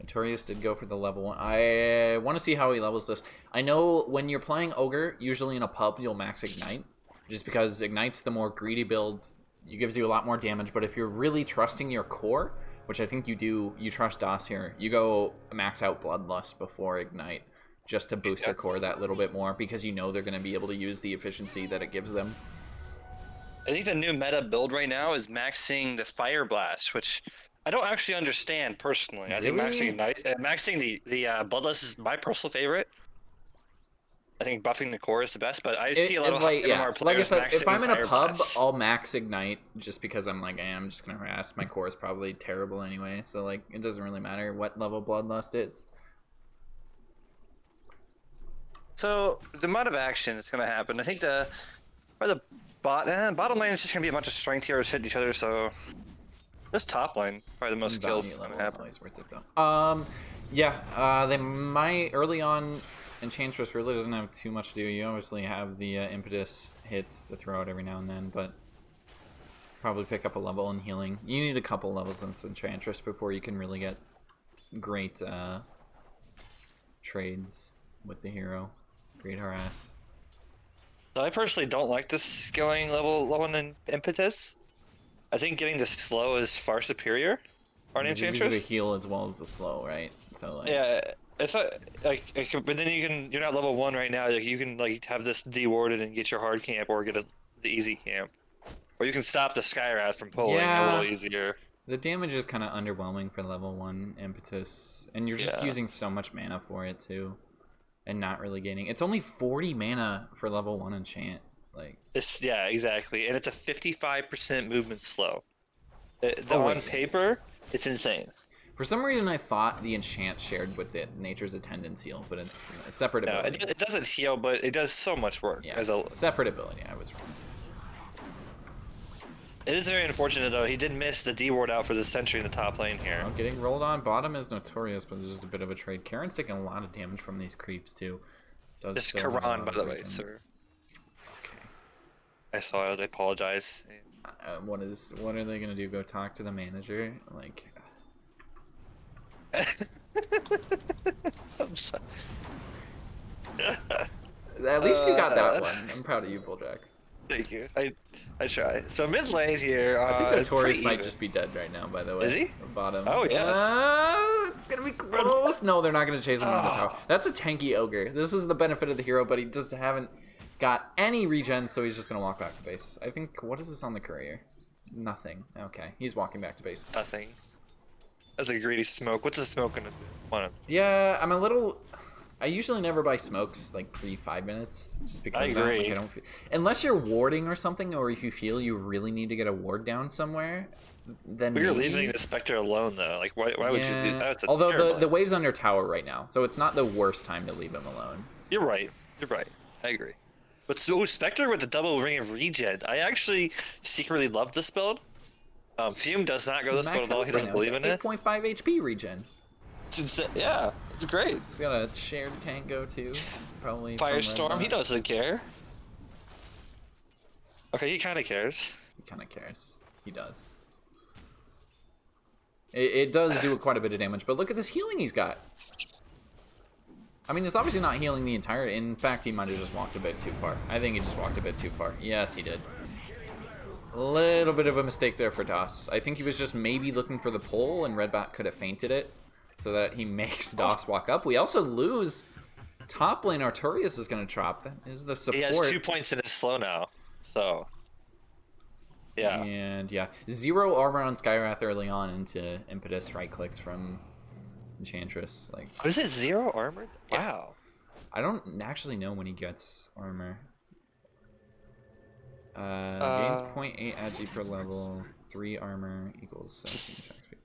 Speaker 3: Notorious did go for the level 1. I want to see how he levels this. I know when you're playing Ogre, usually in a pub, you'll max Ignite. Just because Ignite's the more greedy build. It gives you a lot more damage. But if you're really trusting your core, which I think you do, you trust DOS here, you go max out Bloodlust before Ignite. Just to boost their core that little bit more. Because you know they're going to be able to use the efficiency that it gives them.
Speaker 4: I think the new meta build right now is maxing the Fire Blast, which I don't actually understand personally. I think maxing
Speaker 3: Really?
Speaker 4: Ignite, maxing the Bloodlust is my personal favorite. I think buffing the core is the best, but I see a lot of
Speaker 3: like,
Speaker 4: MMR
Speaker 3: like I
Speaker 4: players
Speaker 3: said,
Speaker 4: maxing
Speaker 3: if I'm in a
Speaker 4: Fire
Speaker 3: pub,
Speaker 4: Blast.
Speaker 3: I'll max Ignite just because I'm like, I'm just gonna harass. My core is probably terrible anyway, so like it doesn't really matter what level Bloodlust is.
Speaker 4: So the amount of action that's gonna happen, I think bottom lane is just gonna be a bunch of strength heroes hitting each other. So this top lane probably the most kills
Speaker 3: Value
Speaker 4: gonna
Speaker 3: level is
Speaker 4: happen.
Speaker 3: always worth it though. Yeah, they might early on. Enchantress really doesn't have too much to do. You obviously have the impetus hits to throw out every now and then, but probably pick up a level in healing. You need a couple levels in Enchantress before you can really get great trades with the hero. Great harass.
Speaker 4: So I personally don't like this scaling level 1 in impetus. I think getting the slow is far superior on
Speaker 3: Because you use the
Speaker 4: Enchantress.
Speaker 3: heal as well as the slow, right? So like,
Speaker 4: Yeah, it's not but then you're not level 1 right now. Like you can like have this dewarded and get your hard camp or get the easy camp, or you can stop the Skywrath from pulling a little
Speaker 3: yeah,
Speaker 4: easier.
Speaker 3: the damage is kind of underwhelming for level 1 impetus, and you're just
Speaker 4: Yeah.
Speaker 3: using so much mana for it too, and not really gaining. It's only 40 mana for level 1 enchant. Like,
Speaker 4: Yeah, exactly, and it's a 55% movement slow.
Speaker 3: Oh,
Speaker 4: On
Speaker 3: wait.
Speaker 4: paper, it's insane.
Speaker 3: for some reason, I thought the enchant shared with the Nature's Attendance heal, but it's a separate
Speaker 4: No,
Speaker 3: ability.
Speaker 4: it doesn't heal, but it does so much work.
Speaker 3: Yeah,
Speaker 4: As a,
Speaker 3: separate ability. I was wrong.
Speaker 4: it is very unfortunate though. He did miss the D ward out for the sentry in the top lane here.
Speaker 3: Well, getting rolled on bottom is notorious, but there's just a bit of a trade. Karen's taking a lot of damage from these creeps too. Does
Speaker 4: This is
Speaker 3: still have a
Speaker 4: Karan,
Speaker 3: lot
Speaker 4: by
Speaker 3: of
Speaker 4: the way,
Speaker 3: regen.
Speaker 4: sir.
Speaker 3: Okay.
Speaker 4: I saw it. I apologize.
Speaker 3: What are they gonna do? Go talk to the manager? Like,
Speaker 4: I'm sorry.
Speaker 3: at least you got that one. I'm proud of you, Bulljax.
Speaker 4: Thank you. I try. So mid lane here.
Speaker 3: I think
Speaker 4: it's
Speaker 3: Notorious
Speaker 4: pretty
Speaker 3: might
Speaker 4: even.
Speaker 3: just be dead right now. By the way,
Speaker 4: Is he?
Speaker 3: The bottom.
Speaker 4: Oh, yes.
Speaker 3: It's gonna be close. No, they're not gonna chase him on the
Speaker 4: Oh.
Speaker 3: tower. That's a tanky ogre. This is the benefit of the hero, but he just haven't got any regen, so he's just gonna walk back to base. I think. What is this on the courier? Nothing. Okay, he's walking back to base.
Speaker 4: Nothing. That's a greedy smoke. What's the smoke gonna do? Want
Speaker 3: Yeah, I'm a little. I usually never buy smokes like pre 5 minutes, just because
Speaker 4: I
Speaker 3: of that. Like,
Speaker 4: agree.
Speaker 3: I don't feel, unless you're warding or something, or if you feel you really need to get a ward down somewhere, then
Speaker 4: But you're
Speaker 3: maybe.
Speaker 4: leaving the Spectre alone though. Like why would you do
Speaker 3: Yeah.
Speaker 4: that? That's
Speaker 3: Although
Speaker 4: terrible.
Speaker 3: the wave's under tower right now, so it's not the worst time to leave him alone.
Speaker 4: You're right. You're right. I agree. But so Spectre with the double ring of regen, I actually secretly love this build. Fume does not go this build
Speaker 3: Max
Speaker 4: at all.
Speaker 3: out
Speaker 4: He
Speaker 3: right
Speaker 4: doesn't
Speaker 3: now. He's
Speaker 4: believe
Speaker 3: got
Speaker 4: in it.
Speaker 3: 8.5 HP regen.
Speaker 4: It's insane. Yeah, it's great.
Speaker 3: He's got a shared tango too, probably. from
Speaker 4: Firestorm,
Speaker 3: Red
Speaker 4: he
Speaker 3: Dot.
Speaker 4: doesn't care. Okay, he kind of cares.
Speaker 3: He kind of cares. He does. It does do quite a bit of damage, but look at this healing he's got. I mean, it's obviously not healing the entire. In fact, he might have just walked a bit too far. I think he just walked a bit too far. Yes, he did. A little bit of a mistake there for DOS. I think he was just maybe looking for the pull, and Redbot could have feinted it so that he makes DOS walk up. We also lose top lane. Artorias is going to drop. That is the support.
Speaker 4: He has 2 points in his slow now, so yeah.
Speaker 3: And yeah, 0 armor on Skywrath early on into impetus right clicks from Enchantress. Like,
Speaker 4: Oh, is it 0 armor? Wow.
Speaker 3: I don't actually know when he gets armor. Gains 0.8 ag per level, 3 armor equals 17 attack speed.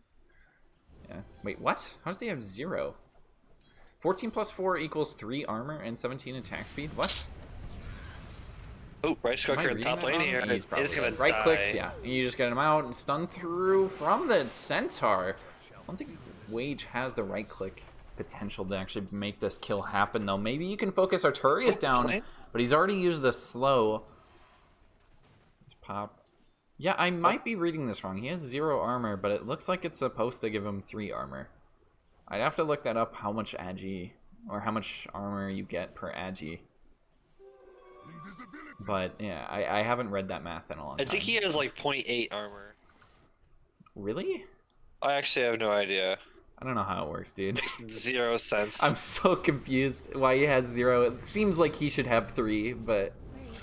Speaker 3: Yeah. Wait, what? How does he have 0? 14 plus 4 equals 3 armor and 17 attack speed? What?
Speaker 4: Oh, right
Speaker 3: Am I
Speaker 4: Skulker in
Speaker 3: reading
Speaker 4: top
Speaker 3: that
Speaker 4: lane
Speaker 3: wrong?
Speaker 4: here.
Speaker 3: He's probably
Speaker 4: It's gonna
Speaker 3: dead. Right
Speaker 4: die.
Speaker 3: clicks, yeah. You just get him out and stun through from the Centaur. I don't think Waige has the right click potential to actually make this kill happen, though. Maybe you can focus Artorias down,
Speaker 4: right.
Speaker 3: but he's already used the slow. Let's pop. Yeah, I might be reading this wrong. He has 0 armor, but it looks like it's supposed to give him 3 armor. I'd have to look that up, how much agi, or how much armor you get per agi.
Speaker 2: Invisibility.
Speaker 3: But yeah, I haven't read that math in a long time.
Speaker 4: I think he has like 0.8 armor.
Speaker 3: Really?
Speaker 4: I actually have no idea.
Speaker 3: I don't know how it works, dude.
Speaker 4: Makes 0 sense.
Speaker 3: I'm so confused why he has 0. It seems like he should have 3, but
Speaker 5: Where are you going?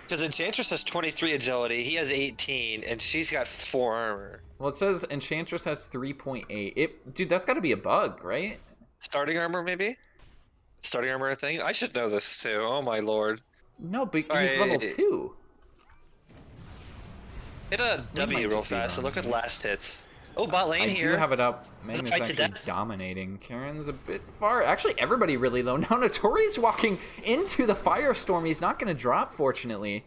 Speaker 4: Because Enchantress has 23 agility, he has 18, and she's got 4 armor.
Speaker 3: well, it says Enchantress has 3.8. Dude, that's got to be a bug, right?
Speaker 4: Starting armor, maybe? Starting armor thing? I should know this too. Oh my lord.
Speaker 3: No, but he's
Speaker 4: Alright.
Speaker 3: level 2.
Speaker 4: Hit a
Speaker 3: might
Speaker 4: W real
Speaker 3: just be
Speaker 4: fast and
Speaker 3: wrong
Speaker 4: look at
Speaker 3: here.
Speaker 4: last hits. Oh, bot lane
Speaker 3: I
Speaker 4: here.
Speaker 3: do have it up. Magnus
Speaker 4: fight to
Speaker 3: actually
Speaker 4: death.
Speaker 3: dominating. Karen's a bit far. Actually, everybody really low. Now Notori's walking into the Firestorm. He's not going to drop, fortunately.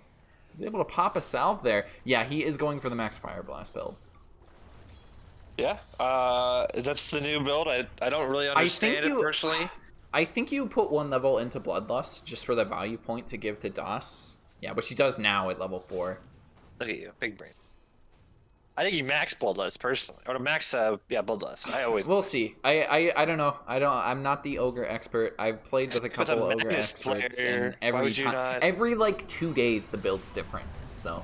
Speaker 3: He's able to pop a salve there. Yeah, he is going for the Max Fire Blast build.
Speaker 4: Yeah. That's the new build. I don't really
Speaker 3: I
Speaker 4: understand
Speaker 3: think
Speaker 4: it
Speaker 3: you
Speaker 4: personally.
Speaker 3: I think you put 1 level into Bloodlust just for the value point to give to DOS. Yeah, which she does now at level 4.
Speaker 4: Look at you, big brain. I think you max Bloodlust personally, or to max Bloodlust. I always.
Speaker 3: We'll see. I don't know. I'm not the ogre expert. I've played with a
Speaker 4: With
Speaker 3: couple
Speaker 4: a
Speaker 3: ogre
Speaker 4: Magnus
Speaker 3: experts,
Speaker 4: player,
Speaker 3: and
Speaker 4: why would you not?
Speaker 3: every like 2 days the build's different. So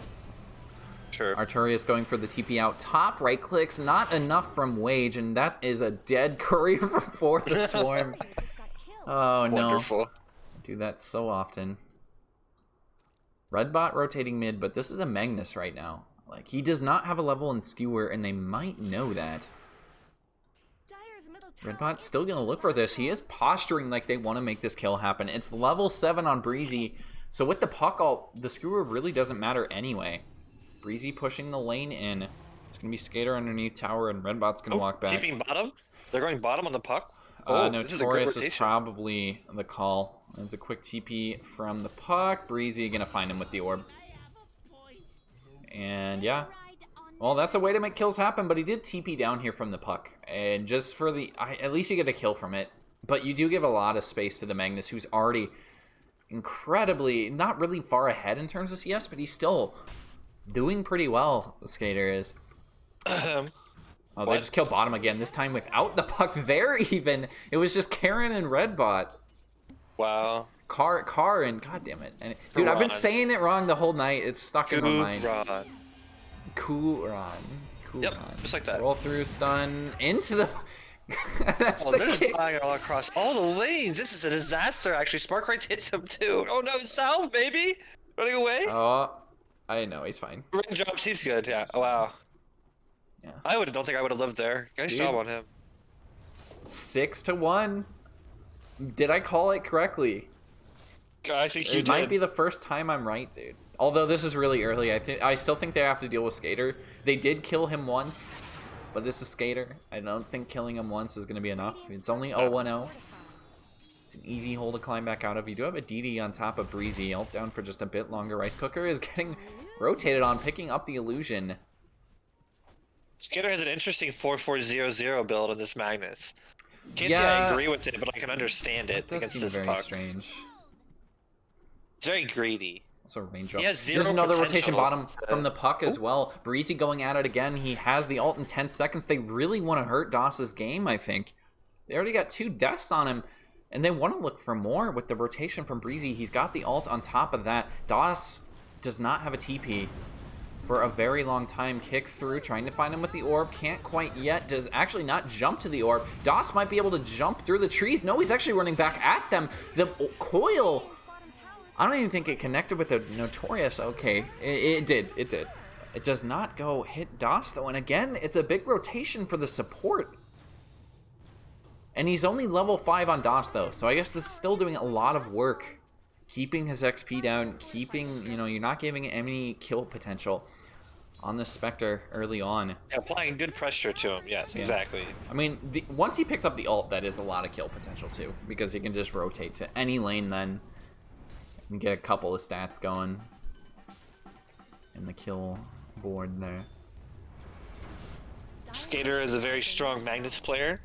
Speaker 4: Sure.
Speaker 3: Arturius going for the TP out top. Right clicks, not enough from Waige, and that is a dead courier for the swarm.
Speaker 5: Warrior just got killed.
Speaker 3: Oh no.
Speaker 4: Wonderful.
Speaker 3: I do that so often. Red bot rotating mid, but this is a Magnus right now. Like, he does not have a level in Skewer, and they might know that.
Speaker 5: Dire's middle
Speaker 3: Red
Speaker 5: tower
Speaker 3: bot's
Speaker 5: is
Speaker 3: still gonna look for this. He is posturing like they want to make this kill happen. It's level 7 on Breezy, so with the puck ult, the Skewer really doesn't matter anyway. Breezy pushing the lane in. It's gonna be Skater underneath tower, and Red bot's gonna walk back.
Speaker 4: Keeping bottom. They're going bottom on the puck. Oh, this is a great
Speaker 3: Notorious is
Speaker 4: rotation.
Speaker 3: probably the call. There's a quick TP from the puck. Breezy gonna find him with the orb. And yeah. Well, that's a way to make kills happen, but he did TP down here from the puck. And just for the... at least you get a kill from it. But you do give a lot of space to the Magnus, who's already incredibly... not really far ahead in terms of CS, but he's still doing pretty well, the Skater is. Oh,
Speaker 4: What?
Speaker 3: they just killed bottom again, this time without the puck there even. It was just Karen and Redbot.
Speaker 4: Wow.
Speaker 3: Car and god damn it. And dude, I've been
Speaker 4: Kuran.
Speaker 3: saying it wrong the whole night. It's stuck in my mind.
Speaker 4: Kuran.
Speaker 3: Kuran.
Speaker 4: Yep, just like that.
Speaker 3: Roll through stun into the that's
Speaker 4: Oh,
Speaker 3: the
Speaker 4: they're just
Speaker 3: kick.
Speaker 4: flying all across all the lanes. This is a disaster, actually. Sparkright hits him, too. Oh, no, Salve, baby! Running away?
Speaker 3: Oh, I know, he's fine.
Speaker 4: Raindrops, he's good, yeah. Oh, wow.
Speaker 3: Yeah.
Speaker 4: Don't think I would have lived there. Nice
Speaker 3: Dude.
Speaker 4: job on him.
Speaker 3: 6-1. Did I call it correctly?
Speaker 4: I think you
Speaker 3: It
Speaker 4: did.
Speaker 3: might be the first time I'm right, dude. Although this is really early, I still think they have to deal with Skater. They did kill him once, but this is Skater. I don't think killing him once is going to be enough. It's only 0-1-0. It's an easy hole to climb back out of. You do have a DD on top of Breezy. Ult down for just a bit longer. Rice Cooker is getting rotated on, picking up the illusion.
Speaker 4: Skater has an interesting 4-4-0-0 build on this Magnus. Can't say
Speaker 3: Yeah.
Speaker 4: I agree with it, but I can understand it
Speaker 3: That does
Speaker 4: against
Speaker 3: seem
Speaker 4: this
Speaker 3: very
Speaker 4: puck.
Speaker 3: strange.
Speaker 4: It's very greedy.
Speaker 3: Also raindrop.
Speaker 4: He has
Speaker 3: There's
Speaker 4: zero
Speaker 3: another rotation
Speaker 4: potential
Speaker 3: bottom
Speaker 4: to-
Speaker 3: from the puck as well. Breezy going at it again. He has the ult in 10 seconds. They really want to hurt DOS's game, I think. They already got 2 deaths on him, and they want to look for more with the rotation from Breezy. He's got the ult on top of that. DOS does not have a TP for a very long time. Kick through, trying to find him with the orb. Can't quite yet. Does actually not jump to the orb. DOS might be able to jump through the trees. No, he's actually running back at them. The coil...
Speaker 5: bottom tower.
Speaker 3: I don't even think it connected with the Notorious. Okay, it did. It did. It does not go hit DOS, though. And again, it's a big rotation for the support. And he's only level 5 on DOS, though. So I guess this is still doing a lot of work. Keeping his XP down. Keeping, you're not giving him any kill potential on this Spectre early on.
Speaker 4: Yeah, applying good pressure to him. Yes,
Speaker 3: Yeah.
Speaker 4: exactly.
Speaker 3: I mean, once he picks up the ult, that is a lot of kill potential, too. Because he can just rotate to any lane then. And get a couple of stats going in the kill board there.
Speaker 4: Skater is a very strong Magnus player.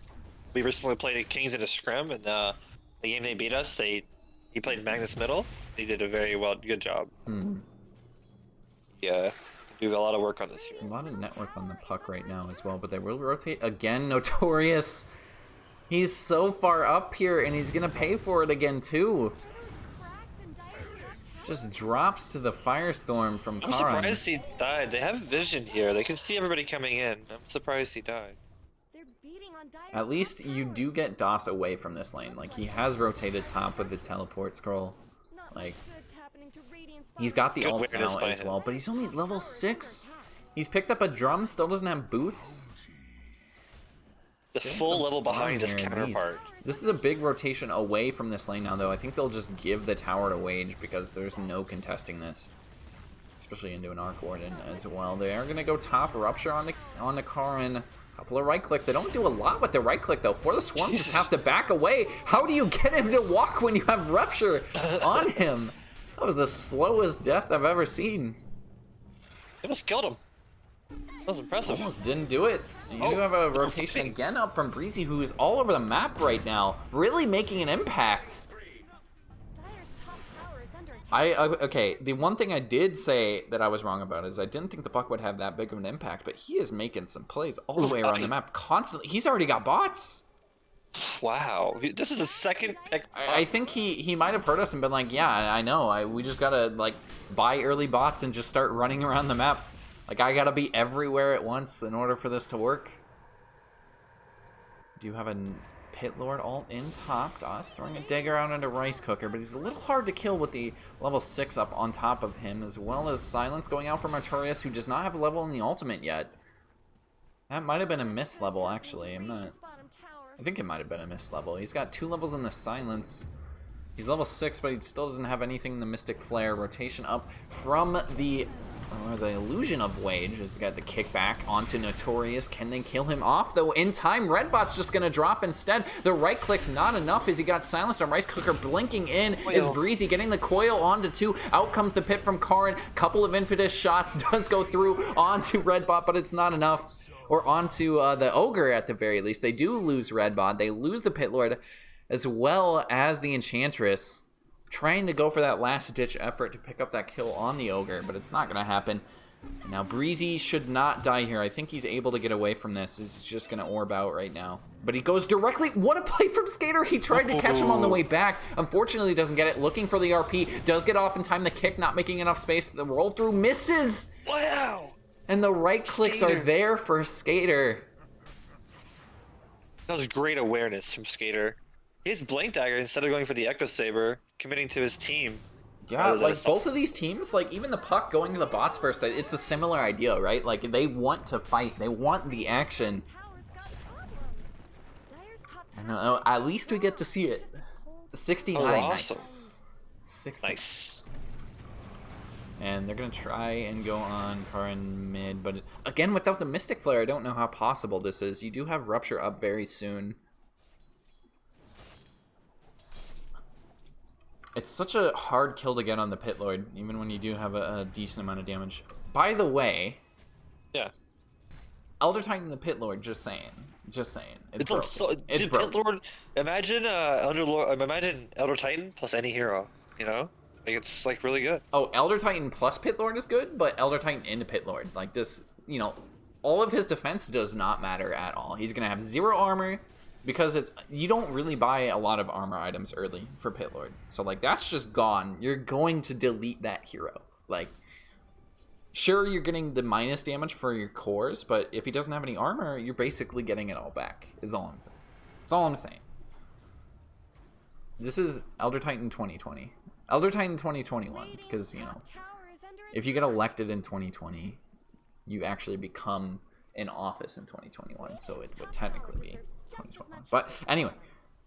Speaker 4: We recently played at Kings in a scrim, and the game they beat us, he played Magnus middle. He did a very good job. Yeah, do a lot of work on this
Speaker 3: A
Speaker 4: hero.
Speaker 3: lot of net worth on the puck right now as well, but they will rotate again. Notorious. He's so far up here, and he's gonna pay for it again too.
Speaker 5: Cracks in Dire's top tower.
Speaker 3: Just drops to the firestorm from
Speaker 4: I'm
Speaker 3: Karan.
Speaker 4: surprised he died. They have vision here. They can see everybody coming in. I'm surprised he died.
Speaker 5: They're beating on Dire's
Speaker 3: At least
Speaker 5: top
Speaker 3: you
Speaker 5: tower.
Speaker 3: do get DOS away from this lane. Like, he has rotated top with the teleport scroll.
Speaker 5: Not
Speaker 3: like,
Speaker 5: much good's happening to Radiant's
Speaker 3: He's
Speaker 5: bottom
Speaker 3: got the
Speaker 4: Good
Speaker 3: ult
Speaker 4: awareness
Speaker 3: now
Speaker 4: by
Speaker 3: as
Speaker 4: him.
Speaker 3: well, but he's only level 6. He's picked up a drum, still doesn't have boots.
Speaker 4: The
Speaker 3: Getting
Speaker 4: full
Speaker 3: some
Speaker 4: level
Speaker 3: fun
Speaker 4: behind his
Speaker 3: here in these.
Speaker 4: counterpart.
Speaker 3: This is a big rotation away from this lane now, though. I think they'll just give the tower to Waige because there's no contesting this. Especially into an Arc Warden as well. They are going to go top, Rupture on the Karin. Couple of right clicks. They don't do a lot with the right click, though. For the Swarm just
Speaker 4: Jesus.
Speaker 3: has to back away. How do you get him to walk when you have Rupture on him? That was the slowest death I've ever seen.
Speaker 4: They almost killed him. That was impressive.
Speaker 3: Almost didn't do it. And you do have a rotation
Speaker 4: fighting.
Speaker 3: again up from Breezy, who is all over the map right now, really making an impact.
Speaker 5: Dire's top tower is under attack.
Speaker 3: Okay, the one thing I did say that I was wrong about is I didn't think the Puck would have that big of an impact, but he is making some plays all the way around the map constantly. He's already got bots.
Speaker 4: Wow, this is a second pick.
Speaker 3: I think he might have heard us and been like, yeah, I know. We just gotta like buy early bots and just start running around the map. Like I gotta be everywhere at once in order for this to work. Do you have a Pit Lord ult in top? DOS throwing a dagger out into Rice Cooker, but he's a little hard to kill with the level 6 up on top of him, as well as Silence going out from Artorias, who does not have a level in the ultimate yet. That might have been a miss level, actually.
Speaker 5: Radiant's bottom tower.
Speaker 3: I think it might have been a miss level. He's got 2 levels in the Silence. He's level 6, but he still doesn't have anything in the Mystic Flare. Rotation up from the illusion of Waige. Has got the kickback onto Notorious. Can they kill him off, though? In time, Redbot's just going to drop instead. The right click's not enough as he got silenced on Rice Cooker. Blinking in is Breezy, getting the coil onto 2. Out comes the pit from Karin. Couple of impetus shots does go through onto Redbot, but it's not enough. Or onto the Ogre at the very least. They do lose Redbot. They lose the Pit Lord as well as the Enchantress. Trying to go for that last-ditch effort to pick up that kill on the Ogre, but it's not going to happen. Now, Breezy should not die here. I think he's able to get away from this. He's just going to orb out right now. But he goes directly... What a play from Skater! He tried to catch him on the way back. Unfortunately, he doesn't get it. Looking for the RP. Does get off in time. The kick not making enough space. The roll through misses!
Speaker 4: Wow!
Speaker 3: And the right clicks are there for Skater.
Speaker 4: That was great awareness from Skater. His Blank Dagger, instead of going for the Echo Saber, committing to his team.
Speaker 3: Yeah, like both of these teams, like even the Puck going to the bots first, it's a similar idea, right? Like they want to fight, they want the action.
Speaker 5: Tower's got problems. Dire's top
Speaker 3: I know, at least we get to see it. 69,
Speaker 4: Oh,
Speaker 3: nice.
Speaker 4: awesome.
Speaker 3: 60.
Speaker 4: Nice.
Speaker 3: And they're gonna try and go on Karin mid, but again, without the Mystic Flare, I don't know how possible this is. You do have Rupture up very soon. It's such a hard kill to get on the Pit Lord, even when you do have a decent amount of damage. By the way,
Speaker 4: Yeah.
Speaker 3: Elder Titan the Pit Lord, just saying. Just saying. It's broken. It's
Speaker 4: Dude,
Speaker 3: broken.
Speaker 4: Pit Lord, imagine imagine Elder Titan plus any hero, you know? Like it's like really good.
Speaker 3: Oh, Elder Titan plus Pit Lord is good, but Elder Titan into Pit Lord. Like this, you know, all of his defense does not matter at all. He's going to have 0 armor because you don't really buy a lot of armor items early for Pit Lord. So like that's just gone. You're going to delete that hero. Like sure, you're getting the minus damage for your cores, but if he doesn't have any armor, you're basically getting it all back, is all I'm saying. That's all I'm saying. This is Elder Titan 2020. Elder Titan 2021, because, you know, if you get elected in 2020, you actually become in office in 2021, so it would technically be 2021. But anyway.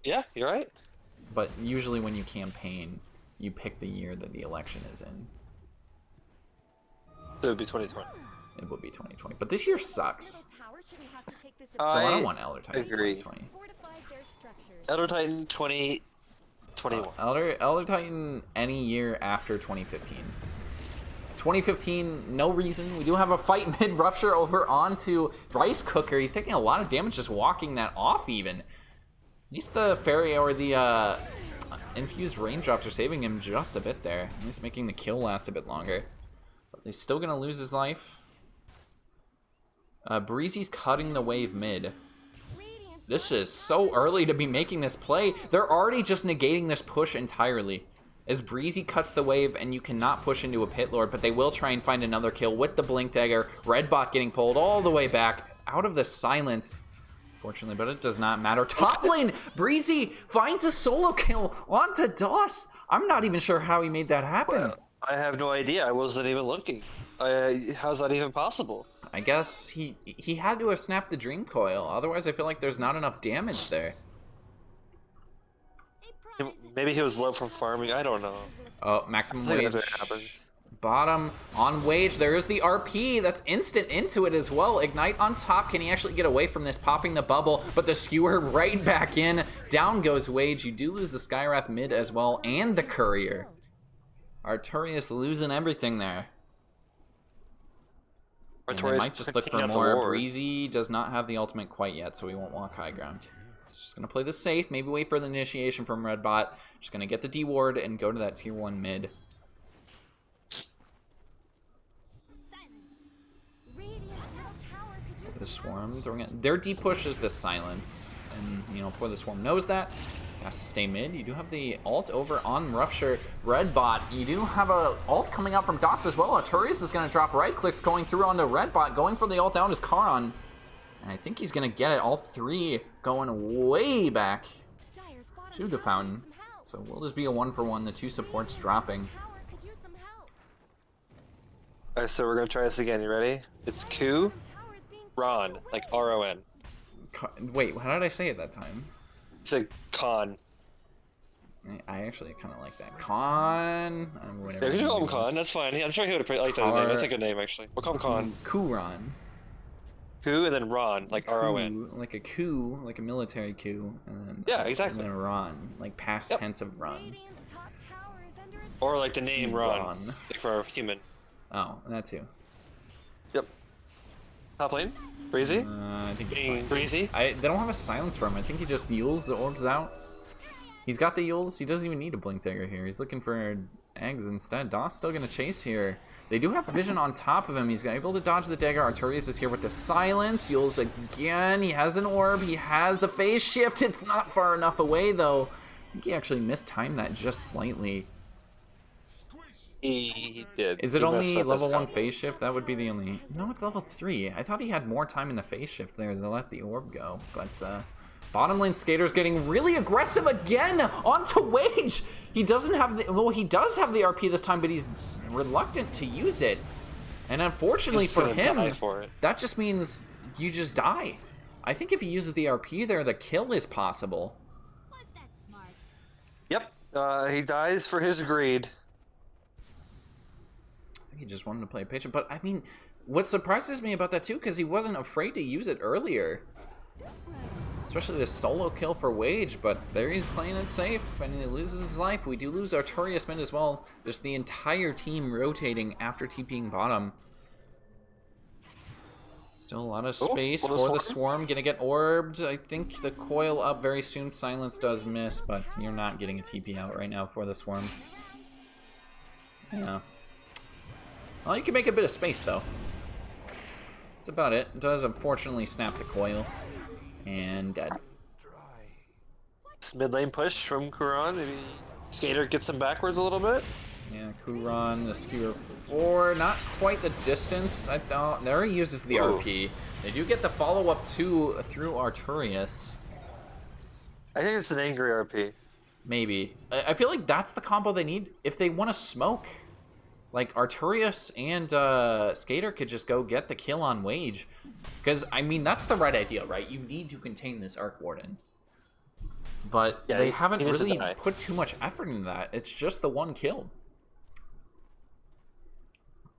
Speaker 4: Yeah, you're right.
Speaker 3: But usually when you campaign, you pick the year that the election is in.
Speaker 4: It would be 2020.
Speaker 3: It would be 2020. But this year sucks. So
Speaker 4: I
Speaker 3: I don't want Elder Titan
Speaker 4: agree.
Speaker 3: 2020.
Speaker 4: Elder Titan 2021.
Speaker 3: Elder Titan any year after 2015. 2015, no reason. We do have a fight mid Rupture over onto Rice Cooker. He's taking a lot of damage just walking that off even. At least the Fairy or the infused raindrops are saving him just a bit there. At least making the kill last a bit longer. But he's still going to lose his life. Breezy's cutting the wave mid. This is so early to be making this play. They're already just negating this push entirely. As Breezy cuts the wave, and you cannot push into a Pit Lord, but they will try and find another kill with the Blink Dagger. Redbot getting pulled all the way back out of the silence. Fortunately, but it does not matter. Top lane, Breezy finds a solo kill onto DOS. I'm not even sure how he made that happen.
Speaker 4: Well, I have no idea. I wasn't even looking. How's that even possible?
Speaker 3: I guess he had to have snapped the Dream Coil. Otherwise, I feel like there's not enough damage there.
Speaker 4: Maybe he was low from farming. I don't know.
Speaker 3: Oh, maximum
Speaker 4: I think
Speaker 3: wage.
Speaker 4: that's what happens.
Speaker 3: Bottom on Waige. There is the RP. That's instant into it as well. Ignite on top. Can he actually get away from this? Popping the bubble, but the skewer right back in. Down goes Waige. You do lose the Skywrath mid as well, and the Courier. Artorias losing everything there. And they
Speaker 4: Artorias
Speaker 3: might just look
Speaker 4: picking
Speaker 3: for
Speaker 4: up the
Speaker 3: more.
Speaker 4: ward.
Speaker 3: Breezy does not have the ultimate quite yet, so he won't walk high ground. He's just going to play this safe, maybe wait for the initiation from Red Bot. Just going to get the D ward and go to that tier 1 mid. The Swarm throwing it. Their D push is the silence. And, you know, before the Swarm knows that, has to stay mid. You do have the ult over on Rupture. Red Bot, you do have a ult coming out from DOS as well. Artorias is going to drop right clicks going through onto Red Bot. Going for the ult down is Karon. And I think he's going to get it. All three going way back to the fountain. So we'll just be a 1-for-1. The two supports dropping.
Speaker 4: Alright, so we're gonna try this again. You ready? It's Q, Ron, like R-O-N.
Speaker 3: Wait, how did I say it that time?
Speaker 4: It's a con.
Speaker 3: I actually kind of like that. Con.
Speaker 4: Yeah, we can call him Con. That's fine. I'm sure he would have liked that name. That's a good name, actually. We'll call him Con.
Speaker 3: Kuron.
Speaker 4: Q and then Ron, like R-O-N.
Speaker 3: Like a coup, like a military coup, and then
Speaker 4: Yeah, exactly.
Speaker 3: And then Ron, like past tense of run.
Speaker 4: Or like the name Ron,
Speaker 3: Ron.
Speaker 4: like for a human.
Speaker 3: Oh, that too.
Speaker 4: Yep. Top lane, Breezy.
Speaker 3: I think it's fine.
Speaker 4: Breezy.
Speaker 3: They don't have a silence for him. I think he just Yules the orbs out. He's got the Yules. He doesn't even need a blink dagger here. He's looking for eggs instead. Doss still gonna chase here. They do have vision on top of him. He's able to dodge the dagger. Artorias is here with the silence. Yules again. He has an orb. He has the phase shift. It's not far enough away though. I think he actually mistimed that just slightly.
Speaker 4: He did.
Speaker 3: Is it
Speaker 4: He
Speaker 3: only
Speaker 4: messed up
Speaker 3: level
Speaker 4: his
Speaker 3: 1
Speaker 4: combo.
Speaker 3: phase shift? That would be the only... No, it's level 3. I thought he had more time in the phase shift there to let the orb go. But bottom lane Skater's getting really aggressive again onto Waige. He doesn't have the... Well, he does have the RP this time, but he's reluctant to use it. And unfortunately
Speaker 4: He's
Speaker 3: for
Speaker 4: gonna
Speaker 3: him,
Speaker 4: die for it.
Speaker 3: that just means you just die. I think if he uses the RP there, the kill is possible.
Speaker 4: Yep. He dies for his greed.
Speaker 3: He just wanted to play patient, but I mean, what surprises me about that too, because he wasn't afraid to use it earlier, especially the solo kill for Waige. But there he's playing it safe, and he loses his life. We do lose Artorias mid as well. Just the entire team rotating after TPing bottom. Still a lot of space for the Swarm. Gonna get orbed. I think the coil up very soon. Silence does miss, but you're not getting a TP out right now for the Swarm. Yeah. Well, you can make a bit of space, though. That's about it. It does, unfortunately, snap the coil. And dead.
Speaker 4: Mid lane push from Kuran. Maybe Skater gets him backwards a little bit.
Speaker 3: Yeah, Kuran, the skewer 4. Not quite the distance. I don't... There he uses the RP. They do get the follow-up, too, through Artorias.
Speaker 4: I think it's an angry RP.
Speaker 3: Maybe. I feel like that's the combo they need if they want to smoke. Like, Artorias and Skater could just go get the kill on Waige. Because, I mean, that's the right idea, right? You need to contain this Arc Warden. But
Speaker 4: yeah,
Speaker 3: they haven't really
Speaker 4: die.
Speaker 3: put too much effort into that. It's just the one kill.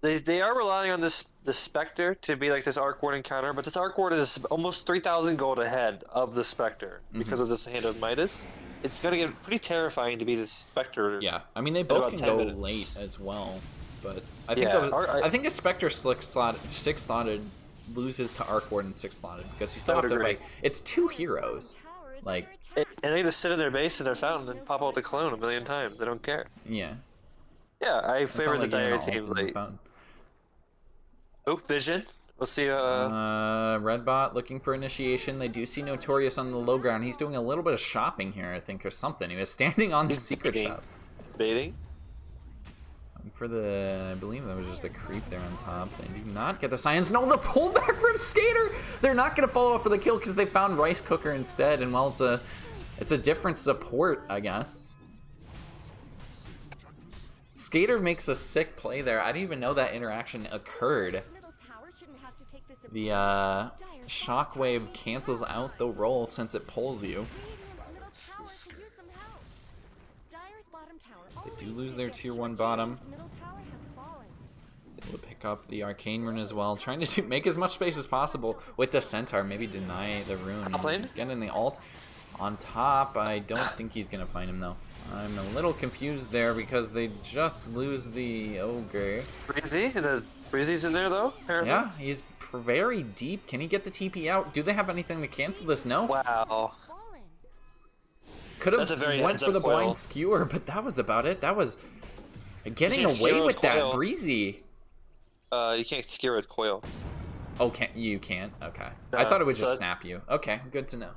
Speaker 4: They are relying on the Spectre to be like this Arc Warden counter, but this Arc Warden is almost 3,000 gold ahead of the Spectre because of this Hand of Midas. It's going to get pretty terrifying to be the Spectre.
Speaker 3: Yeah, I mean, they both can go
Speaker 4: minutes.
Speaker 3: late as well. But I think
Speaker 4: Yeah,
Speaker 3: I think a Spectre six-slotted loses to Arc Warden 6-slotted because you still
Speaker 4: I
Speaker 3: have
Speaker 4: would
Speaker 3: to
Speaker 4: agree.
Speaker 3: fight. It's two heroes. Like,
Speaker 4: And they just sit in their base in their fountain and pop out the clone a million times. They don't care.
Speaker 3: yeah.
Speaker 4: Yeah, I
Speaker 3: It's not
Speaker 4: favor the
Speaker 3: like you're
Speaker 4: Dire
Speaker 3: gonna ult
Speaker 4: team
Speaker 3: in the
Speaker 4: late.
Speaker 3: fountain.
Speaker 4: Oh, Vision. We'll see.
Speaker 3: Red Bot looking for initiation. They do see Notorious on the low ground. He's doing a little bit of shopping here, I think, or something. He was standing on the secret
Speaker 4: baiting.
Speaker 3: shop.
Speaker 4: Baiting.
Speaker 3: For the, I believe that was just a creep there on top. They do not get the science. No, the pullback from Skater. They're not going to follow up for the kill because they found Rice Cooker instead. And well, it's a different support, I guess. Skater makes a sick play there. I didn't even know that interaction occurred. The shockwave cancels out the roll since it pulls you. They do lose their tier 1 bottom. Able to pick up the arcane rune as well, trying to make as much space as possible with the centaur. Maybe deny the rune. He's getting the ult on top. I don't think he's gonna find him though. I'm a little confused there because they just lose the ogre.
Speaker 4: Breezy, the Breezy's in there though. Apparently.
Speaker 3: Yeah, he's very deep. Can he get the TP out? Do they have anything to cancel this? No.
Speaker 4: Wow.
Speaker 5: Fallen.
Speaker 3: Could have
Speaker 4: That's a very
Speaker 3: went
Speaker 4: heads
Speaker 3: for
Speaker 4: up
Speaker 3: the
Speaker 4: coil.
Speaker 3: blind skewer, but that was about it. That was getting
Speaker 4: can't
Speaker 3: away
Speaker 4: skewer
Speaker 3: with
Speaker 4: with
Speaker 3: that,
Speaker 4: coil.
Speaker 3: Breezy.
Speaker 4: You can't skewer with coil.
Speaker 3: Oh, you can't? Okay. I
Speaker 4: No,
Speaker 3: thought it would
Speaker 4: so
Speaker 3: just
Speaker 4: that's-
Speaker 3: snap you. Okay, good to know.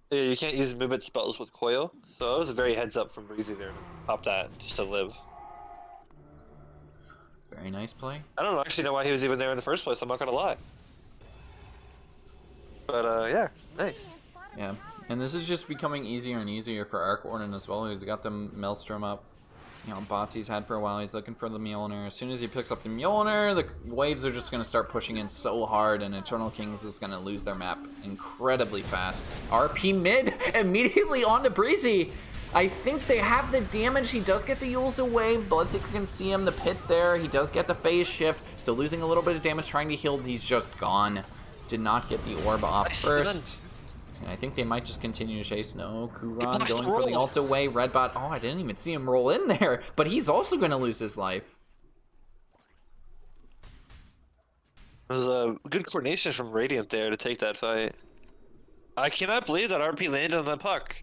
Speaker 4: Yeah, you can't use movement spells with coil. So it was a very heads up from Breezy there to pop that just to live.
Speaker 3: Very nice play.
Speaker 4: I don't actually know why he was even there in the first place. I'm not gonna lie. But yeah, nice.
Speaker 5: Radiant's bottom
Speaker 3: Yeah,
Speaker 5: tower
Speaker 3: and this is just becoming easier and easier for Arc Warden as well. He's got the Maelstrom up. You know, bots he's had for a while. He's looking for the Mjolnir. As soon as he picks up the Mjolnir, the waves are just going to start pushing in so hard, and Eternal Kings is going to lose their map incredibly fast. RP mid, immediately onto Breezy. I think they have the damage. He does get the Yules away. Bloodseeker can see him, the pit there. He does get the phase shift. Still losing a little bit of damage, trying to heal. He's just gone. Did not get the orb off first. And I think they might just continue to chase. No, Kuran going for the ult away. Redbot, oh, I didn't even see him roll in there. But he's also going to lose his life.
Speaker 4: It was a good coordination from Radiant there to take that fight. I cannot believe that RP landed on that puck.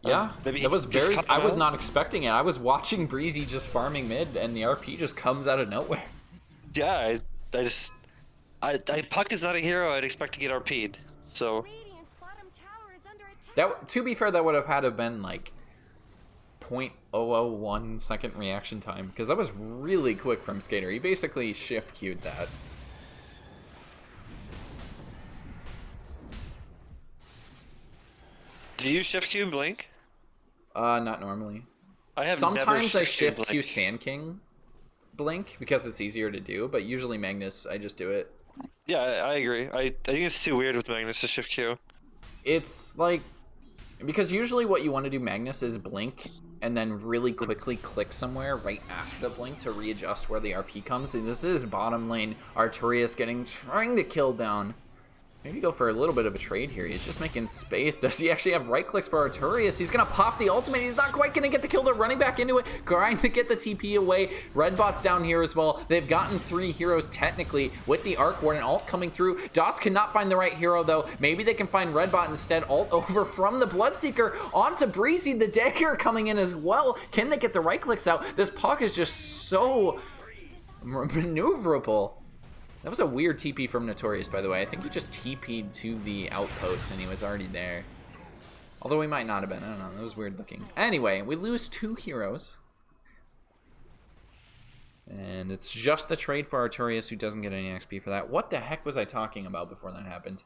Speaker 3: Yeah,
Speaker 4: maybe
Speaker 3: that was
Speaker 4: he just
Speaker 3: very...
Speaker 4: cut him
Speaker 3: I was
Speaker 4: out?
Speaker 3: not expecting it. I was watching Breezy just farming mid, and the RP just comes out of nowhere.
Speaker 4: Yeah, puck is not a hero I'd expect to get RP'd. So
Speaker 5: Radiant's bottom tower is under attack.
Speaker 3: That, to be fair, that would have had to have been like 0.001 second reaction time, because that was really quick from Skater. He basically shift queued that.
Speaker 4: do you shift Q blink?
Speaker 3: Not normally.
Speaker 4: I have
Speaker 3: Sometimes
Speaker 4: never
Speaker 3: I shift
Speaker 4: Blink.
Speaker 3: Q Sand King blink because it's easier to do, but usually Magnus, I just do it.
Speaker 4: Yeah, I agree. I think it's too weird with Magnus to shift Q.
Speaker 3: It's like, because usually what you want to do, Magnus, is blink and then really quickly click somewhere right after the blink to readjust where the RP comes. And this is bottom lane Arturius trying to kill down. Maybe go for a little bit of a trade here. He's just making space. Does he actually have right clicks for Arturius? He's going to pop the ultimate. He's not quite going to get the kill. They're running back into it, trying to get the TP away. Redbot's down here as well. They've gotten 3 heroes technically with the Arc Warden ult coming through. DOS cannot find the right hero though. Maybe they can find Redbot instead. Ult over from the Bloodseeker onto Breezy. The dagger coming in as well. Can they get the right clicks out? This puck is just so maneuverable. That was a weird TP from Notorious, by the way. I think he just TP'd to the outpost and he was already there. Although he might not have been. I don't know. That was weird looking. Anyway, we lose 2 heroes. And it's just the trade for Arturius, who doesn't get any XP for that. What the heck was I talking about before that happened?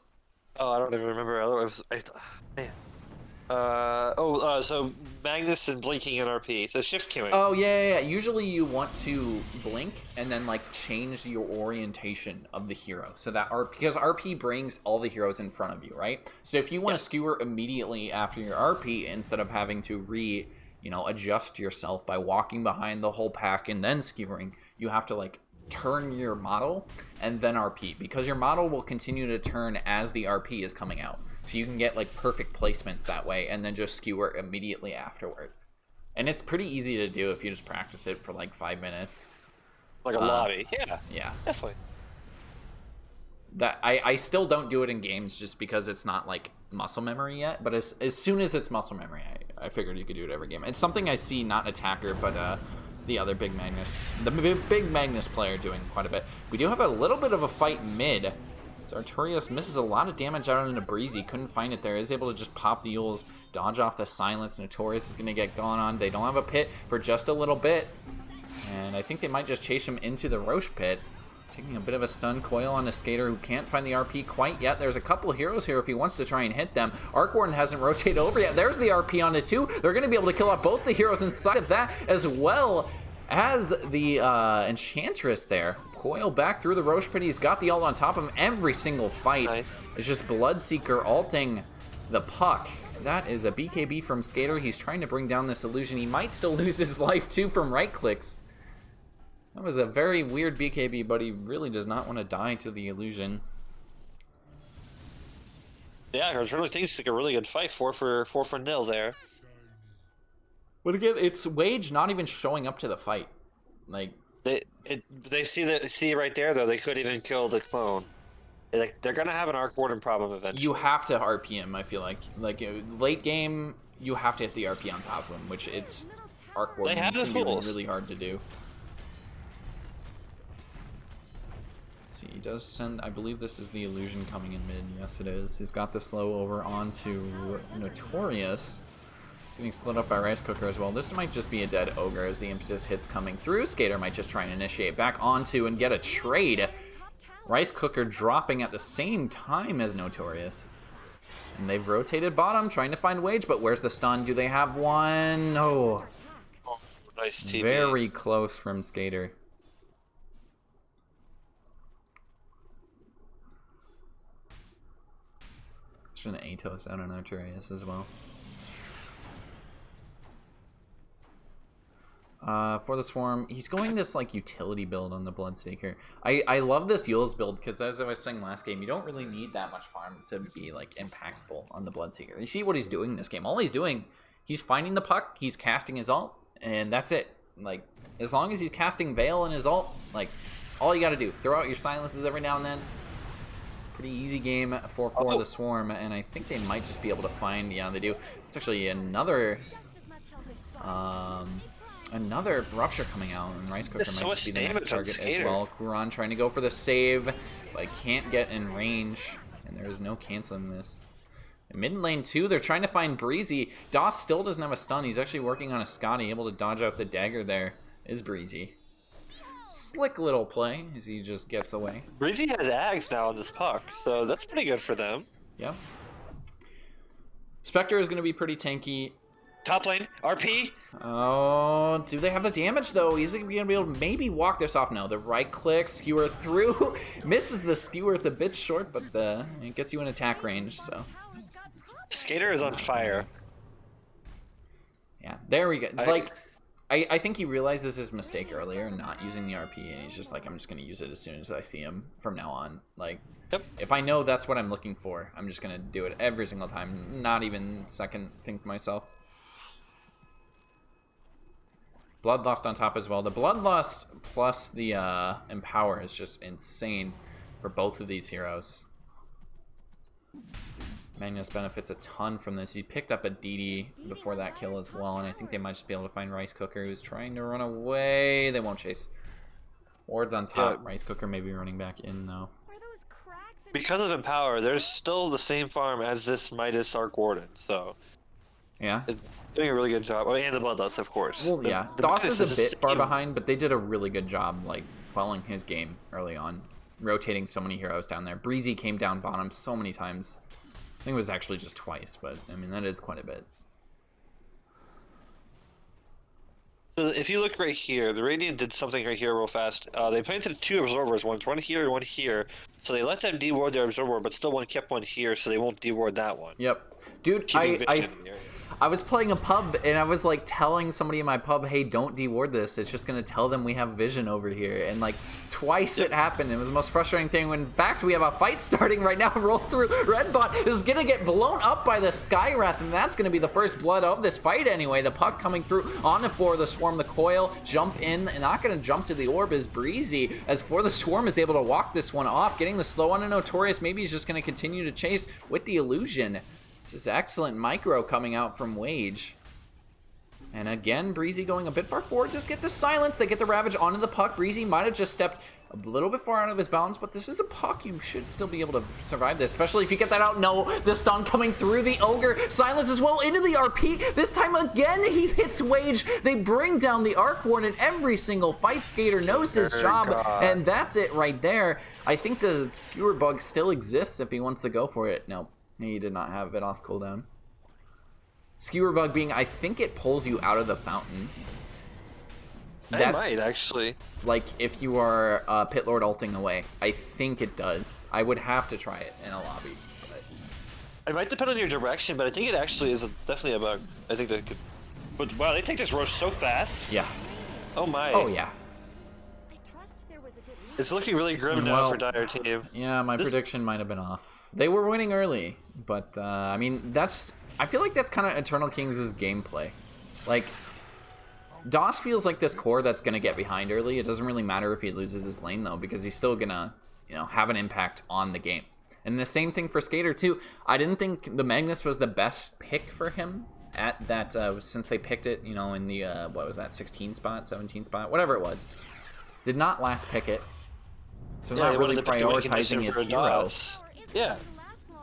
Speaker 4: Oh, I don't even remember. Man. So Magnus and blinking and RP. So shift queuing.
Speaker 3: Oh, yeah. Usually you want to blink and then, like, change your orientation of the hero. So that because RP brings all the heroes in front of you, right? So if you want to skewer immediately after your RP, instead of having to adjust yourself by walking behind the whole pack and then skewering, you have to, like, turn your model and then RP. Because your model will continue to turn as the RP is coming out. So you can get like perfect placements that way and then just skewer immediately afterward. And it's pretty easy to do if you just practice it for like 5 minutes.
Speaker 4: Like a lobby.
Speaker 3: Yeah.
Speaker 4: Definitely.
Speaker 3: That I still don't do it in games just because it's not like muscle memory yet. But as soon as it's muscle memory, I figured you could do it every game. It's something I see not Attacker, but the other big Magnus player doing quite a bit. We do have a little bit of a fight mid. So Arturius misses a lot of damage out into Breezy. Couldn't find it there. Is able to just pop the Yules, dodge off the silence. Notorious is going to get going on. They don't have a pit for just a little bit. And I think they might just chase him into the Roche pit. Taking a bit of a stun coil on a Skater who can't find the RP quite yet. There's a couple of heroes here if he wants to try and hit them. Arc Warden hasn't rotated over yet. There's the RP on it too. They're going to be able to kill off both the heroes inside of that, as well as the Enchantress there. Coil back through the Roche pit. He's got the ult on top of him every single fight.
Speaker 4: Nice.
Speaker 3: It's just Bloodseeker ulting the puck. That is a BKB from Skater. He's trying to bring down this illusion. He might still lose his life too from right clicks. That was a very weird BKB, but he really does not want to die to the illusion.
Speaker 4: Yeah, I really think it's like a really good fight. 4 for nil there.
Speaker 3: But again, it's Waige not even showing up to the fight. Like,
Speaker 4: They see right there though. They could even kill the clone. Like they're gonna have an Arc Warden problem eventually.
Speaker 3: You have to RP him, I feel like. Like, late game, you have to hit the RP on top of him, which it's Arc Warden.
Speaker 4: They have the
Speaker 3: It's gonna be
Speaker 4: tools.
Speaker 3: really hard to do. See, he does send, I believe this is the illusion coming in mid. Yes, it is. He's got the slow over onto Notorious. He's getting slowed up by Rice Cooker as well. This might just be a dead Ogre as the impetus hits coming through. Skater might just try and initiate back onto and get a trade. Rice Cooker dropping at the same time as Notorious. And they've rotated bottom, trying to find Waige, but where's the stun? Do they have one? Oh,
Speaker 4: Nice TV.
Speaker 3: very close from Skater. There's an Atos out on Notorious as well. For the Swarm, he's going this like utility build on the Bloodseeker. I love this Yule's build because, as I was saying last game, you don't really need that much farm to be like impactful on the Bloodseeker. You see what he's doing in this game. All he's doing, he's finding the puck, he's casting his ult, and that's it. Like, as long as he's casting Veil in his ult, like, all you gotta do, throw out your silences every now and then. Pretty easy game for the Swarm, and I think they might just be able to find, yeah, they do. It's actually another another Rupture coming out, and Rice Cooker might just be the next target as well. Kuran trying to go for the save, but can't get in range, and there is no canceling this. In mid lane 2, they're trying to find Breezy. Doss still doesn't have a stun. He's actually working on a Scotty, able to dodge out the dagger there. Is Breezy. Slick little play as he just gets away.
Speaker 4: Breezy has Ags now on this puck, so that's pretty good for them.
Speaker 3: Yep. Spectre is going to be pretty tanky.
Speaker 4: Top lane, RP.
Speaker 3: Oh, do they have the damage though? He's going to be able to maybe walk this off now. The right click, skewer through. Misses the skewer. It's a bit short, but it gets you in attack range, so.
Speaker 4: Skater is on fire.
Speaker 3: Yeah, there we go. I think he realizes his mistake earlier, not using the RP, and he's just like, I'm just going to use it as soon as I see him from now on. Like,
Speaker 4: yep.
Speaker 3: If I know that's what I'm looking for, I'm just going to do it every single time, not even second think to myself. Bloodlust on top as well. The Bloodlust plus the Empower is just insane for both of these heroes. Magnus benefits a ton from this. He picked up a DD before that kill as well, and I think they might just be able to find Rice Cooker, who's trying to run away. They won't chase. Wards on top. Yeah. Rice Cooker may be running back in, though.
Speaker 4: Because of Empower, there's still the same farm as this Midas Arc Warden, so...
Speaker 3: Yeah.
Speaker 4: It's doing a really good job. Oh, and the Bloodlust, of course.
Speaker 3: Well, yeah. Doss is a bit far behind, but they did a really good job, like, quelling his game early on. Rotating so many heroes down there. Breezy came down bottom so many times. I think it was actually just twice, but I mean, that is quite a bit.
Speaker 4: So if you look right here, the Radiant did something right here real fast. They planted 2 Absorbers, one here and one here. So they let them deward their Absorber, but still kept one here, so they won't deward that one.
Speaker 3: Yep. Dude, I was playing a pub, and I was, like, telling somebody in my pub, hey, don't deward this. It's just going to tell them we have vision over here. And, like, twice it happened. It was the most frustrating thing when, in fact, we have a fight starting right now. Roll through. Redbot is going to get blown up by the Skywrath, and that's going to be the first blood of this fight anyway. The puck coming through on the For the Swarm. The coil, jump in, and not going to jump to the orb is Breezy, as For the Swarm is able to walk this one off, getting the slow on a Notorious. Maybe he's just going to continue to chase with the illusion. Just excellent micro coming out from Waige. And again, Breezy going a bit far forward. Just get the silence. They get the Ravage onto the puck. Breezy might have just stepped a little bit far out of his balance, but this is a puck. You should still be able to survive this, especially if you get that out. No, the stun coming through the Ogre. Silence as well into the RP. This time again, he hits Waige. They bring down the Arc Warden. Every single fight. Skater knows his job, and that's it right there. I think the Skewer Bug still exists if he wants to go for it. No. He did not have it off cooldown. Skewer Bug being, I think it pulls you out of the fountain.
Speaker 4: It might, actually.
Speaker 3: Like, if you are Pit Lord ulting away. I think it does. I would have to try it in a lobby. But...
Speaker 4: It might depend on your direction, but I think it actually is definitely a bug. I think that could... But, wow, they take this Roche so fast.
Speaker 3: Yeah.
Speaker 4: Oh, my.
Speaker 3: Oh, yeah.
Speaker 4: It's looking really grim now for Dire Team.
Speaker 3: Yeah, my prediction might have been off. They were winning early, but I mean, I feel like that's kind of Eternal Kings' gameplay. Like, DOS feels like this core that's going to get behind early. It doesn't really matter if he loses his lane, though, because he's still going to, have an impact on the game. And the same thing for Skater, too. I didn't think the Magnus was the best pick for him at that, since they picked it, in the, what was that, 16 spot, 17 spot, whatever it was. Did not last pick it. So
Speaker 4: Yeah,
Speaker 3: not really prioritizing his hero.
Speaker 4: Yeah.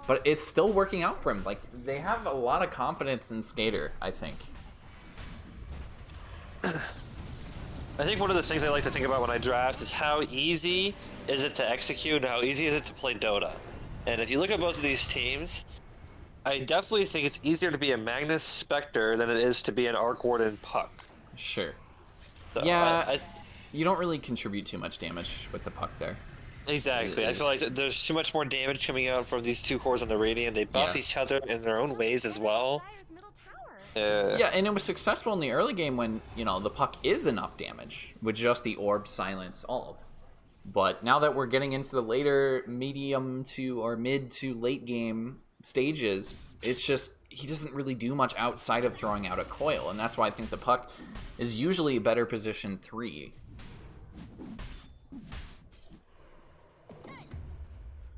Speaker 3: But it's still working out for him. Like, they have a lot of confidence in Skater, I think.
Speaker 4: I think one of the things I like to think about when I draft is how easy is it to execute and how easy is it to play Dota. And if you look at both of these teams, I definitely think it's easier to be a Magnus Spectre than it is to be an Arc Warden Puck.
Speaker 3: Sure.
Speaker 4: So
Speaker 3: Yeah, you don't really contribute too much damage with the Puck there.
Speaker 4: Exactly. I feel like there's too much more damage coming out from these two cores on the Radiant. They buff each other in their own ways as well.
Speaker 3: Yeah, and it was successful in the early game when, the Puck is enough damage with just the Orb Silence ult. But now that we're getting into the later medium to or mid to late game stages, it's just he doesn't really do much outside of throwing out a coil, and that's why I think the Puck is usually a better position 3.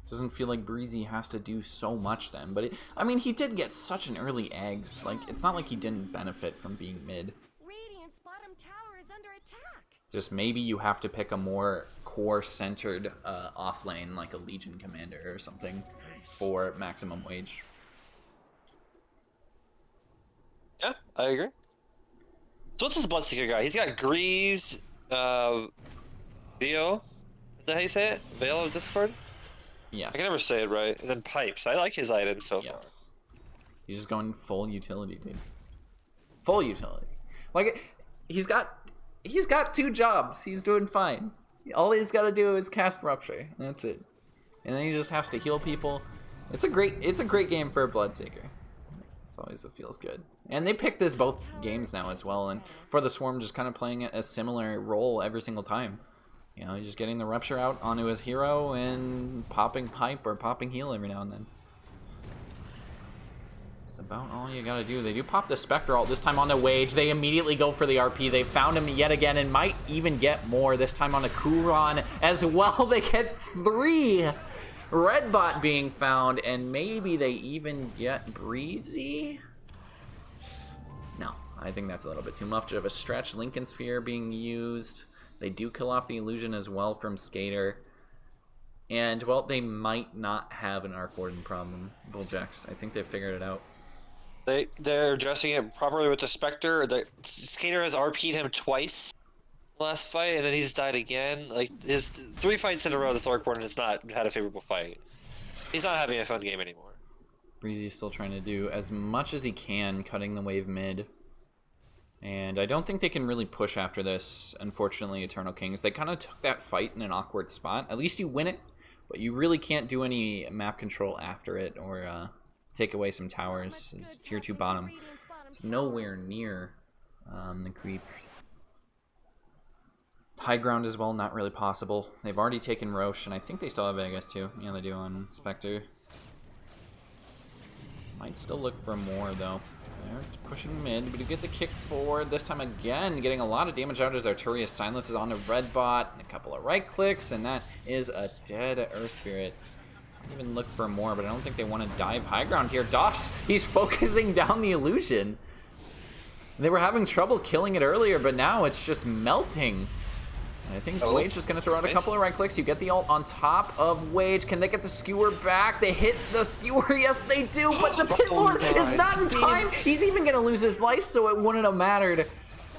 Speaker 3: Doesn't feel like Breezy has to do so much then, but he did get such an early eggs. Like, it's not like he didn't benefit from being mid.
Speaker 5: Radiant's bottom tower is under attack.
Speaker 3: Just maybe you have to pick a more core-centered off lane, like a Legion Commander or something, for maximum wage.
Speaker 4: Yeah, I agree. So what's this Bloodseeker guy? He's got Grease, Dio. Is that how you say it? Veil of Discord?
Speaker 3: Yes.
Speaker 4: I can never say it right. And then Pipes. I like his items so far.
Speaker 3: Yes. He's just going full utility, dude. Full utility. Like, he's got 2 jobs. He's doing fine. All he's got to do is cast Rupture. That's it. And then he just has to heal people. It's a great game for a Bloodseeker. It's always, it feels good. And they picked this both games now as well. And for the Swarm, just kind of playing a similar role every single time. Just getting the Rupture out onto his hero and popping Pipe or popping Heal every now and then. That's about all you gotta do. They do pop the Spectre ult this time on the Waige. They immediately go for the RP. They found him yet again and might even get more. This time on a Kuron as well. They get 3. Red Bot being found, and maybe they even get Breezy? No, I think that's a little bit too much of a stretch. Lincoln Sphere being used. They do kill off the illusion as well from Skater. And, well, they might not have an Arc Warden problem, Bulljacks. I think they've figured it out.
Speaker 4: They're addressing it properly with the Spectre. The Skater has RP'd him twice last fight, and then he's died again. Like, his 3 fights in a row, this Arc Warden has not had a favorable fight. He's not having a fun game anymore.
Speaker 3: Breezy's still trying to do as much as he can, cutting the wave mid. And I don't think they can really push after this, unfortunately, Eternal Kings. They kind of took that fight in an awkward spot. At least you win it, but you really can't do any map control after it or take away some towers. It's tier 2 bottom. It's nowhere near the creep. High ground as well, not really possible. They've already taken Roche, and I think they still have Vegas too. Yeah, they do on Spectre. Might still look for more, though. They're pushing mid, but you get the kick forward. This time again, getting a lot of damage out as Arturius silences on the red bot. And a couple of right clicks, and that is a dead Earth Spirit. I'd even look for more, but I don't think they want to dive high ground here. Doss, he's focusing down the illusion. They were having trouble killing it earlier, but now it's just melting. And I think Waige just going to throw out a couple of right clicks. You get the ult on top of Waige. Can they get the skewer back? They hit the skewer. Yes, they do. But the Pit Lord is not in time. He's even going to lose his life, so it wouldn't have mattered.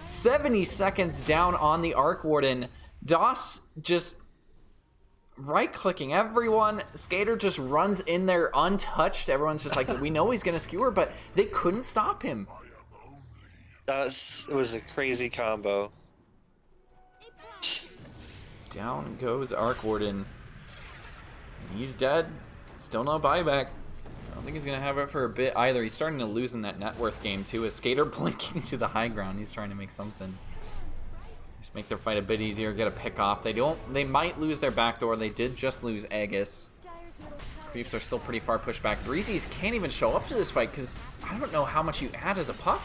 Speaker 3: 70 seconds down on the Arc Warden. Doss just right-clicking everyone. Skater just runs in there untouched. Everyone's just like, we know he's going to skewer, but they couldn't stop him.
Speaker 4: It was a crazy combo.
Speaker 3: Down goes Arc Warden. And he's dead. Still no buyback. I don't think he's going to have it for a bit either. He's starting to lose in that net worth game too. A Skater blinking to the high ground. He's trying to make something. Just make their fight a bit easier. Get a pick off. They might lose their backdoor. They did just lose Aegis. These creeps are still pretty far pushed back. Breezy's can't even show up to this fight because I don't know how much you add as a puck.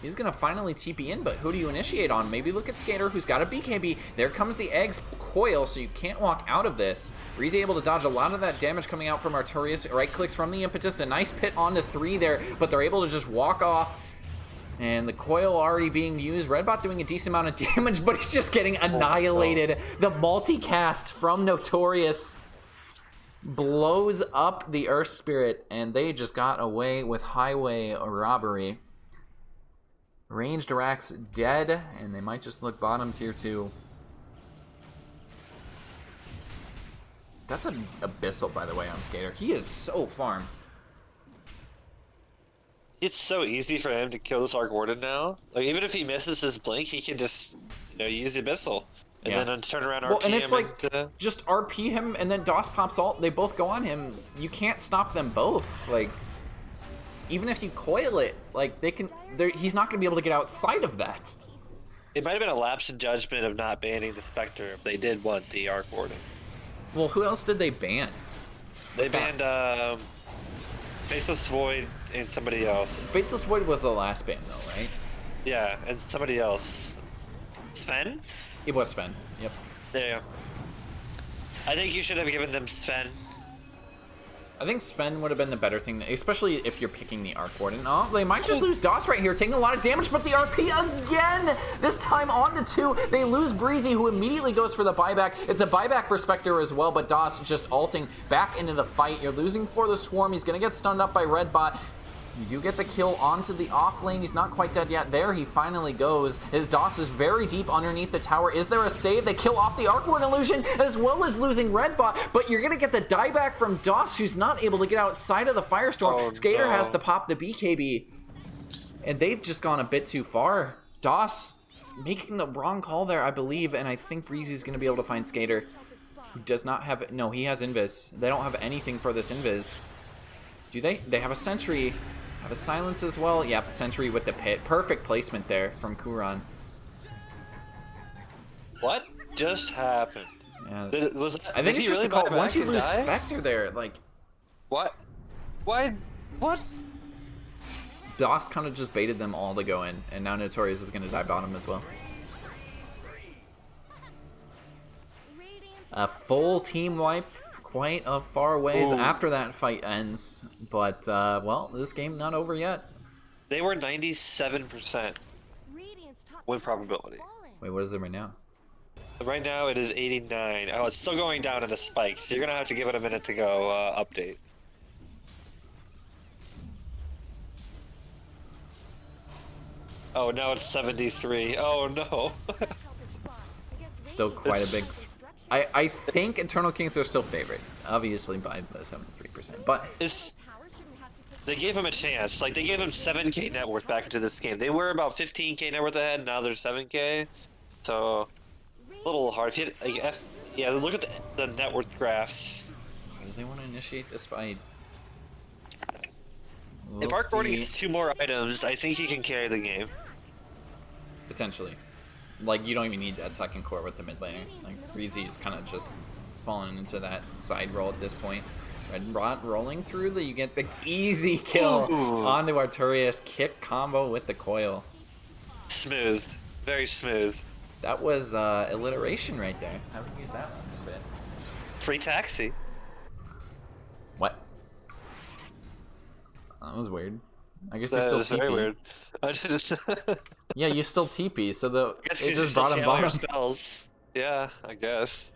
Speaker 3: He's gonna finally TP in, but who do you initiate on? Maybe look at Skater, who's got a BKB. There comes the Egg's coil, so you can't walk out of this. Breezy able to dodge a lot of that damage coming out from Artorias. Right clicks from the Impetus, a nice pit onto 3 there, but they're able to just walk off. And the coil already being used. Redbot doing a decent amount of damage, but he's just getting annihilated. The multicast from Notorious blows up the Earth Spirit, and they just got away with highway robbery. Ranged Rax dead, and they might just look bottom tier 2. That's an Abyssal, by the way, on Skater. He is so farm.
Speaker 4: It's so easy for him to kill this Arc Warden now. Like, even if he misses his blink, he can just, use the Abyssal. And then turn around RP
Speaker 3: well, and it's
Speaker 4: him
Speaker 3: like, just RP him, and then DOS pops ult, they both go on him. You can't stop them both. Like, even if you coil it, like, he's not going to be able to get outside of that.
Speaker 4: It might have been a lapse in judgment of not banning the Spectre if they did want the Arc Warden.
Speaker 3: Well, who else did they ban?
Speaker 4: They banned, Faceless Void and somebody else.
Speaker 3: Faceless Void was the last ban, though, right?
Speaker 4: Yeah, and somebody else. Sven?
Speaker 3: It was Sven, yep.
Speaker 4: There you go. I think you should have given them Sven.
Speaker 3: I think Sven would have been the better thing, especially if you're picking the Arc Warden. Oh, they might just lose DOS right here, taking a lot of damage, but the RP again! This time on to 2. They lose Breezy, who immediately goes for the buyback. It's a buyback for Spectre as well, but DOS just ulting back into the fight. You're losing for the Swarm. He's going to get stunned up by Redbot. You do get the kill onto the off lane. He's not quite dead yet. There he finally goes. His DOS is very deep underneath the tower. Is there a save? They kill off the Arc Ward illusion as well as losing Redbot, but you're going to get the dieback from DOS, who's not able to get outside of the Firestorm.
Speaker 4: Oh,
Speaker 3: Skater
Speaker 4: no.
Speaker 3: has to pop the BKB, and they've just gone a bit too far. DOS making the wrong call there, I believe, and I think Breezy's going to be able to find Skater, who does not have... No, he has Invis. They don't have anything for this Invis. Do they? They have a Sentry. Have a silence as well. Yep, Sentry with the pit. Perfect placement there from Kuran.
Speaker 4: What just happened?
Speaker 3: Yeah.
Speaker 4: Was
Speaker 3: I think it's just
Speaker 4: really
Speaker 3: the call.
Speaker 4: buy
Speaker 3: Once
Speaker 4: back
Speaker 3: you
Speaker 4: and
Speaker 3: lose
Speaker 4: die?
Speaker 3: Spectre there, like,
Speaker 4: What? Why? What?
Speaker 3: DOS kind of just baited them all to go in, and now Notorious is going to die bottom as well. A full team wipe, quite a far ways after that fight ends. But, well, this game not over yet.
Speaker 4: They were 97% win probability.
Speaker 3: Wait, what is it right now?
Speaker 4: Right now it is 89. Oh, it's still going down in a spike, so you're gonna have to give it a minute to go update. Oh, now it's 73. Oh no.
Speaker 3: Still quite a big... I think Eternal Kings are still favored, obviously by the 73%. But
Speaker 4: they gave him a chance. Like, they gave him 7k net worth back into this game. They were about 15k net worth ahead, now they're 7k. So, a little hard. If you, like, yeah, look at the net worth graphs.
Speaker 3: why do they want to initiate this fight?
Speaker 4: If Arc Warden gets 2 more items, I think he can carry the game.
Speaker 3: Potentially. Like, you don't even need that second core with the mid laner. Like, Breezy is kind of just falling into that side roll at this point. Redbot rolling through, you get the easy kill onto Artorias. Kick combo with the coil.
Speaker 4: Smooth. Very smooth.
Speaker 3: That was alliteration right there. How would you use that one a bit?
Speaker 4: Free taxi.
Speaker 3: What? That was weird. I guess
Speaker 4: That
Speaker 3: you
Speaker 4: is
Speaker 3: still
Speaker 4: very
Speaker 3: TP.
Speaker 4: weird. I just
Speaker 3: Yeah, you still TP, so
Speaker 4: guess
Speaker 3: it
Speaker 4: you
Speaker 3: just
Speaker 4: still
Speaker 3: brought him
Speaker 4: channel your
Speaker 3: bottom.
Speaker 4: spells. Yeah, I guess.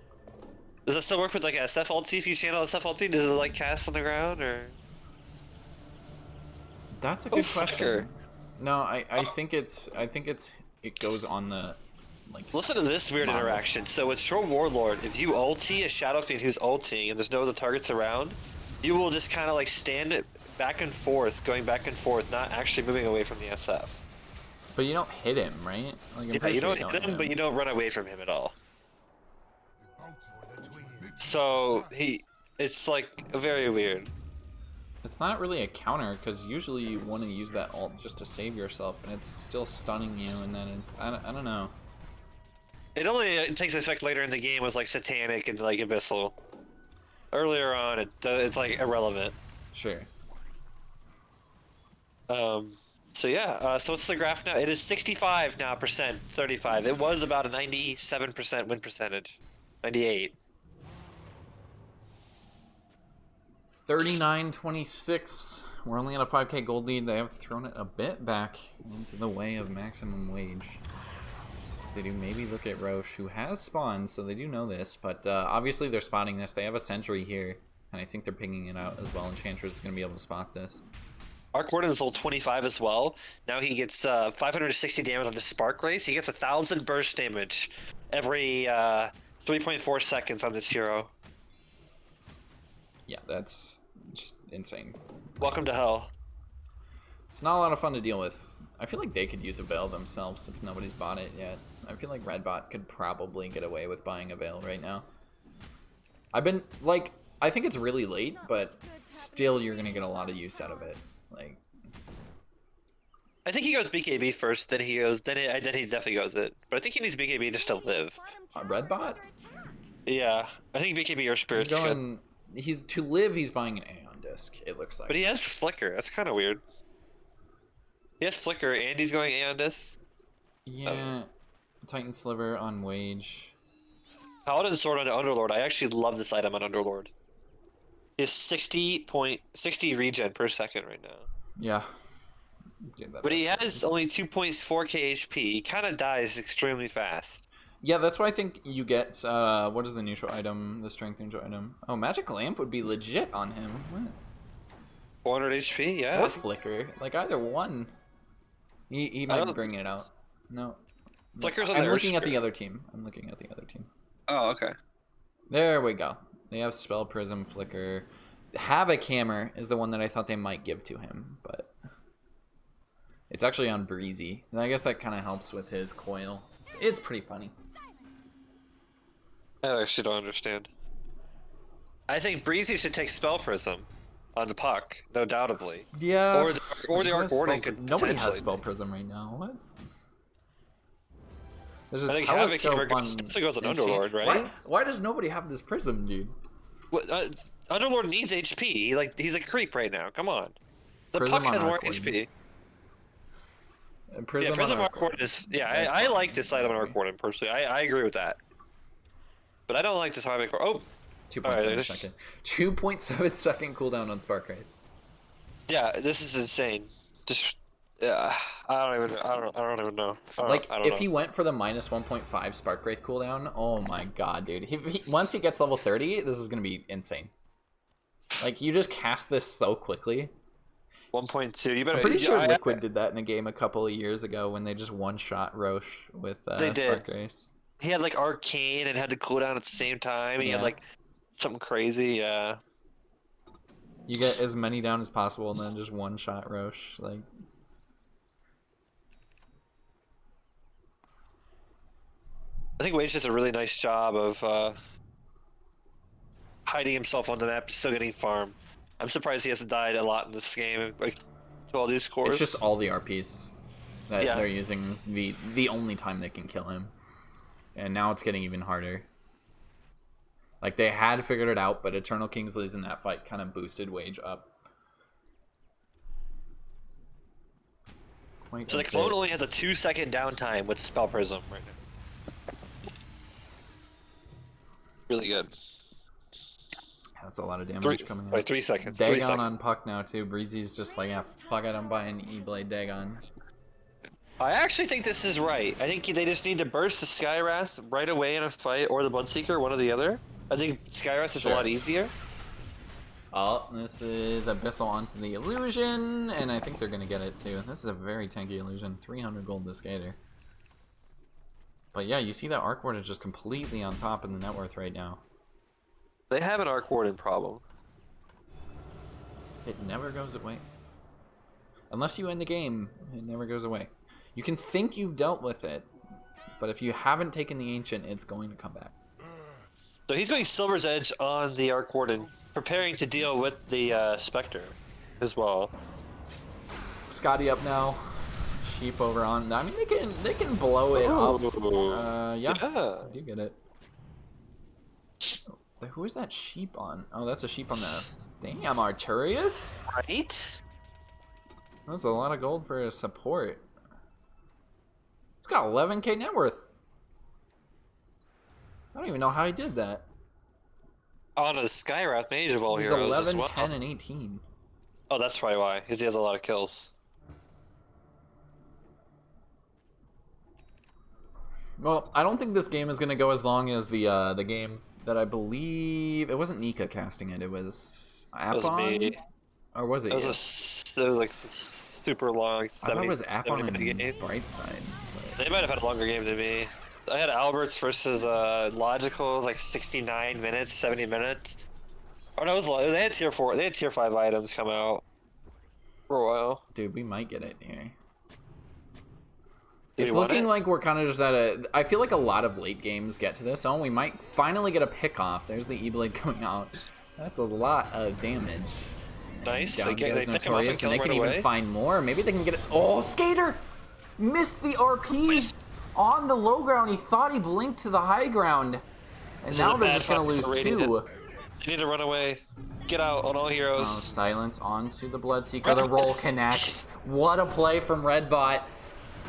Speaker 4: Does that still work with like SF ulti? If you channel SF ulti, does it like cast on the ground or?
Speaker 3: That's a good
Speaker 4: Flicker.
Speaker 3: question. No, I think it goes on the like.
Speaker 4: Listen to this weird
Speaker 3: model.
Speaker 4: interaction. So with Short Warlord, if you ulti a Shadow Fiend who's ulting and there's no other targets around, you will just kind of like stand it back and forth, going back and forth, not actually moving away from the SF.
Speaker 3: But you don't hit him, right? Like, I'm
Speaker 4: Yeah,
Speaker 3: pretty
Speaker 4: you
Speaker 3: sure
Speaker 4: don't hit him, but you don't run away from him at all. So it's like very weird.
Speaker 3: It's not really a counter because usually you want to use that ult just to save yourself, and it's still stunning you, and then I don't know.
Speaker 4: It only takes effect later in the game with like Satanic and like Abyssal. Earlier on, it's like irrelevant.
Speaker 3: Sure.
Speaker 4: So So yeah, so what's the graph now? It is 65 now percent, 35. It was about a 97% win percentage, 98.
Speaker 3: 39-26. We're only on a 5k gold lead. They have thrown it a bit back into the way of maximum wage. They do maybe look at Roche, who has spawned, so they do know this. But obviously they're spotting this. They have a sentry here, and I think they're pinging it out as well. Enchantress is going to be able to spot this.
Speaker 4: Arc Warden is level 25 as well. Now he gets 560 damage on his Spark Race. He gets 1,000 burst damage every 3.4 seconds on this hero.
Speaker 3: Yeah, that's just insane.
Speaker 4: Welcome to hell.
Speaker 3: It's not a lot of fun to deal with. I feel like they could use a Veil themselves if nobody's bought it yet. I feel like Redbot could probably get away with buying a Veil right now. I've been, like, I think it's really late, but still you're going to get a lot of use out of it. Like,
Speaker 4: I think he goes BKB first, then he goes, then he definitely goes it. But I think he needs BKB just to live.
Speaker 3: Redbot?
Speaker 4: Yeah, I think BKB or Spirit's good.
Speaker 3: He's to live. He's buying an Aeon disc. It looks like.
Speaker 4: But he has Flicker. That's kind of weird. He has Flicker and he's going Aeon disc.
Speaker 3: Yeah, Titan Sliver on Waige.
Speaker 4: Paladin Sword on Underlord. I actually love this item on Underlord. He has 60 regen per second right now.
Speaker 3: Yeah.
Speaker 4: But he has only 2.4k HP. He kind of dies extremely fast.
Speaker 3: Yeah, that's why I think you get, what is the neutral item, the strength neutral item? Oh, Magic Lamp would be legit on him. What?
Speaker 4: 400 HP, yeah.
Speaker 3: Or Flicker. Like, either one. He might be bringing it out. No.
Speaker 4: Flicker's on
Speaker 3: I'm
Speaker 4: the
Speaker 3: looking
Speaker 4: Earth
Speaker 3: at the
Speaker 4: Spirit.
Speaker 3: other team. I'm looking at the other team.
Speaker 4: Oh, okay.
Speaker 3: There we go. They have Spell Prism, Flicker. Havoc Hammer is the one that I thought they might give to him, but it's actually on Breezy. And I guess that kind of helps with his coil. It's pretty funny.
Speaker 4: I actually don't understand. I think Breezy should take Spell Prism on the puck, no doubtably.
Speaker 3: Yeah.
Speaker 4: Or the Arc Warden could
Speaker 3: Nobody has
Speaker 4: potentially
Speaker 3: Spell
Speaker 4: be.
Speaker 3: Prism right now. What? There's a
Speaker 4: I think Havoc
Speaker 3: telescope
Speaker 4: Hammer
Speaker 3: on
Speaker 4: definitely goes on
Speaker 3: Enchant-
Speaker 4: Underlord, right?
Speaker 3: Why does nobody have this Prism, dude?
Speaker 4: What, Underlord needs HP. He's a creep right now. Come on. The
Speaker 3: Prism
Speaker 4: puck
Speaker 3: on
Speaker 4: has more
Speaker 3: Arc Warden.
Speaker 4: HP.
Speaker 3: Prism
Speaker 4: Yeah, Prism
Speaker 3: on
Speaker 4: Arc Warden is. Yeah,
Speaker 3: That's
Speaker 4: I
Speaker 3: fine.
Speaker 4: like this item on Arc Warden personally. I agree with that. But I don't like this Havoc. Oh,
Speaker 3: 2.7
Speaker 4: Alright,
Speaker 3: second. 2.7 second cooldown on Spark Rate.
Speaker 4: yeah, this is insane. Just, yeah, I don't even know. I don't
Speaker 3: If
Speaker 4: know.
Speaker 3: he went for the minus 1.5 Spark Wraith cooldown, oh my god, dude. Once he gets level 30, this is going to be insane. Like, you just cast this so quickly.
Speaker 4: 1.2. You better.
Speaker 3: I'm pretty sure
Speaker 4: I-
Speaker 3: Liquid did that in a game a couple of years ago when they just one-shot Roche with
Speaker 4: They did.
Speaker 3: Spark Wraith.
Speaker 4: He had like Arcane and had the cooldown at the same time. He had
Speaker 3: Yeah.
Speaker 4: like something crazy. Yeah.
Speaker 3: You get as many down as possible and then just one-shot Roche. Like,
Speaker 4: I think Waige does a really nice job of hiding himself on the map, still getting farm. I'm surprised he hasn't died a lot in this game, like to all these scores.
Speaker 3: it's just all the RPs that
Speaker 4: Yeah.
Speaker 3: they're using is the only time they can kill him. And now it's getting even harder. Like, they had figured it out, but Eternal Kings losing that fight kind of boosted Waige up. Quite
Speaker 4: So
Speaker 3: a
Speaker 4: the clone
Speaker 3: bit.
Speaker 4: only has a 2-second downtime with Spell Prism right now. Really good.
Speaker 3: That's a lot of damage
Speaker 4: 3
Speaker 3: coming
Speaker 4: like
Speaker 3: out.
Speaker 4: 3 seconds.
Speaker 3: Dagon
Speaker 4: 3 seconds.
Speaker 3: on Puck now, too. Breezy's just like, yeah, fuck it, I'm buying E-Blade Dagon.
Speaker 4: I actually think this is right. I think they just need to burst the Skywrath right away in a fight, or the Bloodseeker, one or the other. I think Skywrath is a
Speaker 3: Sure.
Speaker 4: lot easier.
Speaker 3: Oh, this is Abyssal onto the Illusion, and I think they're going to get it, too. This is a very tanky Illusion. 300 gold this Gator. But yeah, you see that Arc Ward is just completely on top in the net worth right now.
Speaker 4: They have an Arc Warden problem.
Speaker 3: It never goes away. Unless you end the game, it never goes away. You can think you've dealt with it, but if you haven't taken the Ancient, it's going to come back.
Speaker 4: So he's going Silver's Edge on the Arc Warden, preparing to deal with the Spectre as well.
Speaker 3: Scotty up now. Sheep over on. I mean, they can blow it up. Yeah,
Speaker 4: Yeah.
Speaker 3: I do get it. Who is that sheep on? Oh, that's a sheep on the. Damn, Arturius.
Speaker 4: Right?
Speaker 3: That's a lot of gold for a support. He's got 11k net worth. I don't even know how he did that.
Speaker 4: On a Skywrath Mage of all
Speaker 3: He's
Speaker 4: heroes
Speaker 3: 11,
Speaker 4: as well.
Speaker 3: 10, and 18.
Speaker 4: Oh, that's probably why, because he has a lot of kills.
Speaker 3: Well, I don't think this game is going to go as long as the game that I believe... It wasn't Nika casting it, it was
Speaker 4: It was
Speaker 3: Apon?
Speaker 4: me.
Speaker 3: Or was it
Speaker 4: It was,
Speaker 3: you?
Speaker 4: it was like super long, like
Speaker 3: I thought
Speaker 4: 70,
Speaker 3: it was
Speaker 4: 70
Speaker 3: Apon
Speaker 4: minute
Speaker 3: and
Speaker 4: game.
Speaker 3: Brightside. But...
Speaker 4: They might have had a longer game than me. I had Alberts versus Logical, it was like 69 minutes, 70 minutes. Oh no, it was long. They had tier 4, they had tier 5 items come out for a while.
Speaker 3: Dude, we might get it here.
Speaker 4: Do
Speaker 3: It's
Speaker 4: you want
Speaker 3: looking
Speaker 4: it?
Speaker 3: like we're kind of just at a... I feel like a lot of late games get to this. Oh, we might finally get a pick off. There's the E-Blade coming out. That's a lot of damage.
Speaker 4: Nice.
Speaker 3: And down
Speaker 4: They
Speaker 3: goes
Speaker 4: pick him up and
Speaker 3: Notorious,
Speaker 4: kill
Speaker 3: and they
Speaker 4: him
Speaker 3: can
Speaker 4: right
Speaker 3: even
Speaker 4: away.
Speaker 3: find more. Maybe they can get it. Oh, Skater! Missed the RP on the low ground. He thought he blinked to the high ground. And
Speaker 4: This is
Speaker 3: now
Speaker 4: a
Speaker 3: they're
Speaker 4: bad
Speaker 3: just going to
Speaker 4: time
Speaker 3: lose
Speaker 4: for Radiant.
Speaker 3: two.
Speaker 4: They need to run away. Get out on all
Speaker 3: Oh,
Speaker 4: heroes.
Speaker 3: silence onto the Bloodseeker. The roll connects. What a play from Redbot.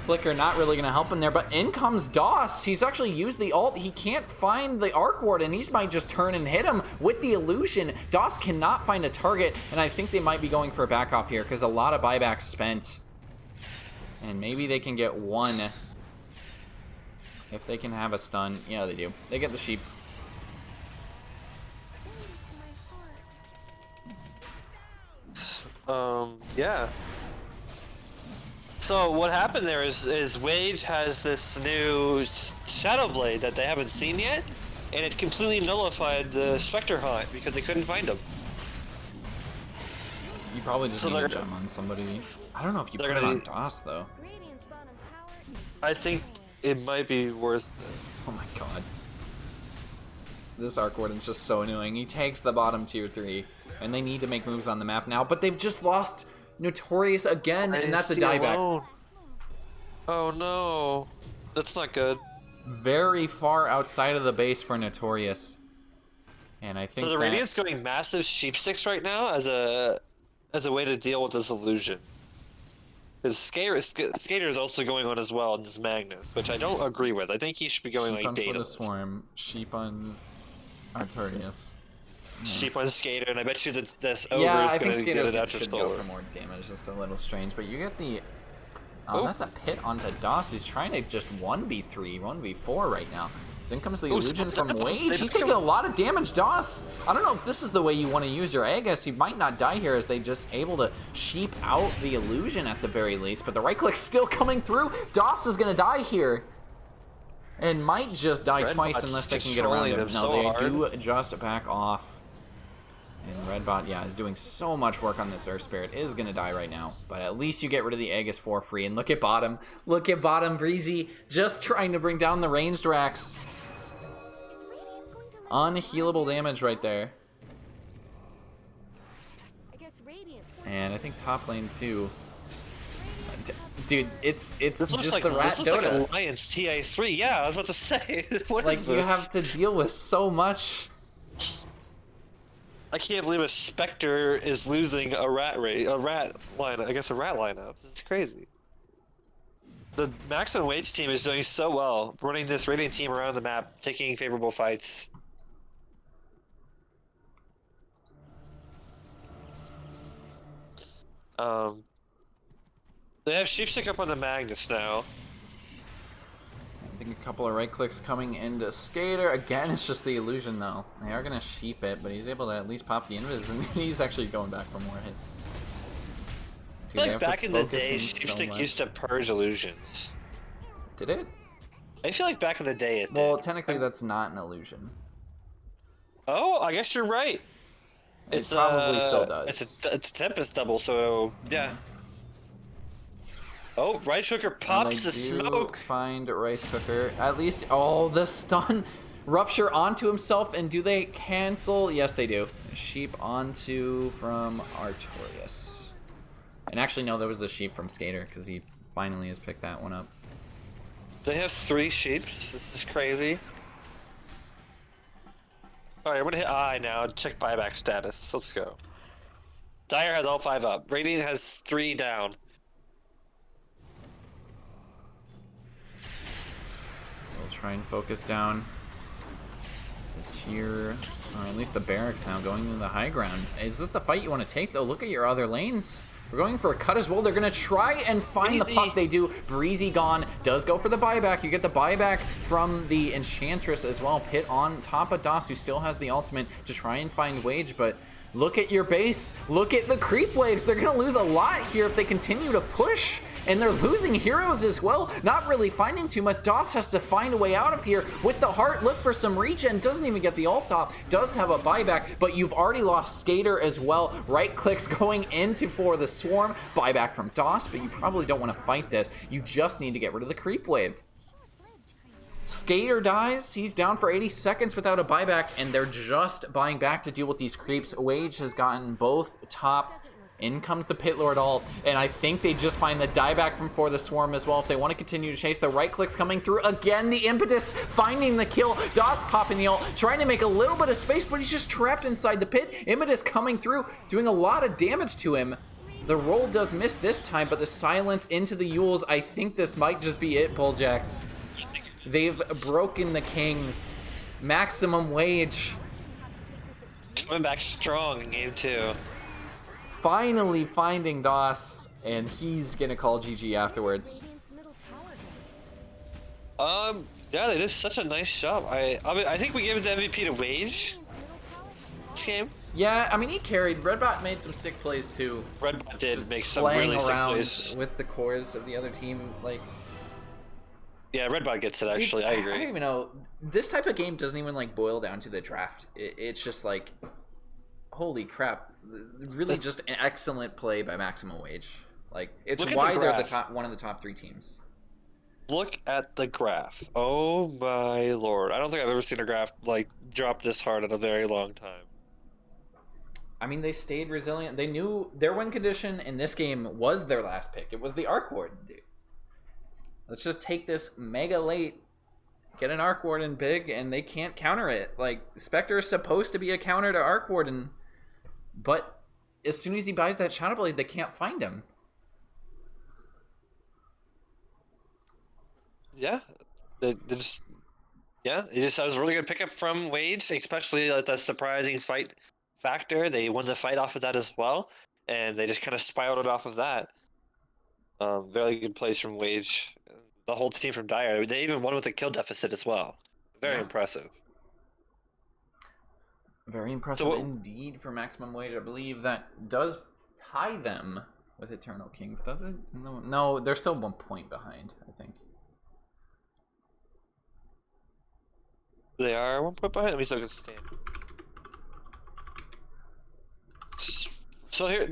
Speaker 3: Flicker not really going to help him there, but in comes Doss. He's actually used the ult. He can't find the Arc Ward, and he might just turn and hit him with the illusion. Doss cannot find a target, and I think they might be going for a back off here because a lot of buybacks spent. And maybe they can get one. If they can have a stun. Yeah, they do. They get the sheep.
Speaker 4: Yeah. So what happened there is Waige has this new Shadow Blade that they haven't seen yet, and it completely nullified the Spectre Hunt because they couldn't find him.
Speaker 3: You probably just
Speaker 4: So
Speaker 3: need a
Speaker 4: they're
Speaker 3: gem on somebody. I don't know if you
Speaker 4: they're
Speaker 3: put it
Speaker 4: gonna
Speaker 3: on Doss, though.
Speaker 5: Radiant's bottom tower is
Speaker 4: I think it might be worth
Speaker 3: Oh my god. This Arc Warden's just so annoying. He takes the bottom tier 3, and they need to make moves on the map now, but they've just lost Notorious again, and that's a dieback.
Speaker 4: Oh no. That's not good.
Speaker 3: Very far outside of the base for Notorious. And I think
Speaker 4: So the
Speaker 3: that...
Speaker 4: Radiant's going massive sheep sticks right now as a way to deal with this illusion. Because Skater is also going on as well in this Magnus, which I don't agree with. I think he should be going
Speaker 3: sheep
Speaker 4: like
Speaker 3: on for the
Speaker 4: Daedalus.
Speaker 3: Swarm, sheep on Artorias.
Speaker 4: Sheep on Skater, and I bet you that this ogre
Speaker 3: Yeah,
Speaker 4: is
Speaker 3: I think
Speaker 4: going to get
Speaker 3: Skaters
Speaker 4: it after
Speaker 3: should go
Speaker 4: Solar.
Speaker 3: for more damage. It's a little strange, but you get the...
Speaker 4: Oh.
Speaker 3: That's a pit onto Doss. He's trying to just 1v3, 1v4 right now. So in comes the
Speaker 4: Oh,
Speaker 3: illusion from Waige.
Speaker 4: they
Speaker 3: He's
Speaker 4: pick
Speaker 3: taking
Speaker 4: him.
Speaker 3: a lot of damage, Doss. I don't know if this is the way you want to use your egg. I guess he might not die here as they just able to sheep out the illusion at the very least. But the right click's still coming through. Doss is going to die here. And might just die
Speaker 4: Redbot's
Speaker 3: twice unless they can get around
Speaker 4: controlling
Speaker 3: him.
Speaker 4: them
Speaker 3: No,
Speaker 4: so
Speaker 3: they
Speaker 4: hard.
Speaker 3: do just back off. And Redbot, yeah, is doing so much work on this Earth Spirit. Is going to die right now. But at least you get rid of the Aegis for free. And look at bottom. Look at bottom, Breezy. Just trying to bring down the ranged Rax.
Speaker 5: Radiant going to let
Speaker 3: Unhealable damage right there.
Speaker 5: I guess Radiant
Speaker 3: And I think top lane too. Dude, it's
Speaker 4: This looks
Speaker 3: just
Speaker 4: like
Speaker 3: the rat
Speaker 4: this looks
Speaker 3: Dota.
Speaker 4: like Alliance TI3. Yeah, I was about to say. What
Speaker 3: Like,
Speaker 4: is
Speaker 3: you
Speaker 4: this?
Speaker 3: have to deal with so much.
Speaker 4: I can't believe a Spectre is losing a rat lineup. I guess a rat lineup. It's crazy. The Max and Waige team is doing so well, running this Radiant team around the map, taking favorable fights. They have Sheepstick up on the Magnus now.
Speaker 3: I think a couple of right clicks coming into Skater. Again, it's just the illusion though. They are gonna sheep it, but he's able to at least pop the invis, and he's actually going back for more hits.
Speaker 4: I
Speaker 3: Dude,
Speaker 4: feel
Speaker 3: they
Speaker 4: like
Speaker 3: have to
Speaker 4: back in the
Speaker 3: focus
Speaker 4: day,
Speaker 3: in so
Speaker 4: Sheepstick
Speaker 3: much.
Speaker 4: used to purge illusions.
Speaker 3: Did it?
Speaker 4: I feel like back in the day it
Speaker 3: Well,
Speaker 4: did.
Speaker 3: technically that's not an illusion.
Speaker 4: Oh, I guess you're right.
Speaker 3: It probably still does.
Speaker 4: It's a Tempest double, so yeah. Oh, Rice Cooker
Speaker 3: And
Speaker 4: pops
Speaker 3: they
Speaker 4: the
Speaker 3: do
Speaker 4: smoke.
Speaker 3: find Rice Cooker. At least, oh, the stun rupture onto himself, and do they cancel? Yes, they do. Sheep onto from Artorias. And actually, no, there was a sheep from Skater, because he finally has picked that one up.
Speaker 4: They have 3 sheeps. This is crazy. Alright, I'm gonna hit I now. Check buyback status. Let's go. Dyer has all 5 up. Radiant has 3 down.
Speaker 3: try and focus down the tier, or at least the barracks now, going to the high ground. Is this the fight you want to take, though? Look at your other lanes. We're going for a cut as well. They're going to try and find the puck. They do. Breezy gone. Does go for the buyback. You get the buyback from the Enchantress as well. Pit on top of Das, who still has the ultimate to try and find Waige, but look at your base. Look at the creep waves. They're going to lose a lot here if they continue to push. And they're losing heroes as well. Not really finding too much. Das has to find a way out of here with the heart. Look for some regen. Doesn't even get the ult off. Does have a buyback, but you've already lost Skater as well. Right clicks going into for the swarm. Buyback from Das, but you probably don't want to fight this. You just need to get rid of the creep wave. Skater dies. He's down for 80 seconds without a buyback, and they're just buying back to deal with these creeps. Waige has gotten both top. In comes the Pit Lord ult, and I think they just find the dieback from For the Swarm as well if they want to continue to chase. The right clicks coming through again. The impetus finding the kill. Das popping the ult, trying to make a little bit of space, but he's just trapped inside the pit. Impetus coming through, doing a lot of damage to him. The roll does miss this time, but the silence into the Yules. I think this might just be it, Bulljax. They've broken the Kings. Maximum Waige.
Speaker 4: Coming back strong in game 2.
Speaker 3: Finally finding Das, and he's gonna call GG afterwards.
Speaker 4: Yeah, they did such a nice job. I think we gave it the MVP to Waige this game.
Speaker 3: Yeah, I mean, he carried. Redbot made some sick plays too.
Speaker 4: Redbot did
Speaker 3: Just
Speaker 4: make some
Speaker 3: playing
Speaker 4: really sick
Speaker 3: around
Speaker 4: plays.
Speaker 3: with the cores of the other team. Like,
Speaker 4: Yeah, Redbot gets it, actually.
Speaker 3: dude,
Speaker 4: I
Speaker 3: I
Speaker 4: agree.
Speaker 3: don't even know. This type of game doesn't even like boil down to the draft. It's just like, holy crap! Really, just an excellent play by Maximum Waige. Like, it's
Speaker 4: Look at
Speaker 3: why
Speaker 4: the
Speaker 3: they're the
Speaker 4: graph.
Speaker 3: top, one of the top 3 teams.
Speaker 4: Look at the graph. Oh my lord. I don't think I've ever seen a graph like drop this hard in a very long time.
Speaker 3: I mean, they stayed resilient. They knew their win condition in this game was their last pick. It was the Arc Warden, dude. Let's just take this mega late, get an Arc Warden big, and they can't counter it. Like, Spectre is supposed to be a counter to Arc Warden, but as soon as he buys that Shadow Blade, they can't find him.
Speaker 4: Yeah. They just, yeah, that was a really good pickup from Waige, especially like the surprising fight factor. They won the fight off of that as well, and they just kind of spiraled it off of that. Very good plays from Waige. The whole team from Dire. They even won with a kill deficit as well. Very impressive.
Speaker 3: Very impressive
Speaker 4: So
Speaker 3: indeed for Maximum Waige. I believe that does tie them with Eternal Kings, does it? No, they're still 1 point behind, I think.
Speaker 4: They are 1 point behind. Let me look at the stand. So here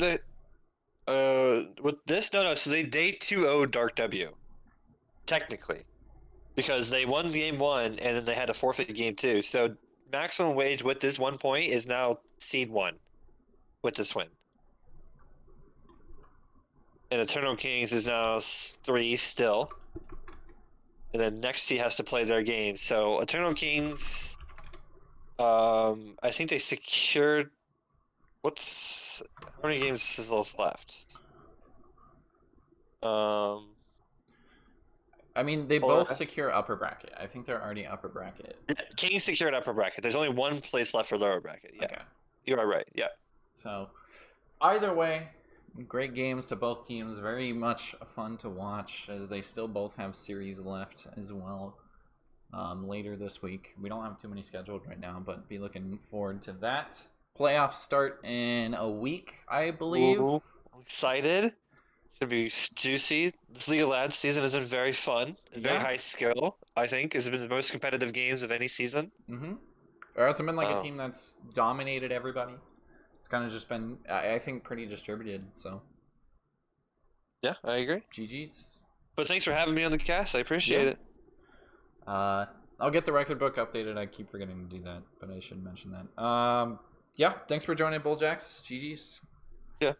Speaker 4: with this so they 2-0 Dark W. Technically. Because they won game 1 and then they had to forfeit game 2. So Maximum Waige with this 1 point is now seed 1 with this win. And Eternal Kings is now 3 still. And then next he has to play their game. So Eternal Kings, I think they secured. How many games is those left?
Speaker 3: I mean, they both secure upper bracket. I think they're already upper bracket.
Speaker 4: Kings secured upper bracket. There's only 1 place left for lower bracket. Yeah,
Speaker 3: Okay.
Speaker 4: you are right. Yeah.
Speaker 3: So, either way, great games to both teams. Very much fun to watch as they still both have series left as well. Later this week. We don't have too many scheduled right now, but be looking forward to that. Playoffs start in a week, I believe.
Speaker 4: Ooh, I'm excited. Should be juicy. This League of Lads season has been very fun and very
Speaker 3: Yeah.
Speaker 4: high skill. I think it's been the most competitive games of any season.
Speaker 3: There hasn't been like a team that's dominated everybody. It's kind of just been, I think, pretty distributed. So
Speaker 4: Yeah, I agree.
Speaker 3: GG's.
Speaker 4: But thanks for having me on the cast. I appreciate it.
Speaker 3: I'll get the record book updated. I keep forgetting to do that, but I should mention that. Yeah, thanks for joining Bulljax. GG's.
Speaker 4: Yeah.